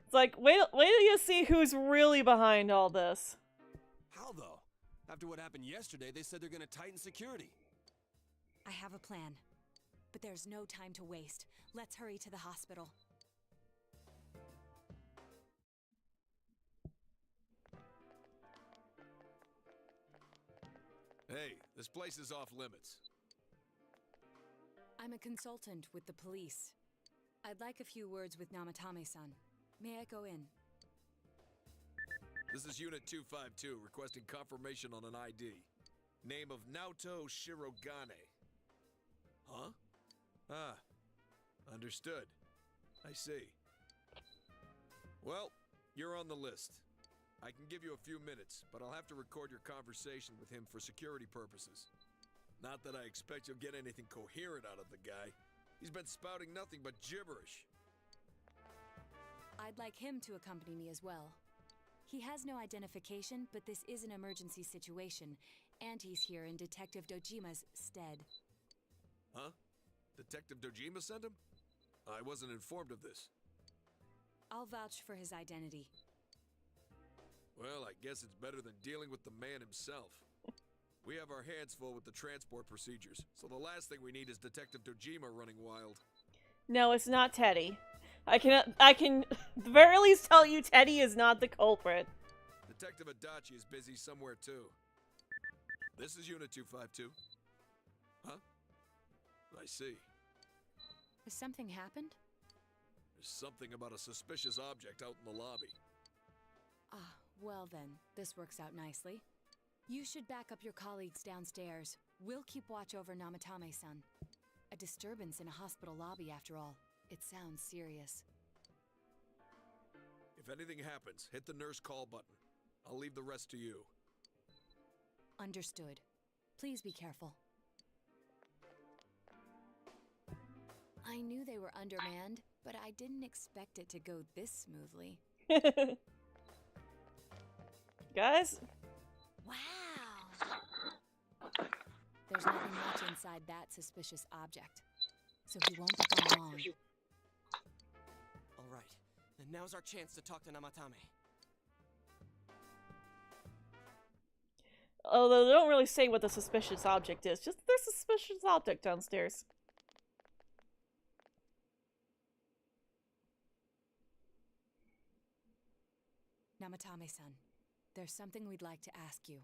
Speaker 1: It's like, wait till you see who's really behind all this.
Speaker 7: How though? After what happened yesterday, they said they're gonna tighten security.
Speaker 4: I have a plan. But there's no time to waste. Let's hurry to the hospital.
Speaker 7: Hey, this place is off limits.
Speaker 4: I'm a consultant with the police. I'd like a few words with Namatame-san. May I go in?
Speaker 7: This is Unit 252, requesting confirmation on an ID. Name of Naoto Shirogane. Huh? Ah, understood. I see. Well, you're on the list. I can give you a few minutes, but I'll have to record your conversation with him for security purposes. Not that I expect you'll get anything coherent out of the guy. He's been spouting nothing but gibberish.
Speaker 4: I'd like him to accompany me as well. He has no identification, but this is an emergency situation, and he's here in Detective Dojima's stead.
Speaker 7: Huh? Detective Dojima sent him? I wasn't informed of this.
Speaker 4: I'll vouch for his identity.
Speaker 7: Well, I guess it's better than dealing with the man himself. We have our hands full with the transport procedures, so the last thing we need is Detective Dojima running wild.
Speaker 1: No, it's not Teddy. I can at the very least tell you Teddy is not the culprit.
Speaker 7: Detective Adachi is busy somewhere too. This is Unit 252. Huh? I see.
Speaker 4: Has something happened?
Speaker 7: There's something about a suspicious object out in the lobby.
Speaker 4: Ah, well then, this works out nicely. You should back up your colleagues downstairs. We'll keep watch over Namatame-san. A disturbance in a hospital lobby, after all. It sounds serious.
Speaker 7: If anything happens, hit the nurse call button. I'll leave the rest to you.
Speaker 4: Understood. Please be careful. I knew they were undermanned, but I didn't expect it to go this smoothly.
Speaker 1: Guys?
Speaker 4: Wow! There's nothing much inside that suspicious object, so he won't be gone long.
Speaker 5: Alright, then now's our chance to talk to Namatame.
Speaker 1: Although they don't really say what the suspicious object is, just there's a suspicious object downstairs.
Speaker 4: Namatame-san, there's something we'd like to ask you.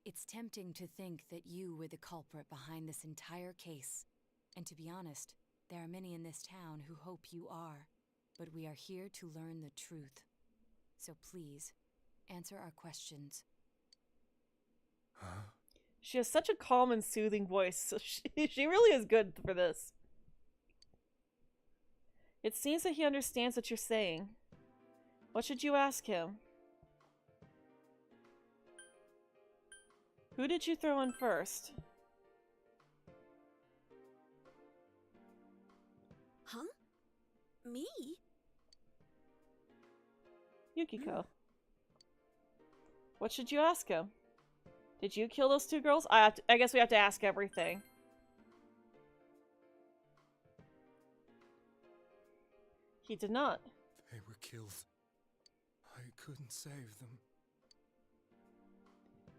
Speaker 4: It's tempting to think that you were the culprit behind this entire case. And to be honest, there are many in this town who hope you are. But we are here to learn the truth. So please, answer our questions.
Speaker 16: Huh?
Speaker 1: She has such a calm and soothing voice, so she really is good for this. It seems that he understands what you're saying. What should you ask him? Who did you throw in first?
Speaker 8: Huh? Me?
Speaker 1: Yukiko. What should you ask him? Did you kill those two girls? I guess we have to ask everything. He did not.
Speaker 16: They were killed. I couldn't save them.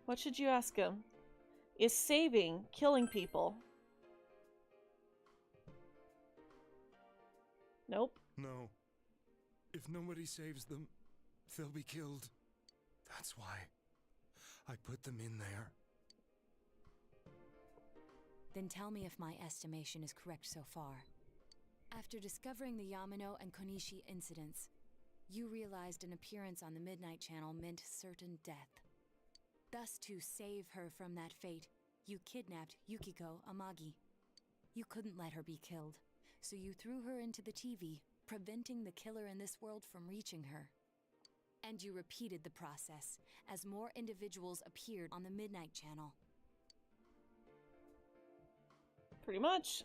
Speaker 1: What should you ask him? Is saving killing people? Nope.
Speaker 16: No. If nobody saves them, they'll be killed. That's why I put them in there.
Speaker 4: Then tell me if my estimation is correct so far. After discovering the Yamano and Konishi incidents, you realized an appearance on the Midnight Channel meant certain death. Thus, to save her from that fate, you kidnapped Yukiko Amagi. You couldn't let her be killed, so you threw her into the TV, preventing the killer in this world from reaching her. And you repeated the process, as more individuals appeared on the Midnight Channel.
Speaker 1: Pretty much.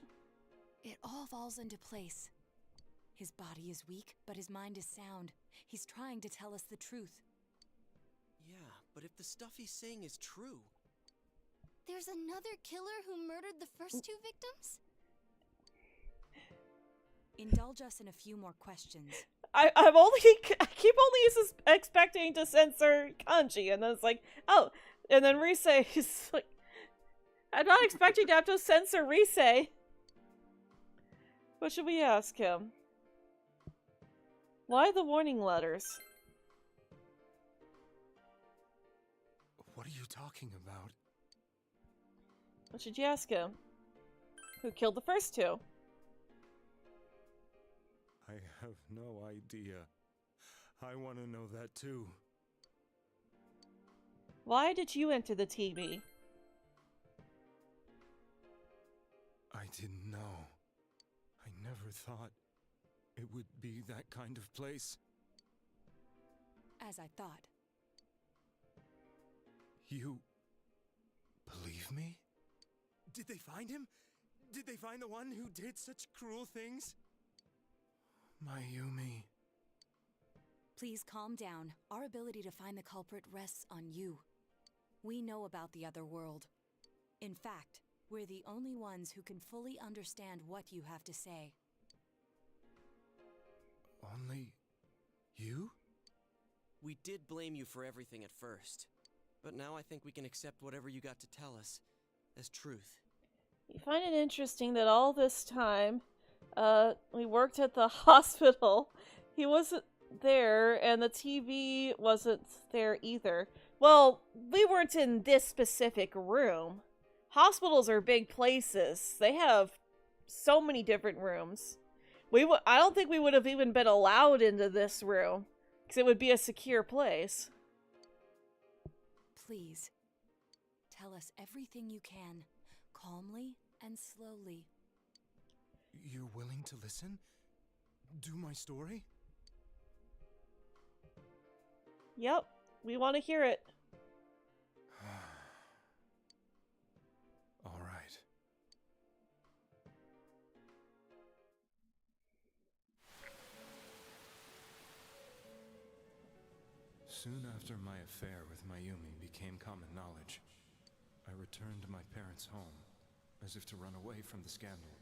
Speaker 4: It all falls into place. His body is weak, but his mind is sound. He's trying to tell us the truth.
Speaker 5: Yeah, but if the stuff he's saying is true...
Speaker 3: There's another killer who murdered the first 2 victims?
Speaker 4: Indulge us in a few more questions.
Speaker 1: I keep only expecting to censor Kanji, and then it's like, oh, and then Rise is like, I'm not expecting to have to censor Rise. What should we ask him? Why the warning letters?
Speaker 16: What are you talking about?
Speaker 1: What should you ask him? Who killed the first 2?
Speaker 16: I have no idea. I want to know that too.
Speaker 1: Why did you enter the TV?
Speaker 16: I didn't know. I never thought it would be that kind of place.
Speaker 4: As I thought.
Speaker 16: You believe me? Did they find him? Did they find the one who did such cruel things? Mayumi.
Speaker 4: Please calm down. Our ability to find the culprit rests on you. We know about the other world. In fact, we're the only ones who can fully understand what you have to say.
Speaker 16: Only you?
Speaker 5: We did blame you for everything at first, but now I think we can accept whatever you got to tell us as truth.
Speaker 1: You find it interesting that all this time, we worked at the hospital. He wasn't there, and the TV wasn't there either. Well, we weren't in this specific room. Hospitals are big places. They have so many different rooms. I don't think we would have even been allowed into this room, because it would be a secure place.
Speaker 4: Please, tell us everything you can, calmly and slowly.
Speaker 16: You're willing to listen? Do my story?
Speaker 1: Yep, we want to hear it.
Speaker 16: All right. Soon after my affair with Mayumi became common knowledge, I returned to my parents' home, as if to run away from the scandal.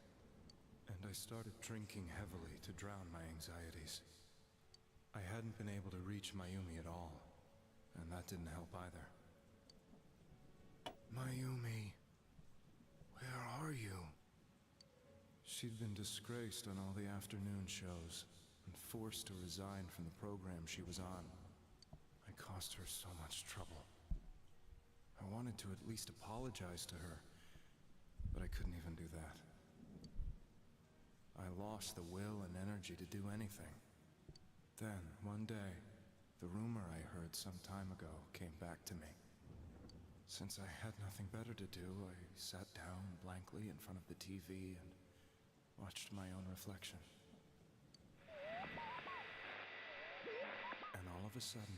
Speaker 16: And I started drinking heavily to drown my anxieties. I hadn't been able to reach Mayumi at all, and that didn't help either. Mayumi, where are you? She'd been disgraced on all the afternoon shows, and forced to resign from the program she was on. I caused her so much trouble. I wanted to at least apologize to her, but I couldn't even do that. I lost the will and energy to do anything. Then, one day, the rumor I heard some time ago came back to me. Since I had nothing better to do, I sat down blankly in front of the TV and watched my own reflection. And all of a sudden,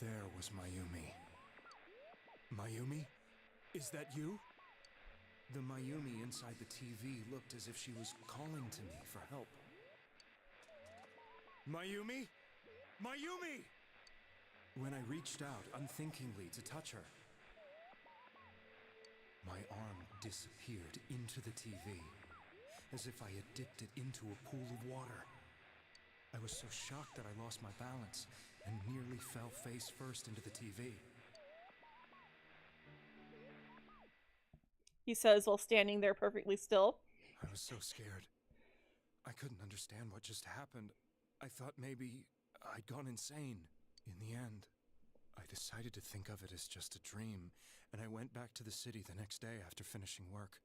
Speaker 16: there was Mayumi. Mayumi? Is that you? The Mayumi inside the TV looked as if she was calling to me for help. Mayumi? Mayumi! When I reached out unthinkingly to touch her, my arm disappeared into the TV, as if I had dipped it into a pool of water. I was so shocked that I lost my balance and nearly fell face first into the TV.
Speaker 1: He says while standing there perfectly still.
Speaker 16: I was so scared. I couldn't understand what just happened. I thought maybe I'd gone insane. In the end, I decided to think of it as just a dream, and I went back to the city the next day after finishing work.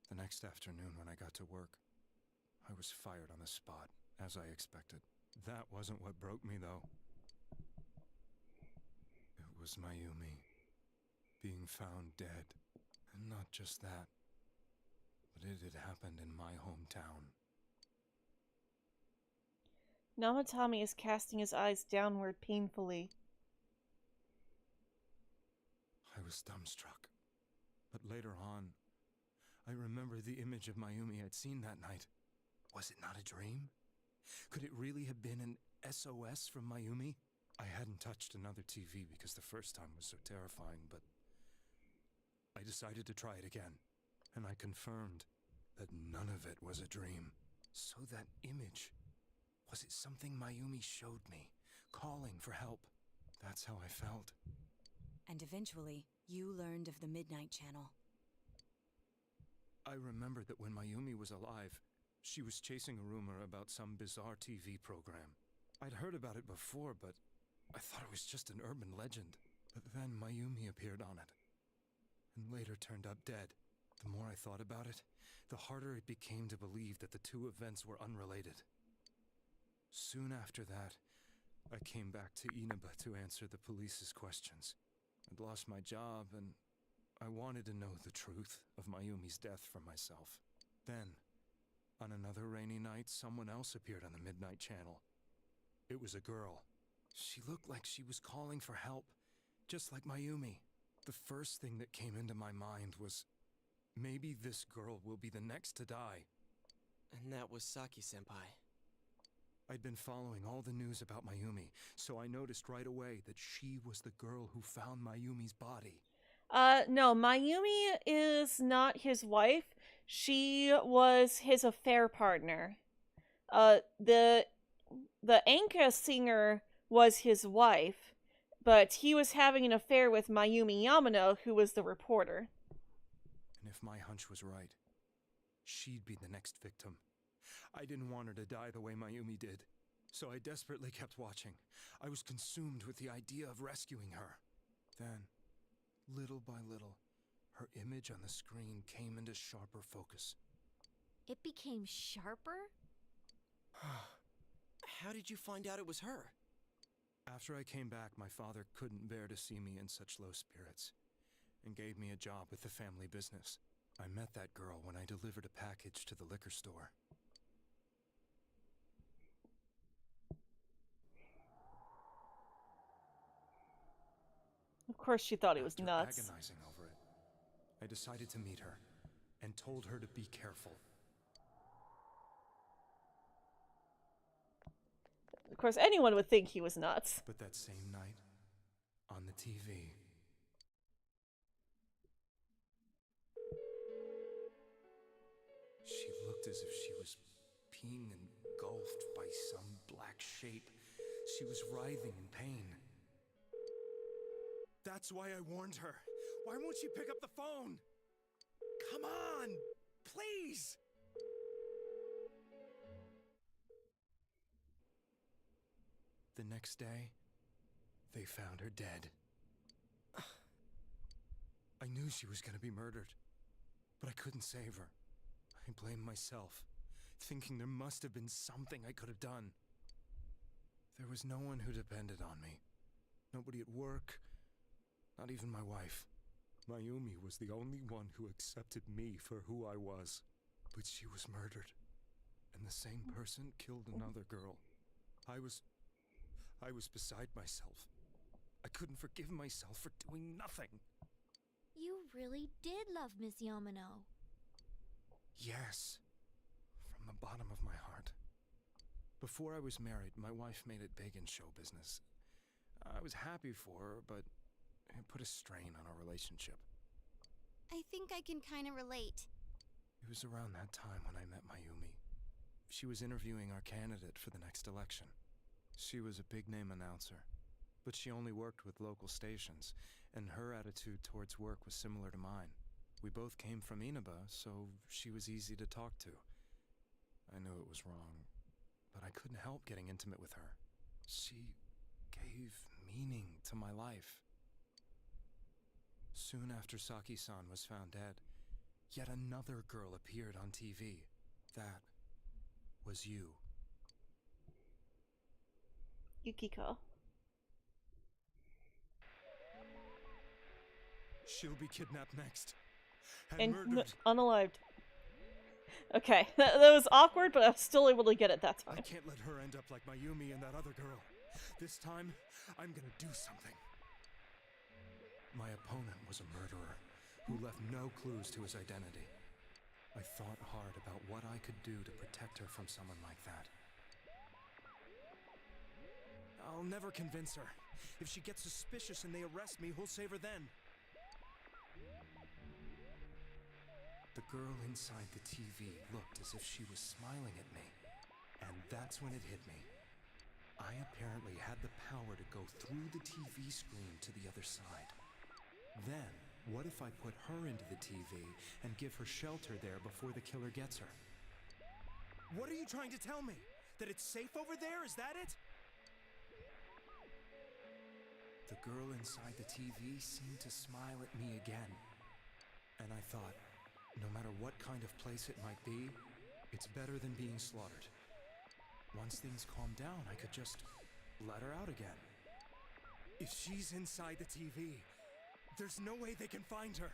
Speaker 16: The next afternoon when I got to work, I was fired on the spot, as I expected. That wasn't what broke me, though. It was Mayumi being found dead. And not just that, but it had happened in my hometown.
Speaker 1: Namatame is casting his eyes downward painfully.
Speaker 16: I was dumbstruck. But later on, I remembered the image of Mayumi I'd seen that night. Was it not a dream? Could it really have been an SOS from Mayumi? I hadn't touched another TV because the first time was so terrifying, but I decided to try it again, and I confirmed that none of it was a dream. So that image, was it something Mayumi showed me, calling for help? That's how I felt.
Speaker 4: And eventually, you learned of the Midnight Channel.
Speaker 16: I remembered that when Mayumi was alive, she was chasing a rumor about some bizarre TV program. I'd heard about it before, but I thought it was just an urban legend. But then Mayumi appeared on it, and later turned up dead. The more I thought about it, the harder it became to believe that the two events were unrelated. Soon after that, I came back to Inaba to answer the police's questions. I'd lost my job, and I wanted to know the truth of Mayumi's death for myself. Then, on another rainy night, someone else appeared on the Midnight Channel. It was a girl. She looked like she was calling for help, just like Mayumi. The first thing that came into my mind was, maybe this girl will be the next to die.
Speaker 5: And that was Saki-senpai.
Speaker 16: I'd been following all the news about Mayumi, so I noticed right away that she was the girl who found Mayumi's body.
Speaker 1: No, Mayumi is not his wife. She was his affair partner. The Anka singer was his wife, but he was having an affair with Mayumi Yamano, who was the reporter.
Speaker 16: And if my hunch was right, she'd be the next victim. I didn't want her to die the way Mayumi did, so I desperately kept watching. I was consumed with the idea of rescuing her. Then, little by little, her image on the screen came into sharper focus.
Speaker 6: It became sharper?
Speaker 5: How did you find out it was her?
Speaker 16: After I came back, my father couldn't bear to see me in such low spirits, and gave me a job with the family business. I met that girl when I delivered a package to the liquor store.
Speaker 1: Of course she thought he was nuts.
Speaker 16: Agonizing over it, I decided to meet her, and told her to be careful.
Speaker 1: Of course, anyone would think he was nuts.
Speaker 16: But that same night, on the TV, she looked as if she was being engulfed by some black shape. She was writhing in pain. That's why I warned her. Why won't she pick up the phone? Come on, please! The next day, they found her dead. I knew she was going to be murdered, but I couldn't save her. I blamed myself, thinking there must have been something I could have done. There was no one who depended on me. Nobody at work, not even my wife. Mayumi was the only one who accepted me for who I was. But she was murdered, and the same person killed another girl. I was beside myself. I couldn't forgive myself for doing nothing.
Speaker 6: You really did love Miss Yamano.
Speaker 16: Yes, from the bottom of my heart. Before I was married, my wife made it big in show business. I was happy for her, but it put a strain on our relationship.
Speaker 8: I think I can kind of relate.
Speaker 16: It was around that time when I met Mayumi. She was interviewing our candidate for the next election. She was a big-name announcer, but she only worked with local stations, and her attitude towards work was similar to mine. We both came from Inaba, so she was easy to talk to. I knew it was wrong, but I couldn't help getting intimate with her. She gave meaning to my life. Soon after Saki-san was found dead, yet another girl appeared on TV. That was you.
Speaker 1: Yukiko.
Speaker 16: She'll be kidnapped next.
Speaker 1: And
Speaker 16: murdered.
Speaker 1: unalived. Okay, that was awkward, but I was still able to get it that time.
Speaker 16: I can't let her end up like Mayumi and that other girl. This time, I'm gonna do something. My opponent was a murderer who left no clues to his identity. I thought hard about what I could do to protect her from someone like that. I'll never convince her. If she gets suspicious and they arrest me, who'll save her then? The girl inside the TV looked as if she was smiling at me. And that's when it hit me. I apparently had the power to go through the TV screen to the other side. Then, what if I put her into the TV and give her shelter there before the killer gets her? What are you trying to tell me? That it's safe over there? Is that it? The girl inside the TV seemed to smile at me again. And I thought, no matter what kind of place it might be, it's better than being slaughtered. Once things calmed down, I could just let her out again. If she's inside the TV, there's no way they can find her.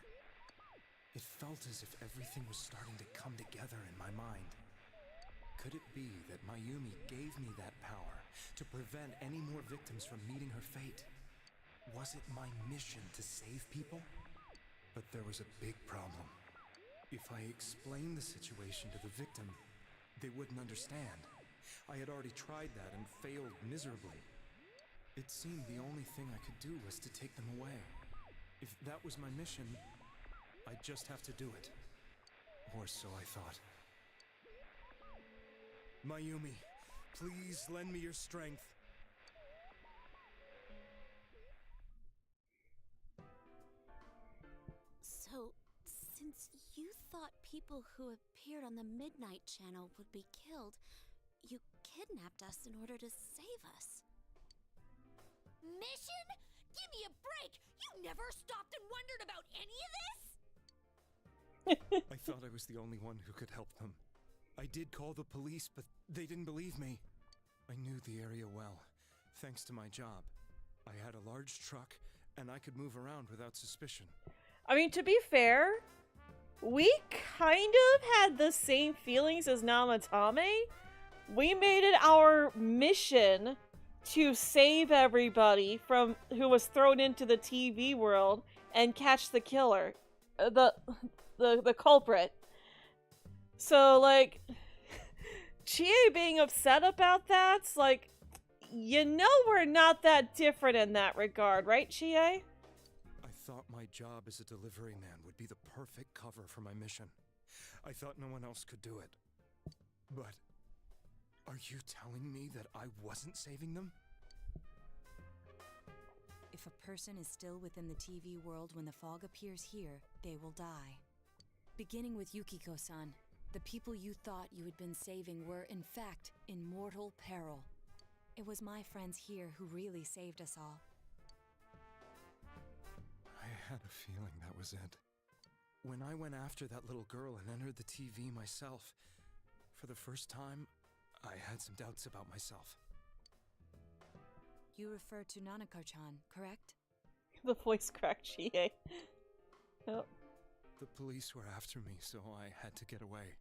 Speaker 16: It felt as if everything was starting to come together in my mind. Could it be that Mayumi gave me that power to prevent any more victims from meeting her fate? Was it my mission to save people? But there was a big problem. If I explained the situation to the victim, they wouldn't understand. I had already tried that and failed miserably. It seemed the only thing I could do was to take them away. If that was my mission, I'd just have to do it. Or so I thought. Mayumi, please lend me your strength.
Speaker 8: So, since you thought people who appeared on the Midnight Channel would be killed, you kidnapped us in order to save us.
Speaker 6: Mission? Give me a break! You never stopped and wondered about any of this?
Speaker 16: I thought I was the only one who could help them. I did call the police, but they didn't believe me. I knew the area well, thanks to my job. I had a large truck, and I could move around without suspicion.
Speaker 1: I mean, to be fair, we kind of had the same feelings as Namatame. We made it our mission to save everybody from who was thrown into the TV world and catch the killer, the culprit. So, like, Chie being upset about that's like, you know, we're not that different in that regard, right, Chie?
Speaker 16: I thought my job as a delivery man would be the perfect cover for my mission. I thought no one else could do it. But are you telling me that I wasn't saving them?
Speaker 4: If a person is still within the TV world when the fog appears here, they will die. Beginning with Yukiko-san, the people you thought you had been saving were, in fact, in mortal peril. It was my friends here who really saved us all.
Speaker 16: I had a feeling that was it. When I went after that little girl and entered the TV myself, for the first time, I had some doubts about myself.
Speaker 4: You refer to Nanako-chan, correct?
Speaker 1: The voice cracked Chie. Oh.
Speaker 16: The police were after me, so I had to get away.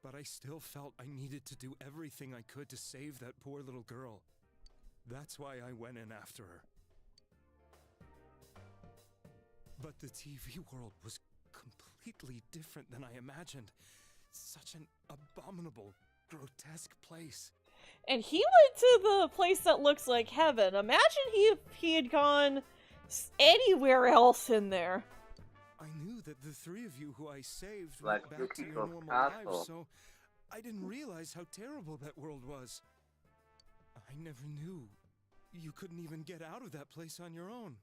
Speaker 16: But I still felt I needed to do everything I could to save that poor little girl. That's why I went in after her. But the TV world was completely different than I imagined. Such an abominable, grotesque place.
Speaker 1: And he went to the place that looks like heaven. Imagine if he had gone anywhere else in there.
Speaker 16: I knew that the three of you who I saved
Speaker 2: Like
Speaker 16: went back to your
Speaker 2: Yukiko's
Speaker 16: normal
Speaker 2: castle.
Speaker 16: lives, so I didn't realize how terrible that world was. I never knew you couldn't even get out of that place on your own.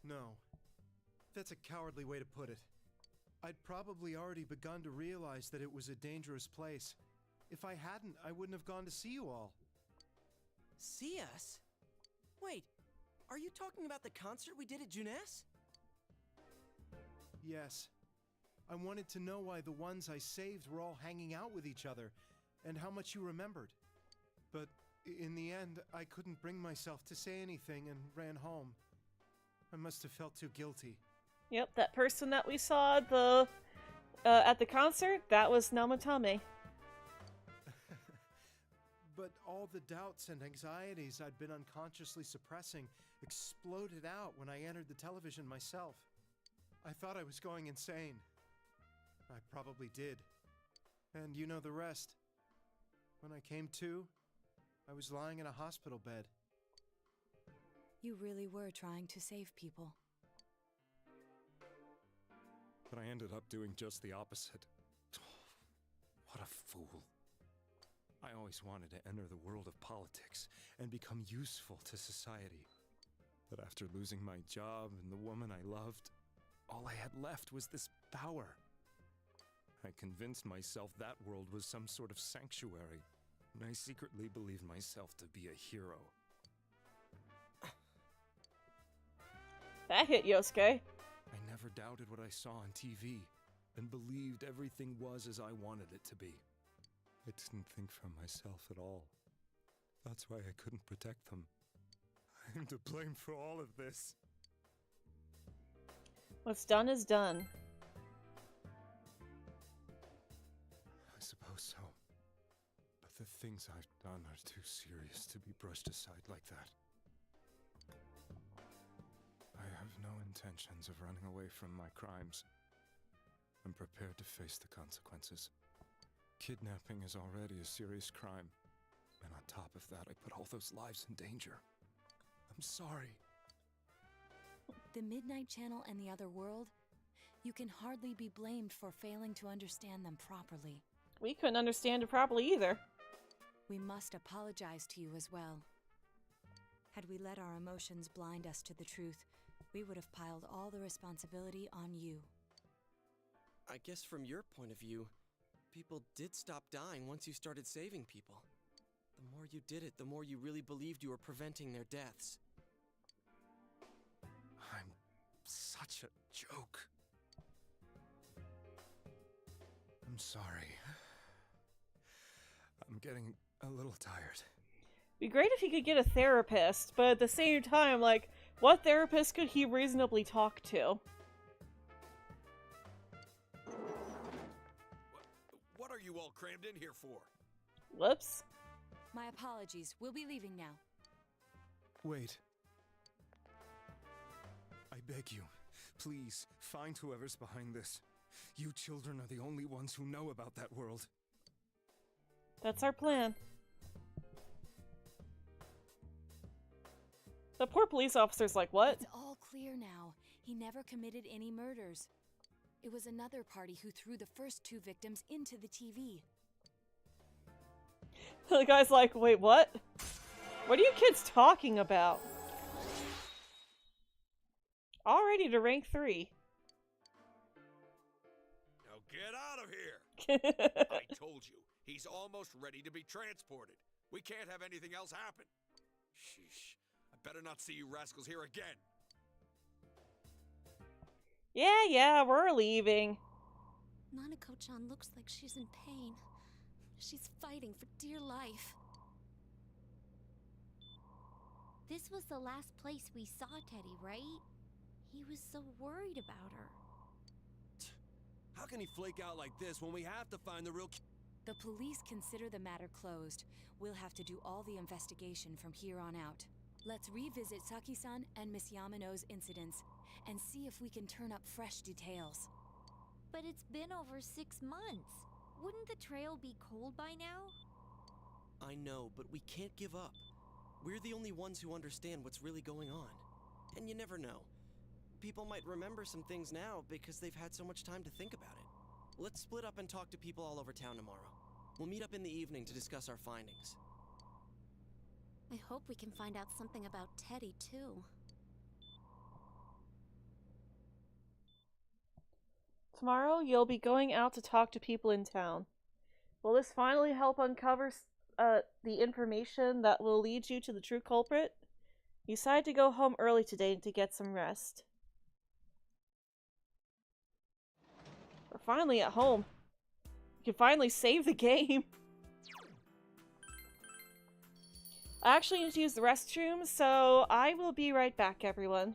Speaker 19: No. That's a cowardly way to put it. I'd probably already begun to realize that it was a dangerous place. If I hadn't, I wouldn't have gone to see you all.
Speaker 9: See us?
Speaker 5: Wait, are you talking about the concert we did at Junes?
Speaker 19: Yes. I wanted to know why the ones I saved were all hanging out with each other, and how much you remembered. But in the end, I couldn't bring myself to say anything and ran home. I must have felt too guilty.
Speaker 1: Yep, that person that we saw at the concert, that was Namatame.
Speaker 19: But all the doubts and anxieties I'd been unconsciously suppressing exploded out when I entered the television myself. I thought I was going insane. I probably did. And you know the rest. When I came to, I was lying in a hospital bed.
Speaker 4: You really were trying to save people.
Speaker 16: But I ended up doing just the opposite. What a fool. I always wanted to enter the world of politics and become useful to society. But after losing my job and the woman I loved, all I had left was this power. I convinced myself that world was some sort of sanctuary, and I secretly believed myself to be a hero.
Speaker 1: That hit Yosuke.
Speaker 16: I never doubted what I saw on TV, and believed everything was as I wanted it to be. I didn't think for myself at all. That's why I couldn't protect them. I'm to blame for all of this.
Speaker 1: What's done is done.
Speaker 16: I suppose so. But the things I've done are too serious to be brushed aside like that. I have no intentions of running away from my crimes. I'm prepared to face the consequences. Kidnapping is already a serious crime, and on top of that, I put all those lives in danger. I'm sorry.
Speaker 4: The Midnight Channel and the other world? You can hardly be blamed for failing to understand them properly.
Speaker 1: We couldn't understand it properly either.
Speaker 4: We must apologize to you as well. Had we let our emotions blind us to the truth, we would have piled all the responsibility on you.
Speaker 5: I guess from your point of view, people did stop dying once you started saving people. The more you did it, the more you really believed you were preventing their deaths.
Speaker 16: I'm such a joke. I'm sorry. I'm getting a little tired.
Speaker 1: Be great if he could get a therapist, but at the same time, like, what therapist could he reasonably talk to?
Speaker 7: What are you all crammed in here for?
Speaker 1: Whoops.
Speaker 4: My apologies. We'll be leaving now.
Speaker 16: Wait. I beg you, please, find whoever's behind this. You children are the only ones who know about that world.
Speaker 1: That's our plan. The poor police officer's like, what?
Speaker 4: It's all clear now. He never committed any murders. It was another party who threw the first two victims into the TV.
Speaker 1: The guy's like, wait, what? What are you kids talking about? Already to rank 3.
Speaker 7: Now get out of here! I told you, he's almost ready to be transported. We can't have anything else happen. Sheesh. I better not see you rascals here again.
Speaker 1: Yeah, we're leaving.
Speaker 8: Nanako-chan looks like she's in pain. She's fighting for dear life.
Speaker 6: This was the last place we saw Teddy, right? He was so worried about her.
Speaker 5: How can he flake out like this when we have to find the real
Speaker 4: The police consider the matter closed. We'll have to do all the investigation from here on out. Let's revisit Saki-san and Miss Yamano's incidents and see if we can turn up fresh details.
Speaker 6: But it's been over 6 months. Wouldn't the trail be cold by now?
Speaker 5: I know, but we can't give up. We're the only ones who understand what's really going on. And you never know. People might remember some things now because they've had so much time to think about it. Let's split up and talk to people all over town tomorrow. We'll meet up in the evening to discuss our findings.
Speaker 8: I hope we can find out something about Teddy, too.
Speaker 1: Tomorrow, you'll be going out to talk to people in town. Will this finally help uncover the information that will lead you to the true culprit? You decided to go home early today to get some rest. We're finally at home. You can finally save the game. I actually need to use the restroom, so I will be right back, everyone.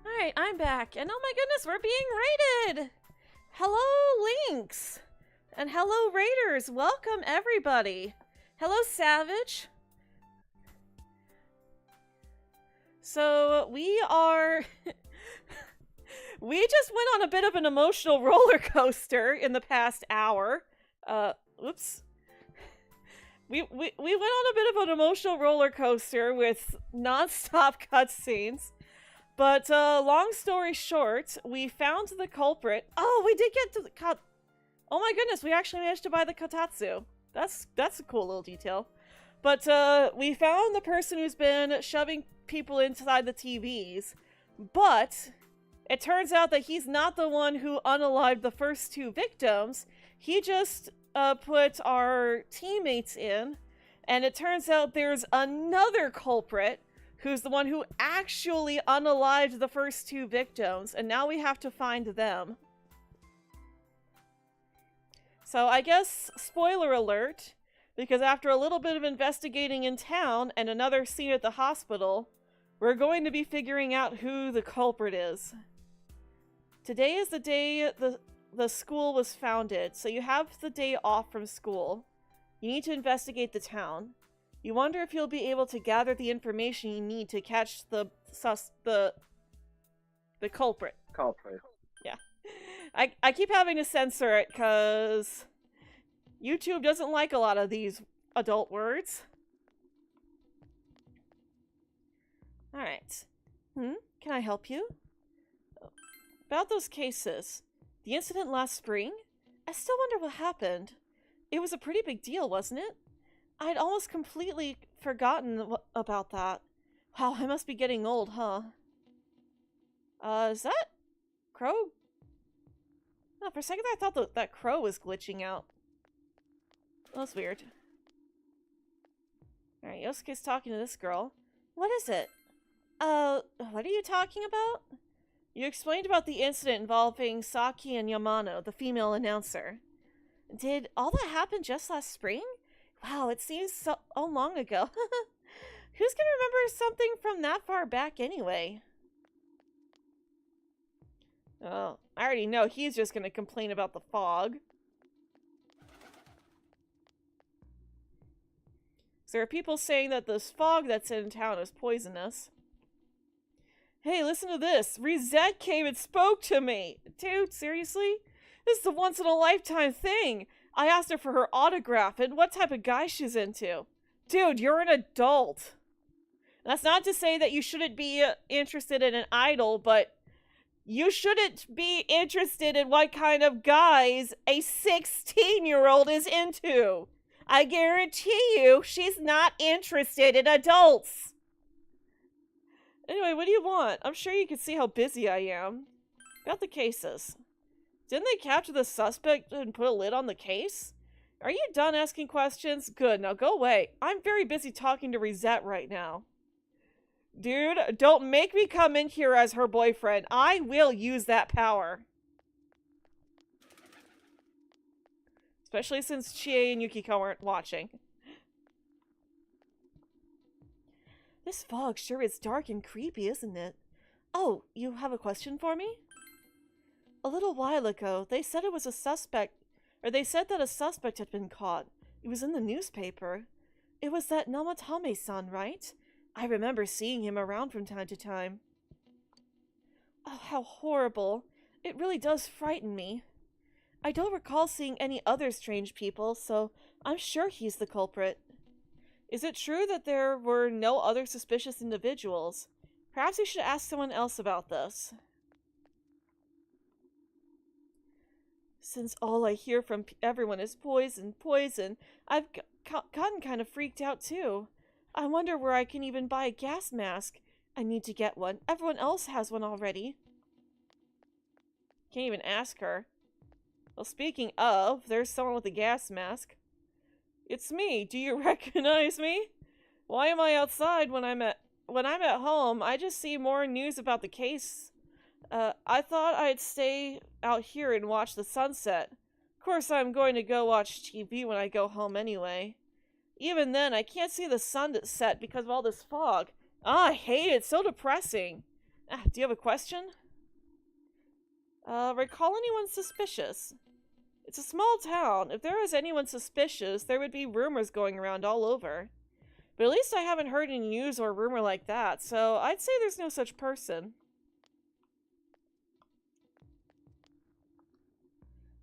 Speaker 1: Alright, I'm back, and oh my goodness, we're being raided! Hello, Lynx! And hello, Raiders! Welcome, everybody! Hello, Savage! So, we are... we just went on a bit of an emotional roller coaster in the past hour. Oops. We went on a bit of an emotional roller coaster with non-stop cutscenes. But, long story short, we found the culprit. Oh, we did get to the oh my goodness, we actually managed to buy the Kotatsu. That's a cool little detail. But, we found the person who's been shoving people inside the TVs. But, it turns out that he's not the one who unalived the first two victims. He just, put our teammates in. And it turns out there's another culprit who's the one who actually unalived the first two victims, and now we have to find them. So I guess, spoiler alert, because after a little bit of investigating in town and another scene at the hospital, we're going to be figuring out who the culprit is. Today is the day the school was founded, so you have the day off from school. You need to investigate the town. You wonder if you'll be able to gather the information you need to catch the culprit.
Speaker 2: Culprit.
Speaker 1: Yeah. I keep having to censor it because YouTube doesn't like a lot of these adult words. Alright. Can I help you? About those cases. The incident last spring? I still wonder what happened. It was a pretty big deal, wasn't it? I'd almost completely forgotten about that. Wow, I must be getting old, huh? Is that Crow? No, for a second I thought that Crow was glitching out. That's weird. Alright, Yosuke's talking to this girl. What is it? What are you talking about? You explained about the incident involving Saki and Yamano, the female announcer. Did all that happen just last spring? Wow, it seems so long ago. Who's gonna remember something from that far back anyway? Oh, I already know he's just gonna complain about the fog. So there are people saying that this fog that's in town is poisonous. Hey, listen to this. Rizette came and spoke to me. Dude, seriously? This is a once-in-a-lifetime thing. I asked her for her autograph and what type of guy she's into. Dude, you're an adult. That's not to say that you shouldn't be interested in an idol, but you shouldn't be interested in what kind of guys a 16-year-old is into. I guarantee you she's not interested in adults. Anyway, what do you want? I'm sure you can see how busy I am. About the cases. Didn't they capture the suspect and put a lid on the case? Are you done asking questions? Good, now go away. I'm very busy talking to Rizette right now. Dude, don't make me come in here as her boyfriend. I will use that power. Especially since Chie and Yukiko aren't watching. This fog sure is dark and creepy, isn't it? Oh, you have a question for me? A little while ago, they said it was a suspect, or they said that a suspect had been caught. It was in the newspaper. It was that Namatame-san, right? I remember seeing him around from time to time. Oh, how horrible. It really does frighten me. I don't recall seeing any other strange people, so I'm sure he's the culprit. Is it true that there were no other suspicious individuals? Perhaps we should ask someone else about this. Since all I hear from everyone is poison, poison, I've gotten kind of freaked out too. I wonder where I can even buy a gas mask. I need to get one. Everyone else has one already. Can't even ask her. Well, speaking of, there's someone with a gas mask. It's me. Do you recognize me? Why am I outside when I'm at home? I just see more news about the case. I thought I'd stay out here and watch the sunset. Of course, I'm going to go watch TV when I go home anyway. Even then, I can't see the sunset because of all this fog. I hate it. It's so depressing. Do you have a question? Recall anyone suspicious? It's a small town. If there was anyone suspicious, there would be rumors going around all over. But at least I haven't heard any news or rumor like that, so I'd say there's no such person.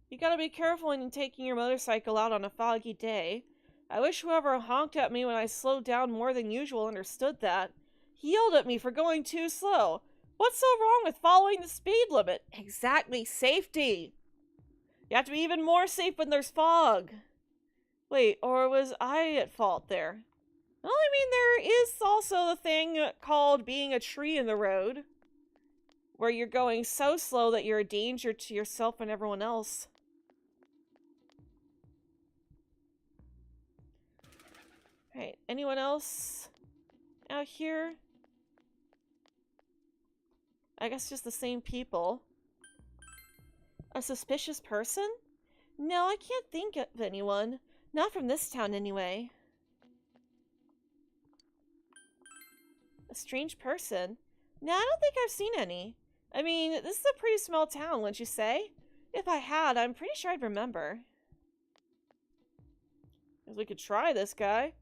Speaker 1: You gotta be careful when you're taking your motorcycle out on a foggy day. I wish whoever honked at me when I slowed down more than usual understood that. He yelled at me for going too slow. What's so wrong with following the speed limit? Exactly, safety! You have to be even more safe when there's fog. Wait, or was I at fault there? Well, I mean, there is also the thing called being a tree in the road, where you're going so slow that you're a danger to yourself and everyone else. Alright, anyone else out here? I guess just the same people. A suspicious person? No, I can't think of anyone. Not from this town, anyway. A strange person? No, I don't think I've seen any. I mean, this is a pretty small town, wouldn't you say? If I had, I'm pretty sure I'd remember. Guess we could try this guy.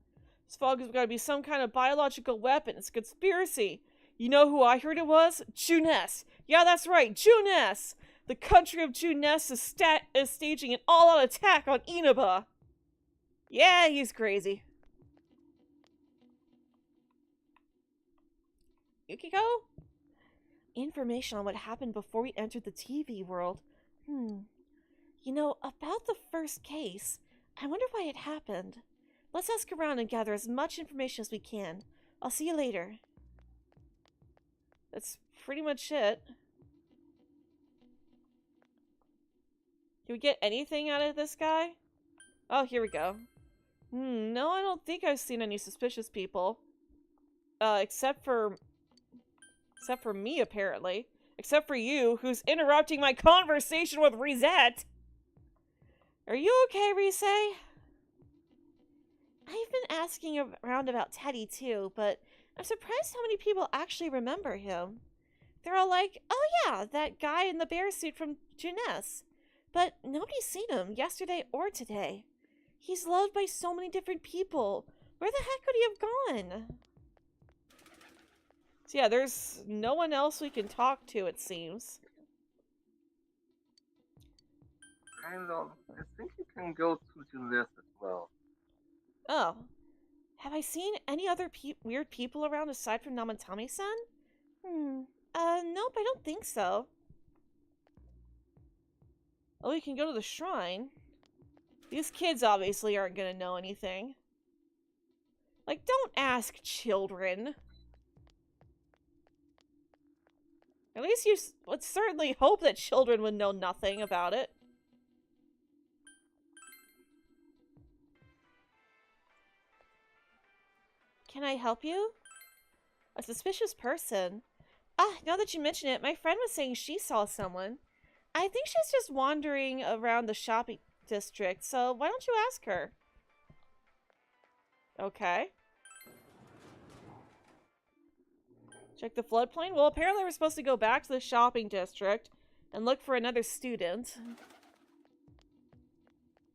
Speaker 1: This fog has got to be some kind of biological weapon. It's a conspiracy. You know who I heard it was? Junes. Yeah, that's right, Junes. The country of Junes is staging an all-out attack on Inaba. Yeah, he's crazy. Yukiko? Information on what happened before we entered the TV world. You know, about the first case, I wonder why it happened. Let's ask around and gather as much information as we can. I'll see you later. That's pretty much it. Can we get anything out of this guy? Oh, here we go. No, I don't think I've seen any suspicious people. Except for me, apparently. Except for you, who's interrupting my conversation with Risette. Are you okay, Rise? I've been asking around about Teddy too, but I'm surprised how many people actually remember him. They're all like, oh yeah, that guy in the bear suit from Junes. But nobody's seen him yesterday or today. He's loved by so many different people. Where the heck could he have gone? So yeah, there's no one else we can talk to, it seems.
Speaker 2: Kind of. I think you can go to Junes as well.
Speaker 1: Oh. Have I seen any other weird people around aside from Namatame-san? Nope, I don't think so. Oh, we can go to the shrine. These kids obviously aren't gonna know anything. Like, don't ask children. At least you would certainly hope that children would know nothing about it. Can I help you? A suspicious person? Ah, now that you mention it, my friend was saying she saw someone. I think she's just wandering around the shopping district, so why don't you ask her? Okay. Check the floodplain? Well, apparently we're supposed to go back to the shopping district and look for another student.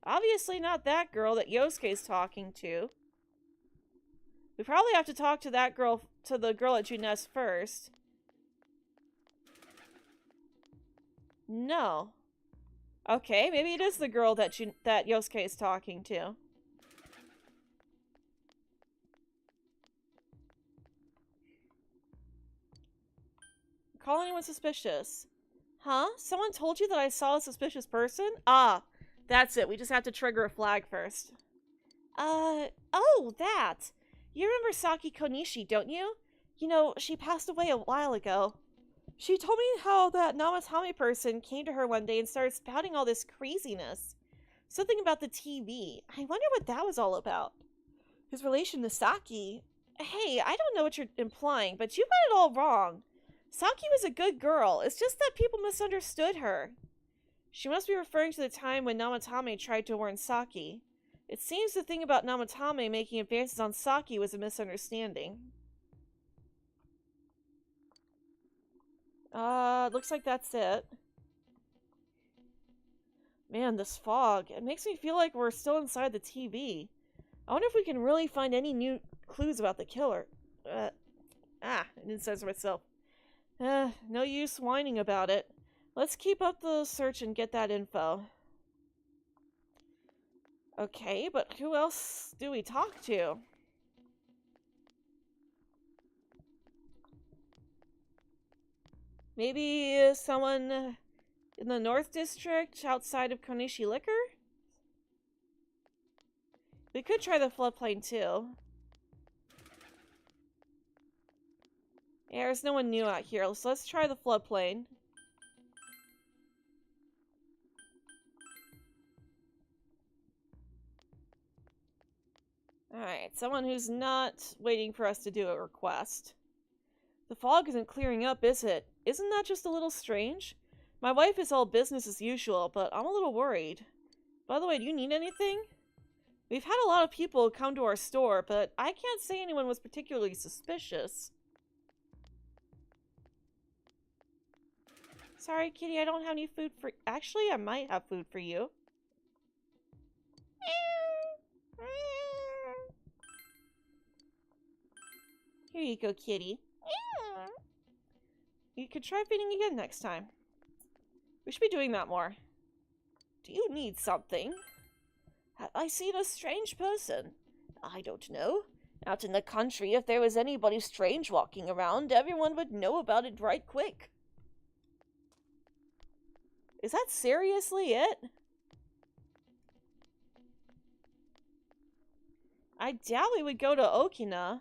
Speaker 1: Obviously not that girl that Yosuke's talking to. We probably have to talk to that girl, to the girl at Junes first. No. Okay, maybe it is the girl that Yosuke is talking to. Call anyone suspicious. Huh? Someone told you that I saw a suspicious person? Ah, that's it. We just have to trigger a flag first. Oh, that. You remember Saki Konishi, don't you? You know, she passed away a while ago. She told me how that Namatame person came to her one day and started spouting all this craziness. Something about the TV. I wonder what that was all about. His relation to Saki. Hey, I don't know what you're implying, but you got it all wrong. Saki was a good girl. It's just that people misunderstood her. She must be referring to the time when Namatame tried to warn Saki. It seems the thing about Namatame making advances on Saki was a misunderstanding. Looks like that's it. Man, this fog. It makes me feel like we're still inside the TV. I wonder if we can really find any new clues about the killer. I didn't censor myself. No use whining about it. Let's keep up the search and get that info. Okay, but who else do we talk to? Maybe someone in the North District outside of Konishi Liquor? We could try the floodplain too. Yeah, there's no one new out here, so let's try the floodplain. Alright, someone who's not waiting for us to do a request. The fog isn't clearing up, is it? Isn't that just a little strange? My wife is all business as usual, but I'm a little worried. By the way, do you need anything? We've had a lot of people come to our store, but I can't say anyone was particularly suspicious. Sorry, kitty, I don't have any food for... Actually, I might have food for you. Here you go, kitty. You could try feeding again next time. We should be doing that more. Do you need something? Have I seen a strange person? I don't know. Out in the country, if there was anybody strange walking around, everyone would know about it right quick. Is that seriously it? I doubt we would go to Okina.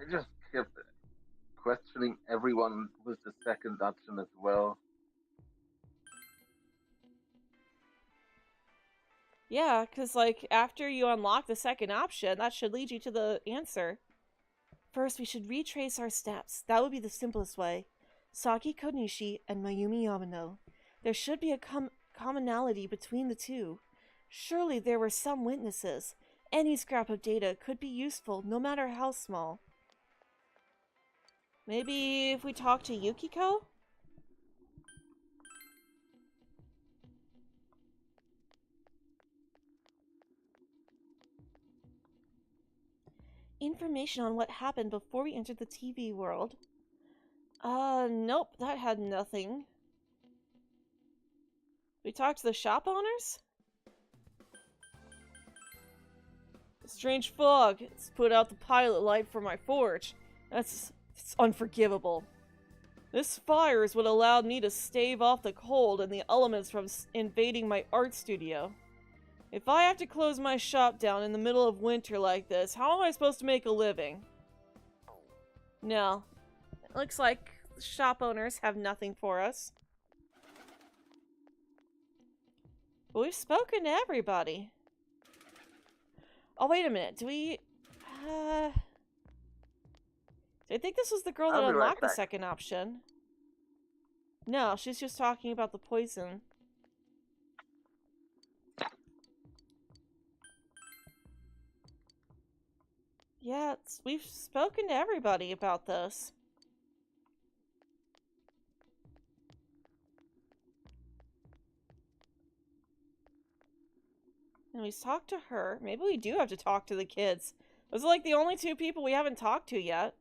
Speaker 2: I just kept questioning everyone with the second option as well.
Speaker 1: Yeah, because, like, after you unlock the second option, that should lead you to the answer. First, we should retrace our steps. That would be the simplest way. Saki Konishi and Mayumi Yamano. There should be a commonality between the two. Surely there were some witnesses. Any scrap of data could be useful, no matter how small. Maybe if we talk to Yukiko? Information on what happened before we entered the TV world. Nope, that had nothing. We talked to the shop owners? A strange fog. It's put out the pilot light for my forge. It's unforgivable. This fire is what allowed me to stave off the cold and the elements from invading my art studio. If I have to close my shop down in the middle of winter like this, how am I supposed to make a living? No. It looks like shop owners have nothing for us. But we've spoken to everybody. Oh, wait a minute. Do we... I think this was the girl that
Speaker 2: I'll be right
Speaker 1: unlocked the
Speaker 2: back.
Speaker 1: second option. No, she's just talking about the poison. Yeah, we've spoken to everybody about this. And we talked to her. Maybe we do have to talk to the kids. Those are like the only two people we haven't talked to yet.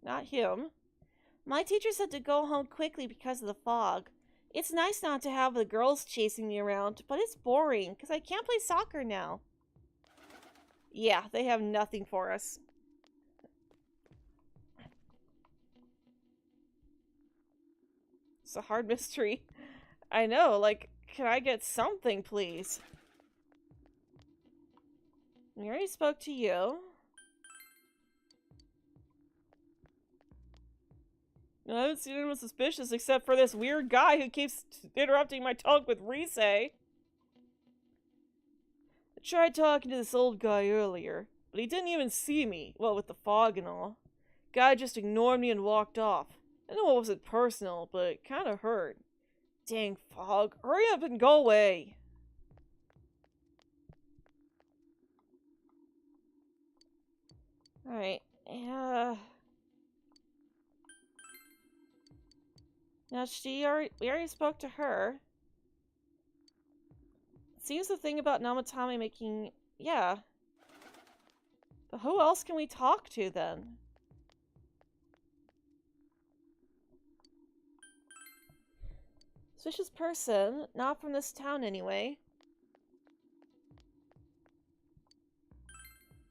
Speaker 1: Not him. My teacher said to go home quickly because of the fog. It's nice not to have the girls chasing me around, but it's boring because I can't play soccer now. Yeah, they have nothing for us. It's a hard mystery. I know, like, can I get something, please? We already spoke to you. I haven't seen anyone suspicious except for this weird guy who keeps interrupting my talk with Rise. I tried talking to this old guy earlier, but he didn't even see me, well, with the fog and all. Guy just ignored me and walked off. I know it wasn't personal, but it kinda hurt. Dang fog, hurry up and go away! Alright, now we already spoke to her. Seems the thing about Namatame making... yeah. But who else can we talk to, then? Suspicious person, not from this town anyway.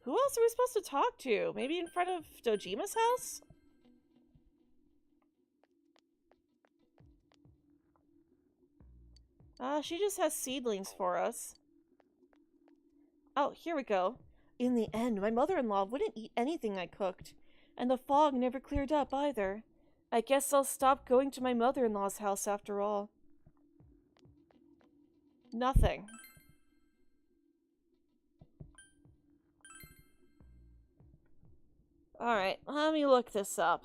Speaker 1: Who else are we supposed to talk to? Maybe in front of Dojima's house? She just has seedlings for us. Oh, here we go. In the end, my mother-in-law wouldn't eat anything I cooked. And the fog never cleared up either. I guess I'll stop going to my mother-in-law's house after all. Nothing. Alright, let me look this up.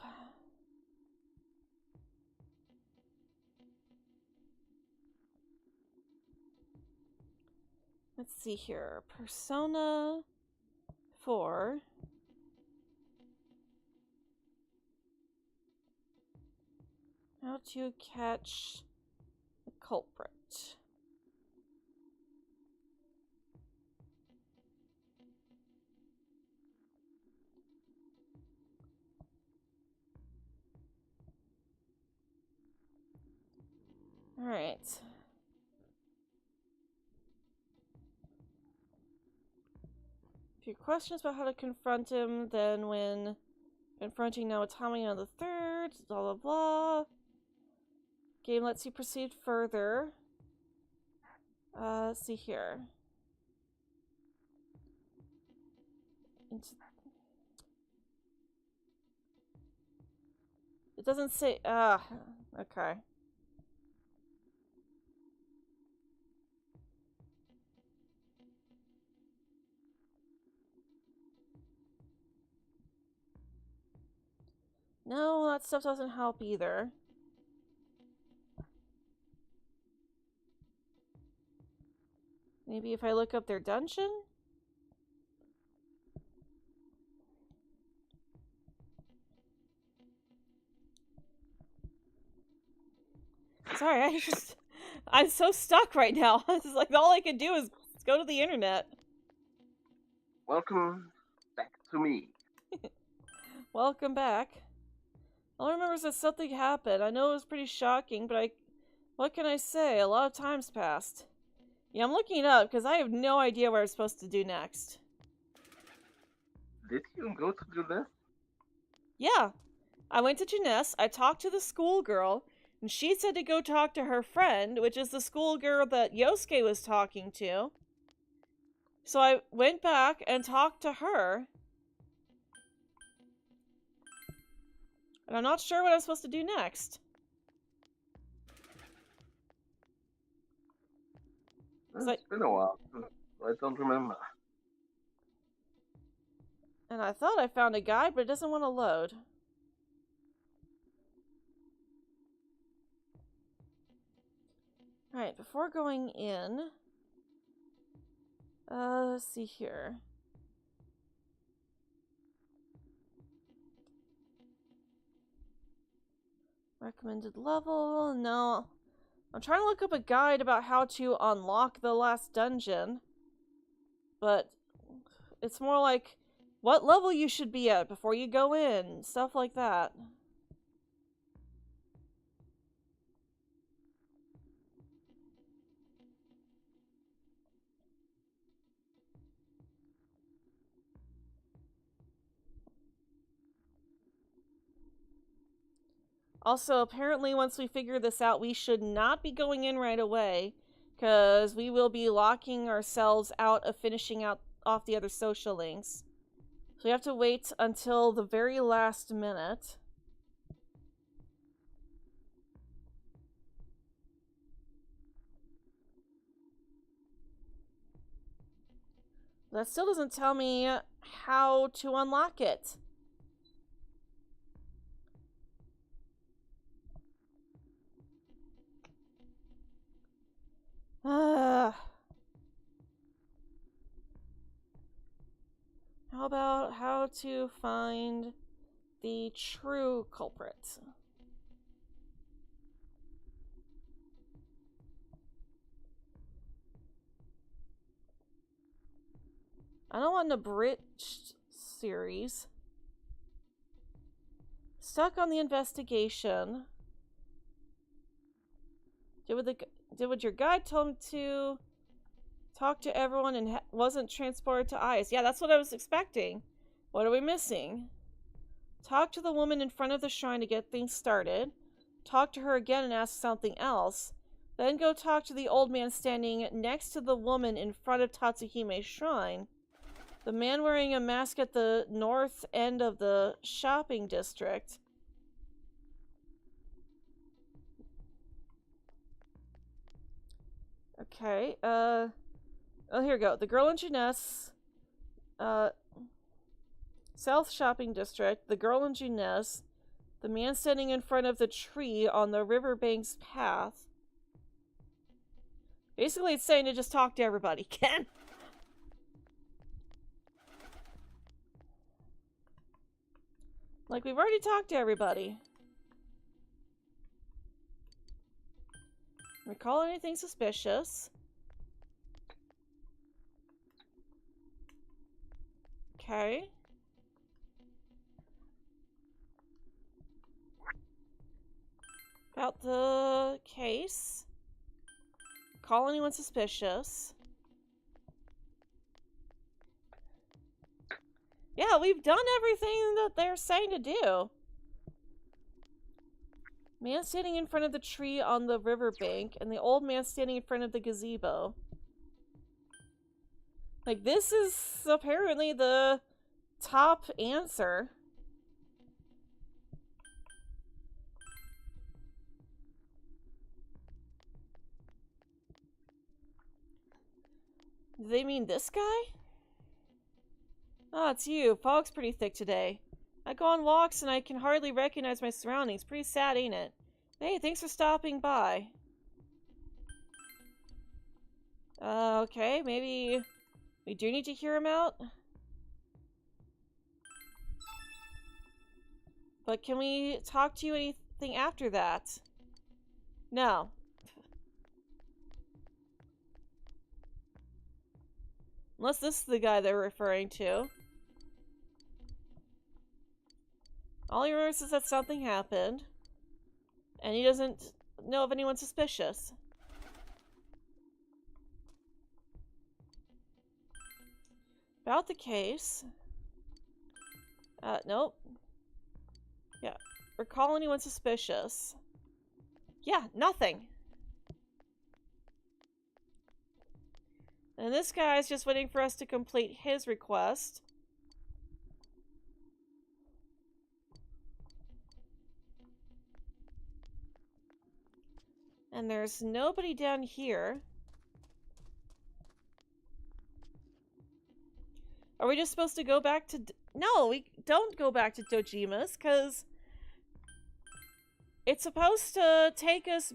Speaker 1: see here. Persona 4. How to catch the culprit. All right. A few questions about how to confront him, then when confronting Naotami on the 3rd, blah blah blah. Game lets you proceed further. Let's see here. It doesn't say, okay. No, that stuff doesn't help either. Maybe if I look up their dungeon? Sorry, I'm so stuck right now. It's like all I can do is go to the internet.
Speaker 2: Welcome back to me.
Speaker 1: Welcome back. All I remember is that something happened. I know it was pretty shocking, but what can I say? A lot of time's passed. Yeah, I'm looking it up because I have no idea what I'm supposed to do next.
Speaker 2: Did you go to Jeunesse?
Speaker 1: Yeah. I went to Jeunesse, I talked to the schoolgirl, and she said to go talk to her friend, which is the schoolgirl that Yosuke was talking to. So I went back and talked to her. And I'm not sure what I'm supposed to do next.
Speaker 2: It's been a while. I don't remember.
Speaker 1: And I thought I found a guide, but it doesn't want to load. Alright, before going in... let's see here. Recommended level? No. I'm trying to look up a guide about how to unlock the last dungeon. But it's more like what level you should be at before you go in. Stuff like that. Also, apparently once we figure this out, we should not be going in right away, because we will be locking ourselves out of finishing off the other social links. So we have to wait until the very last minute. That still doesn't tell me how to unlock it. How about how to find the true culprit? I don't want an abridged series. Stuck on the investigation. Did what your guide told him to. Talk to everyone and wasn't transported to Ice. Yeah, that's what I was expecting. What are we missing? Talk to the woman in front of the shrine to get things started. Talk to her again and ask something else. Then go talk to the old man standing next to the woman in front of Tatsuhime's shrine. The man wearing a mask at the north end of the shopping district. Okay, oh, here we go. The girl in Jeunesse, South Shopping District, the girl in Jeunesse, the man standing in front of the tree on the riverbank's path. Basically, it's saying to just talk to everybody, Ken. Like, we've already talked to everybody. Recall anything suspicious. Okay. About the case. Call anyone suspicious. Yeah, we've done everything that they're saying to do. Man standing in front of the tree on the riverbank, and the old man standing in front of the gazebo. Like, this is apparently the top answer. Do they mean this guy? Oh, it's you. Fog's pretty thick today. I go on walks and I can hardly recognize my surroundings. Pretty sad, ain't it? Hey, thanks for stopping by. Okay, maybe we do need to hear him out. But can we talk to you anything after that? No. Unless this is the guy they're referring to. All he remembers is that something happened. And he doesn't know of anyone suspicious. About the case. Nope. Yeah. Recall anyone suspicious. Yeah, nothing. And this guy's just waiting for us to complete his request. And there's nobody down here. Are we just supposed to go back to... No, we don't go back to Dojima's, because it's supposed to take us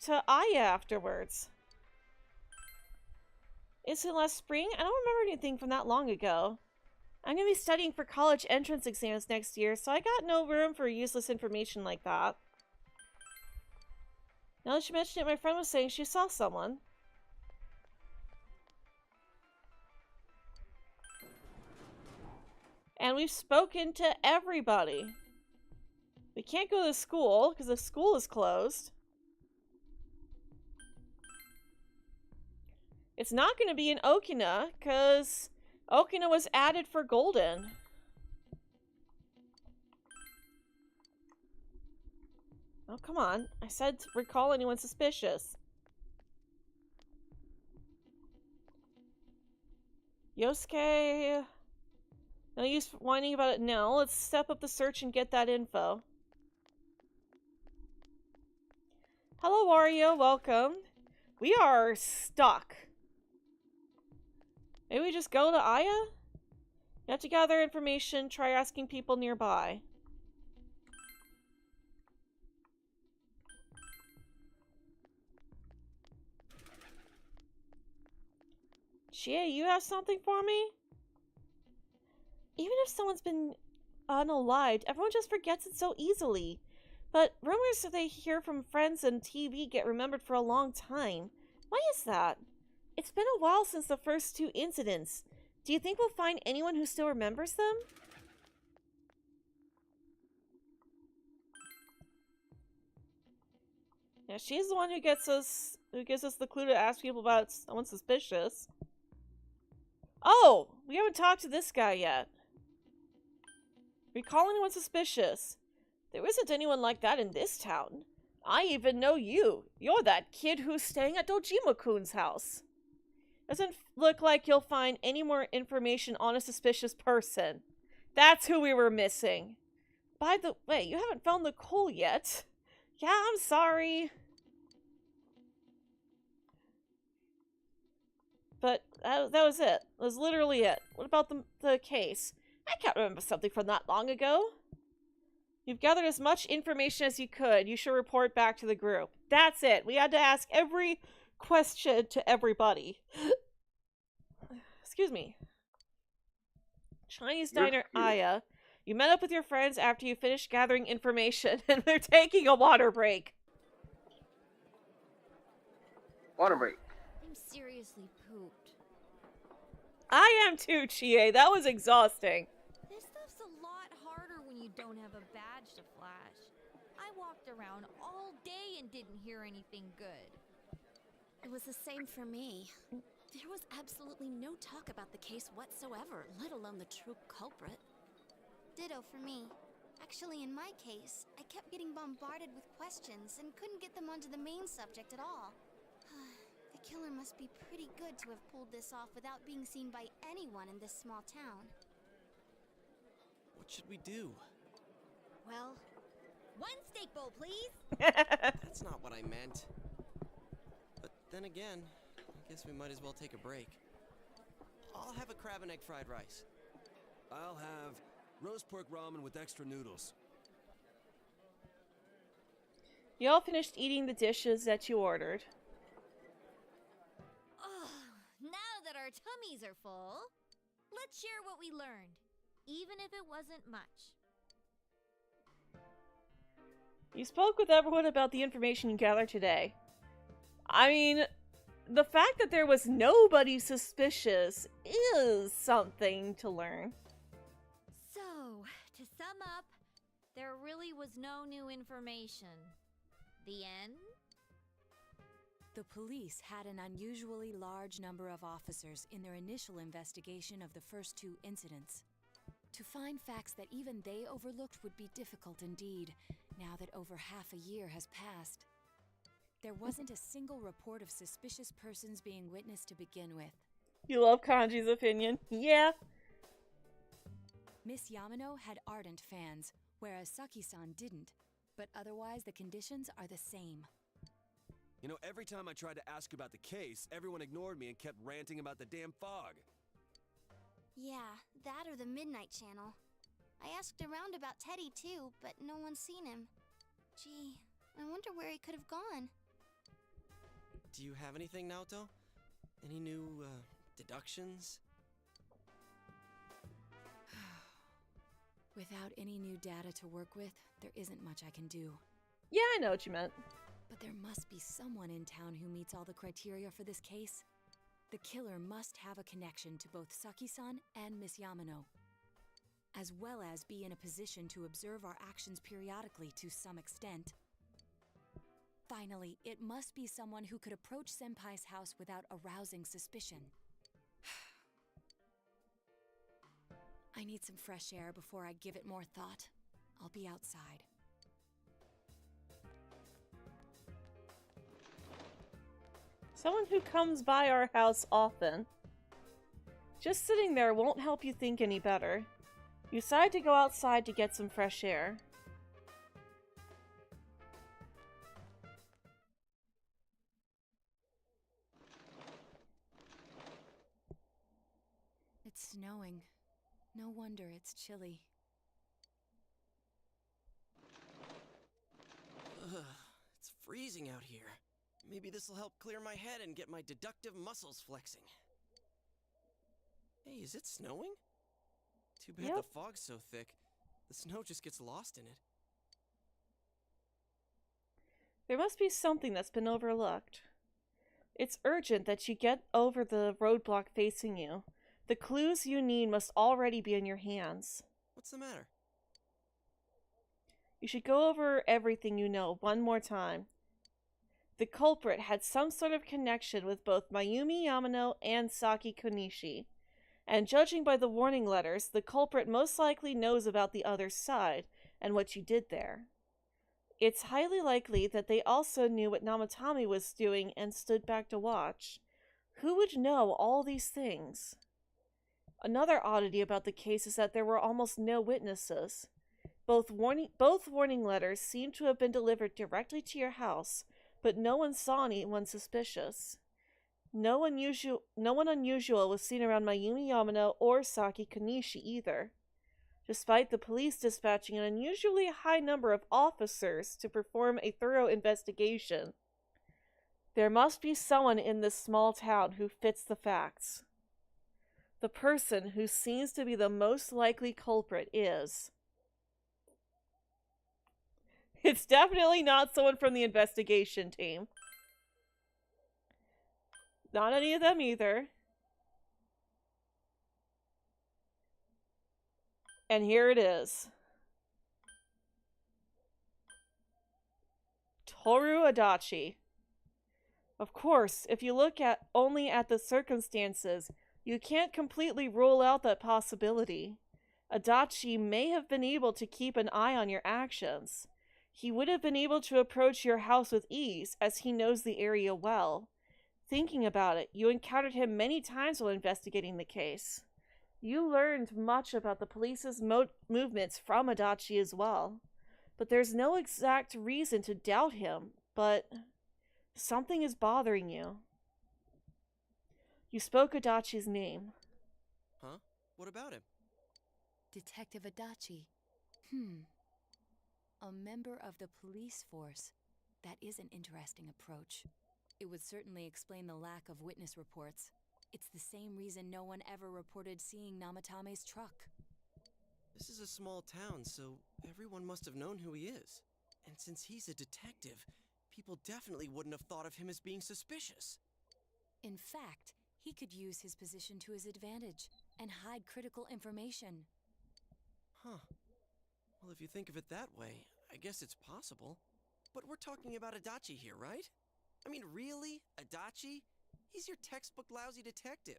Speaker 1: to Aya afterwards. Isn't it last spring? I don't remember anything from that long ago. I'm going to be studying for college entrance exams next year, so I got no room for useless information like that. Now that you mention it, my friend was saying she saw someone. And we've spoken to everybody. We can't go to school, because the school is closed. It's not going to be in Okina, because Okina was added for Golden. Oh, come on. I said to recall anyone suspicious. Yosuke... No use whining about it now. Let's step up the search and get that info. Hello, Wario. Welcome. We are stuck. Maybe we just go to Aya? You have to gather information. Try asking people nearby. Chia, you have something for me? Even if someone's been unalived, everyone just forgets it so easily. But rumors that they hear from friends and TV get remembered for a long time. Why is that? It's been a while since the first two incidents. Do you think we'll find anyone who still remembers them? Yeah, she's the one who gives us the clue to ask people about someone suspicious. Oh, we haven't talked to this guy yet. Recall anyone suspicious. There isn't anyone like that in this town. I even know you. You're that kid who's staying at Dojima-kun's house. Doesn't look like you'll find any more information on a suspicious person. That's who we were missing. By the way, you haven't found the coal yet. Yeah, I'm sorry. But that was it. That was literally it. What about the case? I can't remember something from that long ago. You've gathered as much information as you could. You should report back to the group. That's it. We had to ask every question to everybody. Excuse me. Chinese diner Aya. You met up with your friends after you finished gathering information, and they're taking a water break.
Speaker 2: Water break.
Speaker 6: I'm seriously pooped.
Speaker 1: I am too, Chie. That was exhausting.
Speaker 6: This stuff's a lot harder when you don't have a badge to flash. I walked around all day and didn't hear anything good.
Speaker 8: It was the same for me. There was absolutely no talk about the case whatsoever, let alone the true culprit.
Speaker 3: Ditto for me. Actually, in my case, I kept getting bombarded with questions and couldn't get them onto the main subject at all. The killer must be pretty good to have pulled this off without being seen by anyone in this small town.
Speaker 5: What should we do?
Speaker 6: Well, one steak bowl, please.
Speaker 5: That's not what I meant. But then again, I guess we might as well take a break. I'll have a crab and egg fried rice.
Speaker 16: I'll have roast pork ramen with extra noodles.
Speaker 1: You all finished eating the dishes that you ordered.
Speaker 6: Now that our tummies are full, let's share what we learned, even if it wasn't much.
Speaker 1: You spoke with everyone about the information you gathered today. I mean, the fact that there was nobody suspicious is something to learn.
Speaker 6: So, to sum up, there really was no new information. The end?
Speaker 4: The police had an unusually large number of officers in their initial investigation of the first two incidents. To find facts that even they overlooked would be difficult indeed, now that over half a year has passed. There wasn't a single report of suspicious persons being witnessed to begin with.
Speaker 1: You love Kanji's opinion? Yeah.
Speaker 4: Miss Yamano had ardent fans, whereas Saki-san didn't, but otherwise the conditions are the same.
Speaker 16: You know, every time I tried to ask about the case, everyone ignored me and kept ranting about the damn fog.
Speaker 3: Yeah, that or the Midnight Channel. I asked around about Teddy too, but no one's seen him. Gee, I wonder where he could have gone.
Speaker 5: Do you have anything, Naoto? Any new, deductions?
Speaker 4: Without any new data to work with, there isn't much I can do.
Speaker 1: Yeah, I know what you meant.
Speaker 4: But there must be someone in town who meets all the criteria for this case. The killer must have a connection to both Saki-san and Miss Yamano, as well as be in a position to observe our actions periodically to some extent. Finally, it must be someone who could approach Senpai's house without arousing suspicion. I need some fresh air before I give it more thought. I'll be outside.
Speaker 1: Someone who comes by our house often. Just sitting there won't help you think any better. You decide to go outside to get some fresh air.
Speaker 4: It's snowing. No wonder it's chilly.
Speaker 5: Ugh, it's freezing out here. Maybe this'll help clear my head and get my deductive muscles flexing. Hey, is it snowing? Too bad the fog's so thick. The snow just gets lost in it.
Speaker 1: There must be something that's been overlooked. It's urgent that you get over the roadblock facing you. The clues you need must already be in your hands.
Speaker 5: What's the matter?
Speaker 1: You should go over everything you know one more time. The culprit had some sort of connection with both Mayumi Yamano and Saki Konishi, and judging by the warning letters, the culprit most likely knows about the other side and what you did there. It's highly likely that they also knew what Namatame was doing and stood back to watch. Who would know all these things? Another oddity about the case is that there were almost no witnesses. Both warning letters seem to have been delivered directly to your house, but no one saw anyone suspicious. No one unusual was seen around Mayumi Yamano or Saki Konishi either. Despite the police dispatching an unusually high number of officers to perform a thorough investigation, there must be someone in this small town who fits the facts. The person who seems to be the most likely culprit is It's definitely not someone from the investigation team. Not any of them either. And here it is. Toru Adachi. Of course, if you look at only at the circumstances, you can't completely rule out that possibility. Adachi may have been able to keep an eye on your actions. He would have been able to approach your house with ease, as he knows the area well. Thinking about it, you encountered him many times while investigating the case. You learned much about the police's movements from Adachi as well. But there's no exact reason to doubt him, but something is bothering you. You spoke Adachi's name.
Speaker 5: Huh? What about him?
Speaker 4: Detective Adachi. A member of the police force. That is an interesting approach. It would certainly explain the lack of witness reports. It's the same reason no one ever reported seeing Namatame's truck.
Speaker 5: This is a small town, so everyone must have known who he is. And since he's a detective, people definitely wouldn't have thought of him as being suspicious.
Speaker 4: In fact, he could use his position to his advantage and hide critical information.
Speaker 5: Huh. Well, if you think of it that way, I guess it's possible. But we're talking about Adachi here, right? I mean, really? Adachi? He's your textbook lousy detective.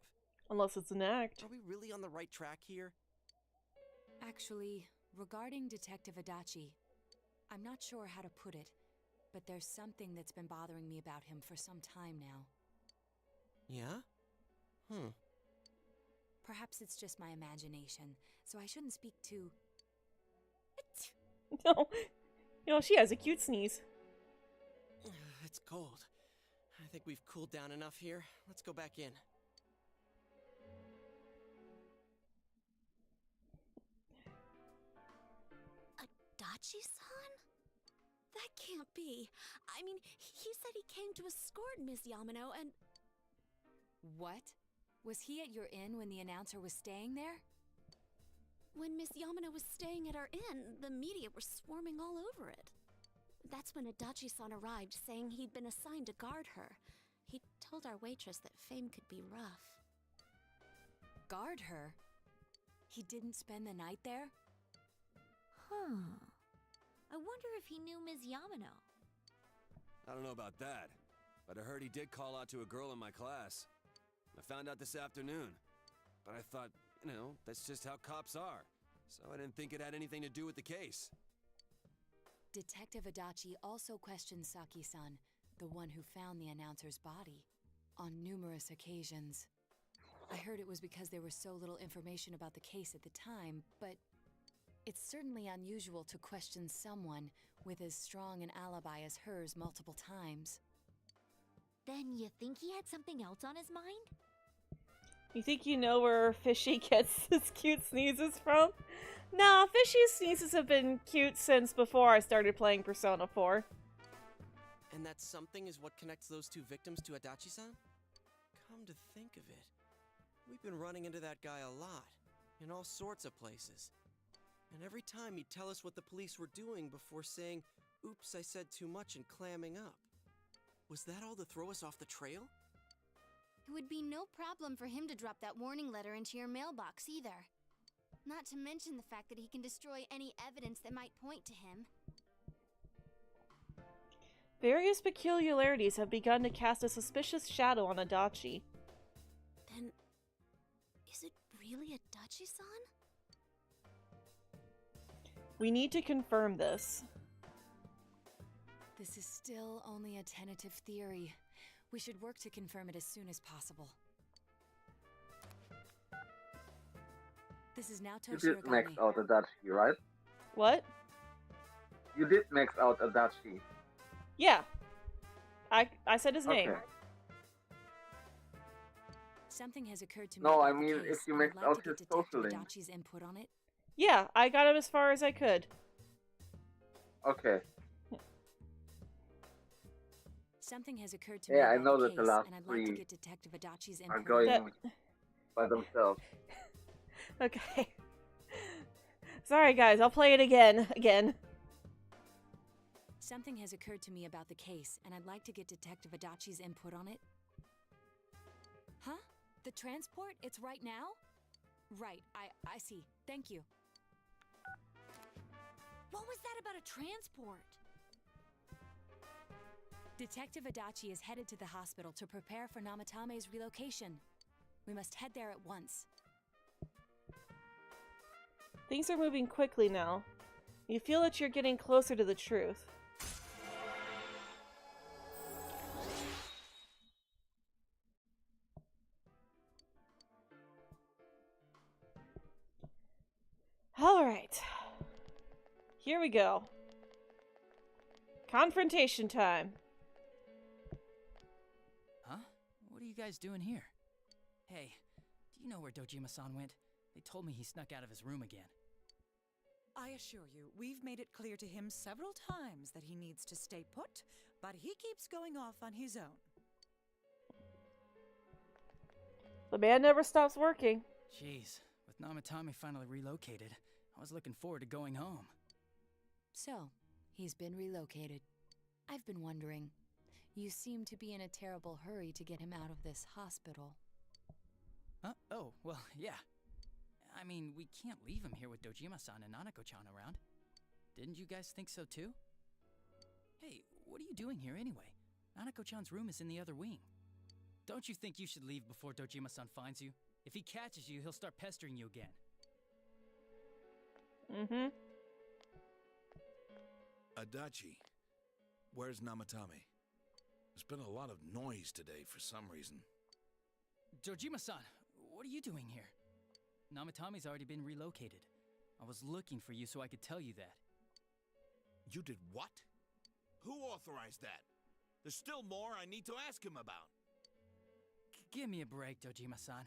Speaker 1: Unless it's an act.
Speaker 5: Are we really on the right track here?
Speaker 4: Actually, regarding Detective Adachi, I'm not sure how to put it, but there's something that's been bothering me about him for some time now.
Speaker 5: Yeah?
Speaker 4: Perhaps it's just my imagination, so I shouldn't speak too...
Speaker 1: No. You know, she has a cute sneeze.
Speaker 5: It's cold. I think we've cooled down enough here. Let's go back in.
Speaker 8: Adachi-san? That can't be. I mean, he said he came to escort Miss Yamano and...
Speaker 4: What? Was he at your inn when the announcer was staying there?
Speaker 8: When Miss Yamano was staying at our inn, the media were swarming all over it. That's when Adachi-san arrived, saying he'd been assigned to guard her. He told our waitress that fame could be rough.
Speaker 4: Guard her? He didn't spend the night there?
Speaker 6: I wonder if he knew Ms. Yamano.
Speaker 16: I don't know about that, but I heard he did call out to a girl in my class. I found out this afternoon, but I thought, you know, that's just how cops are, so I didn't think it had anything to do with the case.
Speaker 4: Detective Adachi also questioned Saki-san, the one who found the announcer's body, on numerous occasions. I heard it was because there was so little information about the case at the time, but it's certainly unusual to question someone with as strong an alibi as hers multiple times.
Speaker 6: Then you think he had something else on his mind?
Speaker 1: You think you know where Fishy gets his cute sneezes from? Nah, Fishy's sneezes have been cute since before I started playing Persona 4.
Speaker 5: And that something is what connects those two victims to Adachi-san? Come to think of it, we've been running into that guy a lot, in all sorts of places. And every time he'd tell us what the police were doing before saying, "Oops, I said too much," and clamming up. Was that all to throw us off the trail?
Speaker 3: It would be no problem for him to drop that warning letter into your mailbox either. Not to mention the fact that he can destroy any evidence that might point to him.
Speaker 1: Various peculiarities have begun to cast a suspicious shadow on Adachi.
Speaker 8: Then, is it really Adachi-san?
Speaker 1: We need to confirm this.
Speaker 4: This is still only a tentative theory. We should work to confirm it as soon as possible. This is now
Speaker 2: You did max
Speaker 4: Toshirogami.
Speaker 2: out Adachi, right?
Speaker 1: What?
Speaker 2: You did max out Adachi.
Speaker 1: Yeah. I said his name.
Speaker 2: Okay.
Speaker 4: Something has occurred to me.
Speaker 2: No, I
Speaker 4: about the
Speaker 2: mean,
Speaker 4: case,
Speaker 2: if you
Speaker 4: and I'd
Speaker 2: max
Speaker 4: like
Speaker 2: out
Speaker 4: to get
Speaker 2: his social
Speaker 4: Detective
Speaker 2: link.
Speaker 4: Adachi's input on it.
Speaker 1: Yeah, I got him as far as I could.
Speaker 2: Okay.
Speaker 4: Something has occurred to me
Speaker 2: Yeah, I
Speaker 4: about
Speaker 2: know
Speaker 4: the
Speaker 2: that the
Speaker 4: case,
Speaker 2: last
Speaker 4: and I'd like to
Speaker 2: three
Speaker 4: get Detective Adachi's
Speaker 2: are
Speaker 4: input.
Speaker 2: going by themselves.
Speaker 1: Okay. Sorry guys, I'll play it again.
Speaker 4: Something has occurred to me about the case, and I'd like to get Detective Adachi's input on it. Huh? The transport? It's right now? Right, I see. Thank you.
Speaker 3: What was that about a transport?
Speaker 4: Detective Adachi is headed to the hospital to prepare for Namatame's relocation. We must head there at once.
Speaker 1: Things are moving quickly now. You feel that you're getting closer to the truth. Alright. Here we go. Confrontation time.
Speaker 15: Huh? What are you guys doing here? Hey, do you know where Dojima-san went? They told me he snuck out of his room again.
Speaker 12: I assure you, we've made it clear to him several times that he needs to stay put, but he keeps going off on his own.
Speaker 1: The man never stops working.
Speaker 15: Jeez, with Namatame finally relocated, I was looking forward to going home.
Speaker 4: So, he's been relocated. I've been wondering. You seem to be in a terrible hurry to get him out of this hospital.
Speaker 15: Huh? Oh, well, yeah. I mean, we can't leave him here with Dojima-san and Nanako-chan around. Didn't you guys think so too? Hey, what are you doing here anyway? Nanako-chan's room is in the other wing. Don't you think you should leave before Dojima-san finds you? If he catches you, he'll start pestering you again.
Speaker 1: Mm-hmm.
Speaker 13: Adachi, where's Namatame? There's been a lot of noise today for some reason.
Speaker 15: Dojima-san, what are you doing here? Namatame's already been relocated. I was looking for you so I could tell you that.
Speaker 13: You did what? Who authorized that? There's still more I need to ask him about.
Speaker 15: Give me a break, Dojima-san.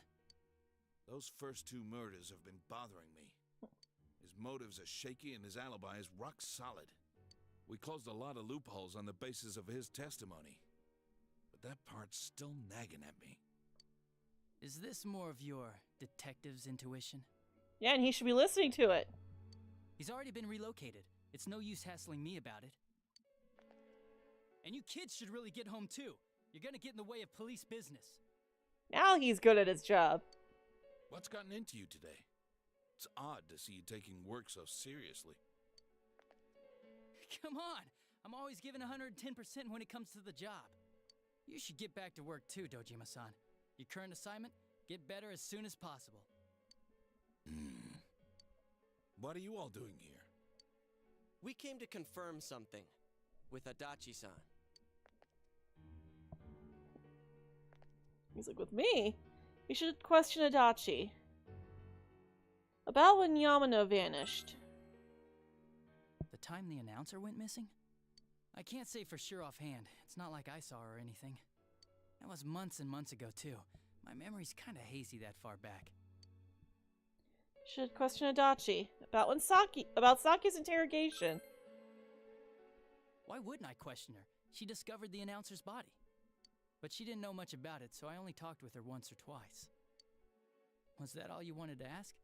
Speaker 13: Those first two murders have been bothering me. His motives are shaky and his alibi is rock solid. We closed a lot of loopholes on the basis of his testimony. But that part's still nagging at me.
Speaker 15: Is this more of your detective's intuition?
Speaker 1: Yeah, and he should be listening to it.
Speaker 15: He's already been relocated. It's no use hassling me about it. And you kids should really get home too. You're gonna get in the way of police business.
Speaker 1: Now he's good at his job.
Speaker 13: What's gotten into you today? It's odd to see you taking work so seriously.
Speaker 15: Come on! I'm always giving 110% when it comes to the job. You should get back to work too, Dojima-san. Your current assignment? Get better as soon as possible.
Speaker 13: What are you all doing here?
Speaker 5: We came to confirm something with Adachi-san.
Speaker 1: He's like, with me? You should question Adachi. About when Yamano vanished.
Speaker 15: The time the announcer went missing? I can't say for sure offhand. It's not like I saw her or anything. That was months and months ago, too. My memory's kinda hazy that far back.
Speaker 1: Should question Adachi. About Saki's interrogation.
Speaker 15: Why wouldn't I question her? She discovered the announcer's body. But she didn't know much about it, so I only talked with her once or twice. Was that all you wanted to ask?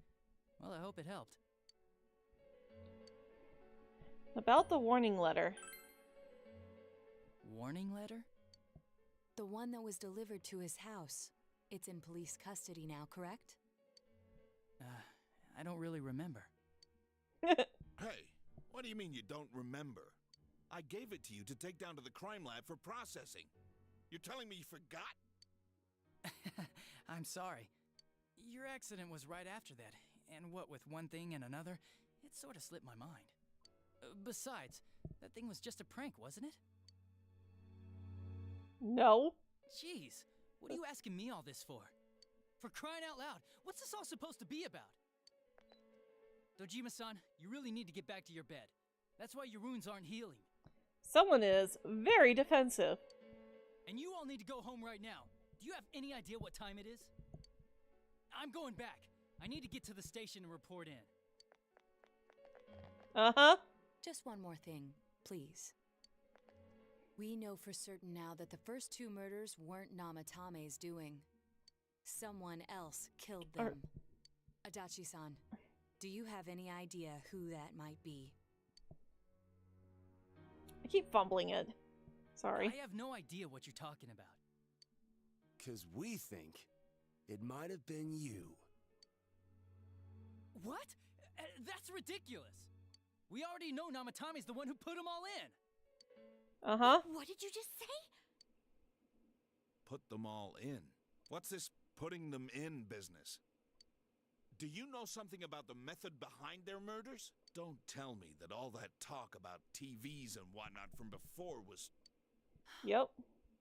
Speaker 15: Well, I hope it helped.
Speaker 1: About the warning letter.
Speaker 15: Warning letter?
Speaker 4: The one that was delivered to his house. It's in police custody now, correct?
Speaker 15: I don't really remember.
Speaker 13: Hey, what do you mean you don't remember? I gave it to you to take down to the crime lab for processing. You're telling me you forgot?
Speaker 15: I'm sorry. Your accident was right after that, and what with one thing and another, it sort of slipped my mind. Besides, that thing was just a prank, wasn't it?
Speaker 1: No.
Speaker 15: Jeez, what are you asking me all this for? For crying out loud, what's this all supposed to be about? Dojima-san, you really need to get back to your bed. That's why your wounds aren't healing.
Speaker 1: Someone is very defensive.
Speaker 15: And you all need to go home right now. Do you have any idea what time it is? I'm going back. I need to get to the station and report in.
Speaker 1: Uh-huh.
Speaker 4: Just one more thing, please. We know for certain now that the first two murders weren't Namatame's doing. Someone else killed them. Adachi-san, do you have any idea who that might be?
Speaker 1: I keep fumbling it. Sorry.
Speaker 15: I have no idea what you're talking about.
Speaker 16: 'Cause we think it might have been you.
Speaker 15: What? That's ridiculous. We already know Namatame's the one who put them all in.
Speaker 1: Uh-huh.
Speaker 6: What did you just say?
Speaker 13: Put them all in. What's this putting them in business? Do you know something about the method behind their murders? Don't tell me that all that talk about TVs and whatnot from before was...
Speaker 1: Yep.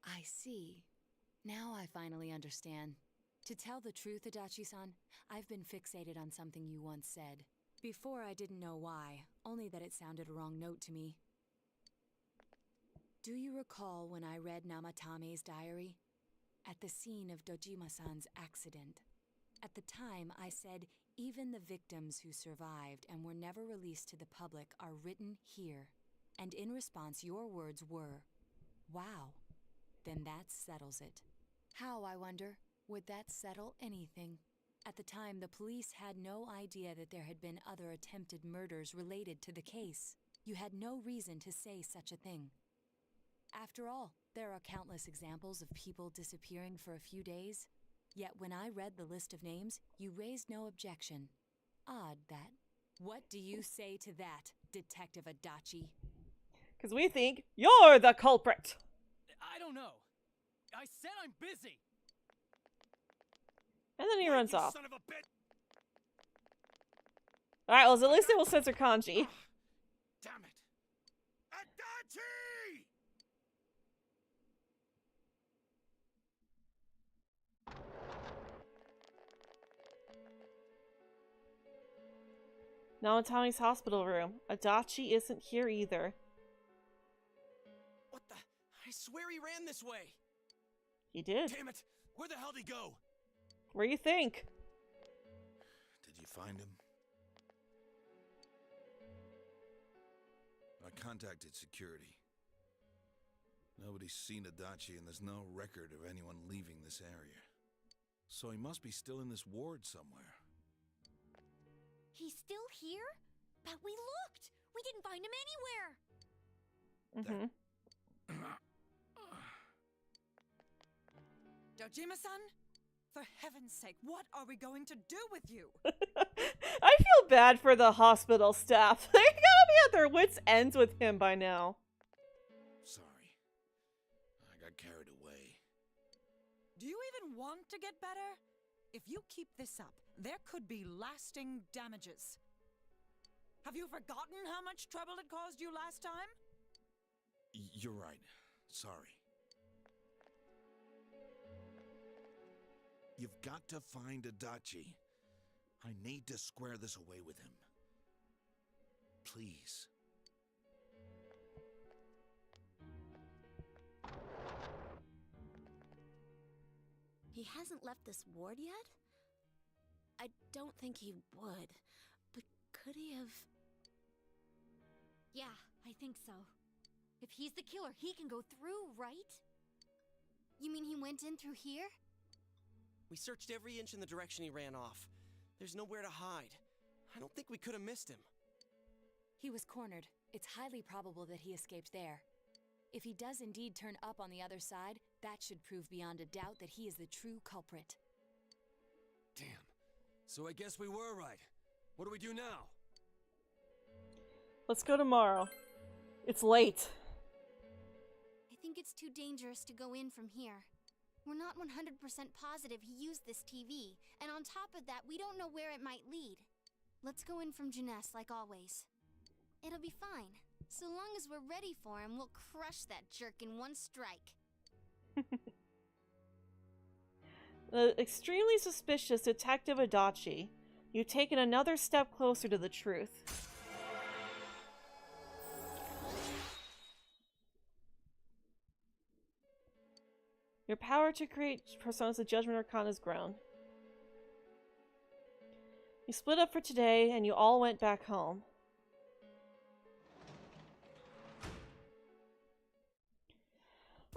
Speaker 4: I see. Now I finally understand. To tell the truth, Adachi-san, I've been fixated on something you once said. Before I didn't know why, only that it sounded a wrong note to me. Do you recall when I read Namatame's diary? At the scene of Dojima-san's accident. At the time, I said, even the victims who survived and were never released to the public are written here. And in response, your words were, wow. Then that settles it. How, I wonder, would that settle anything? At the time, the police had no idea that there had been other attempted murders related to the case. You had no reason to say such a thing. After all, there are countless examples of people disappearing for a few days. Yet when I read the list of names, you raised no objection. Odd that. What do you say to that, Detective Adachi?
Speaker 1: Because we think you're the culprit.
Speaker 15: I don't know. I said I'm busy.
Speaker 1: And then he runs off.
Speaker 13: Son of a bitch!
Speaker 1: Alright, well, at least it will censor kanji.
Speaker 13: Damn it! Adachi!
Speaker 1: Namatame's hospital room. Adachi isn't here either.
Speaker 5: What the? I swear he ran this way.
Speaker 1: He did.
Speaker 5: Damn it! Where the hell did he go?
Speaker 1: Where do you think?
Speaker 13: Did you find him? I contacted security. Nobody's seen Adachi and there's no record of anyone leaving this area. So he must be still in this ward somewhere.
Speaker 6: He's still here? But we looked! We didn't find him anywhere!
Speaker 12: Dojima-san? For heaven's sake, what are we going to do with you?
Speaker 1: I feel bad for the hospital staff. They gotta be at their wits' ends with him by now.
Speaker 13: Sorry. I got carried away.
Speaker 12: Do you even want to get better? If you keep this up, there could be lasting damages. Have you forgotten how much trouble it caused you last time?
Speaker 13: You're right. Sorry. You've got to find Adachi. I need to square this away with him. Please.
Speaker 8: He hasn't left this ward yet? I don't think he would. But could he have...
Speaker 6: Yeah, I think so. If he's the killer, he can go through, right?
Speaker 3: You mean he went in through here?
Speaker 5: We searched every inch in the direction he ran off. There's nowhere to hide. I don't think we could have missed him.
Speaker 4: He was cornered. It's highly probable that he escaped there. If he does indeed turn up on the other side, that should prove beyond a doubt that he is the true culprit.
Speaker 14: Damn. So I guess we were right. What do we do now?
Speaker 1: Let's go tomorrow. It's late.
Speaker 3: I think it's too dangerous to go in from here. We're not 100% positive he used this TV, and on top of that, we don't know where it might lead. Let's go in from Jeunesse like always. It'll be fine. So long as we're ready for him, we'll crush that jerk in one strike.
Speaker 1: The extremely suspicious Detective Adachi. You've taken another step closer to the truth. Your power to create personas of Judgment Arcana has grown. You split up for today, and you all went back home.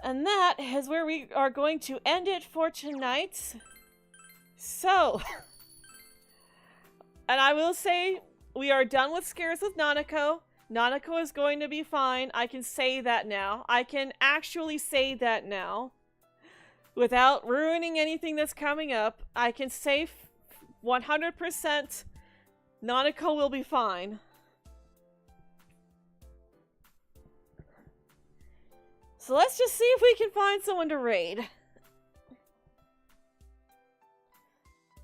Speaker 1: And that is where we are going to end it for tonight. So, and I will say, we are done with Scares with Nanako. Nanako is going to be fine. I can say that now. I can actually say that now. Without ruining anything that's coming up, I can say 100% Nanako will be fine. So let's just see if we can find someone to raid.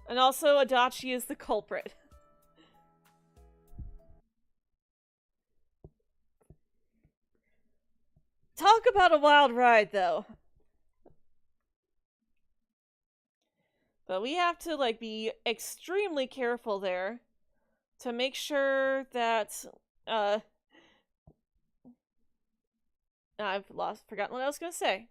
Speaker 1: And also, Adachi is the culprit. Talk about a wild ride, though. But we have to, like, be extremely careful there to make sure that, I've forgotten what I was gonna say.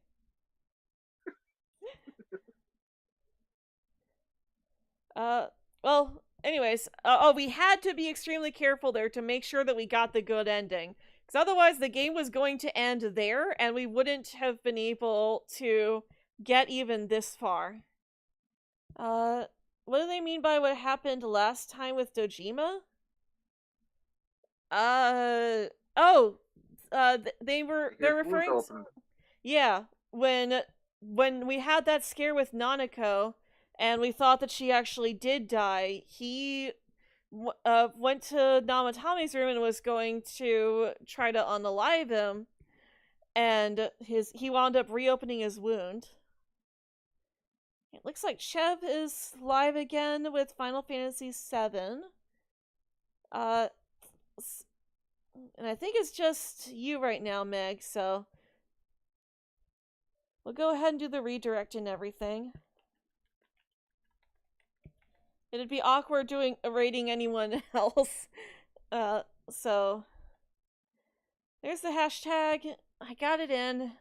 Speaker 1: Well, anyways, we had to be extremely careful there to make sure that we got the good ending. Because otherwise the game was going to end there, and we wouldn't have been able to get even this far. What do they mean by what happened last time with Dojima? They're referring to, yeah, when we had that scare with Nanako, and we thought that she actually did die, he went to Namatame's room and was going to try to unalive him, and he wound up reopening his wound. It looks like Chev is live again with Final Fantasy VII. And I think it's just you right now, Meg, so we'll go ahead and do the redirect and everything. It'd be awkward rating anyone else. So there's the hashtag. I got it in.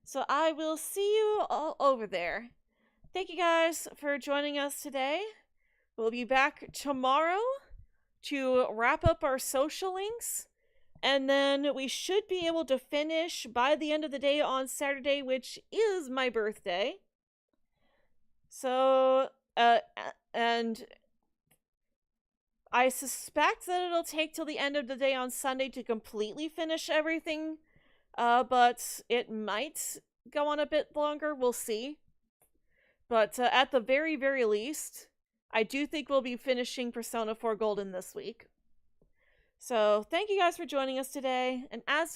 Speaker 1: So I will see you all over there. Thank you guys for joining us today. We'll be back tomorrow to wrap up our social links. And then we should be able to finish by the end of the day on Saturday, which is my birthday. So, and I suspect that it'll take till the end of the day on Sunday to completely finish everything. But it might go on a bit longer. We'll see. But at the very, very least, I do think we'll be finishing Persona 4 Golden this week. So, thank you guys for joining us today, and as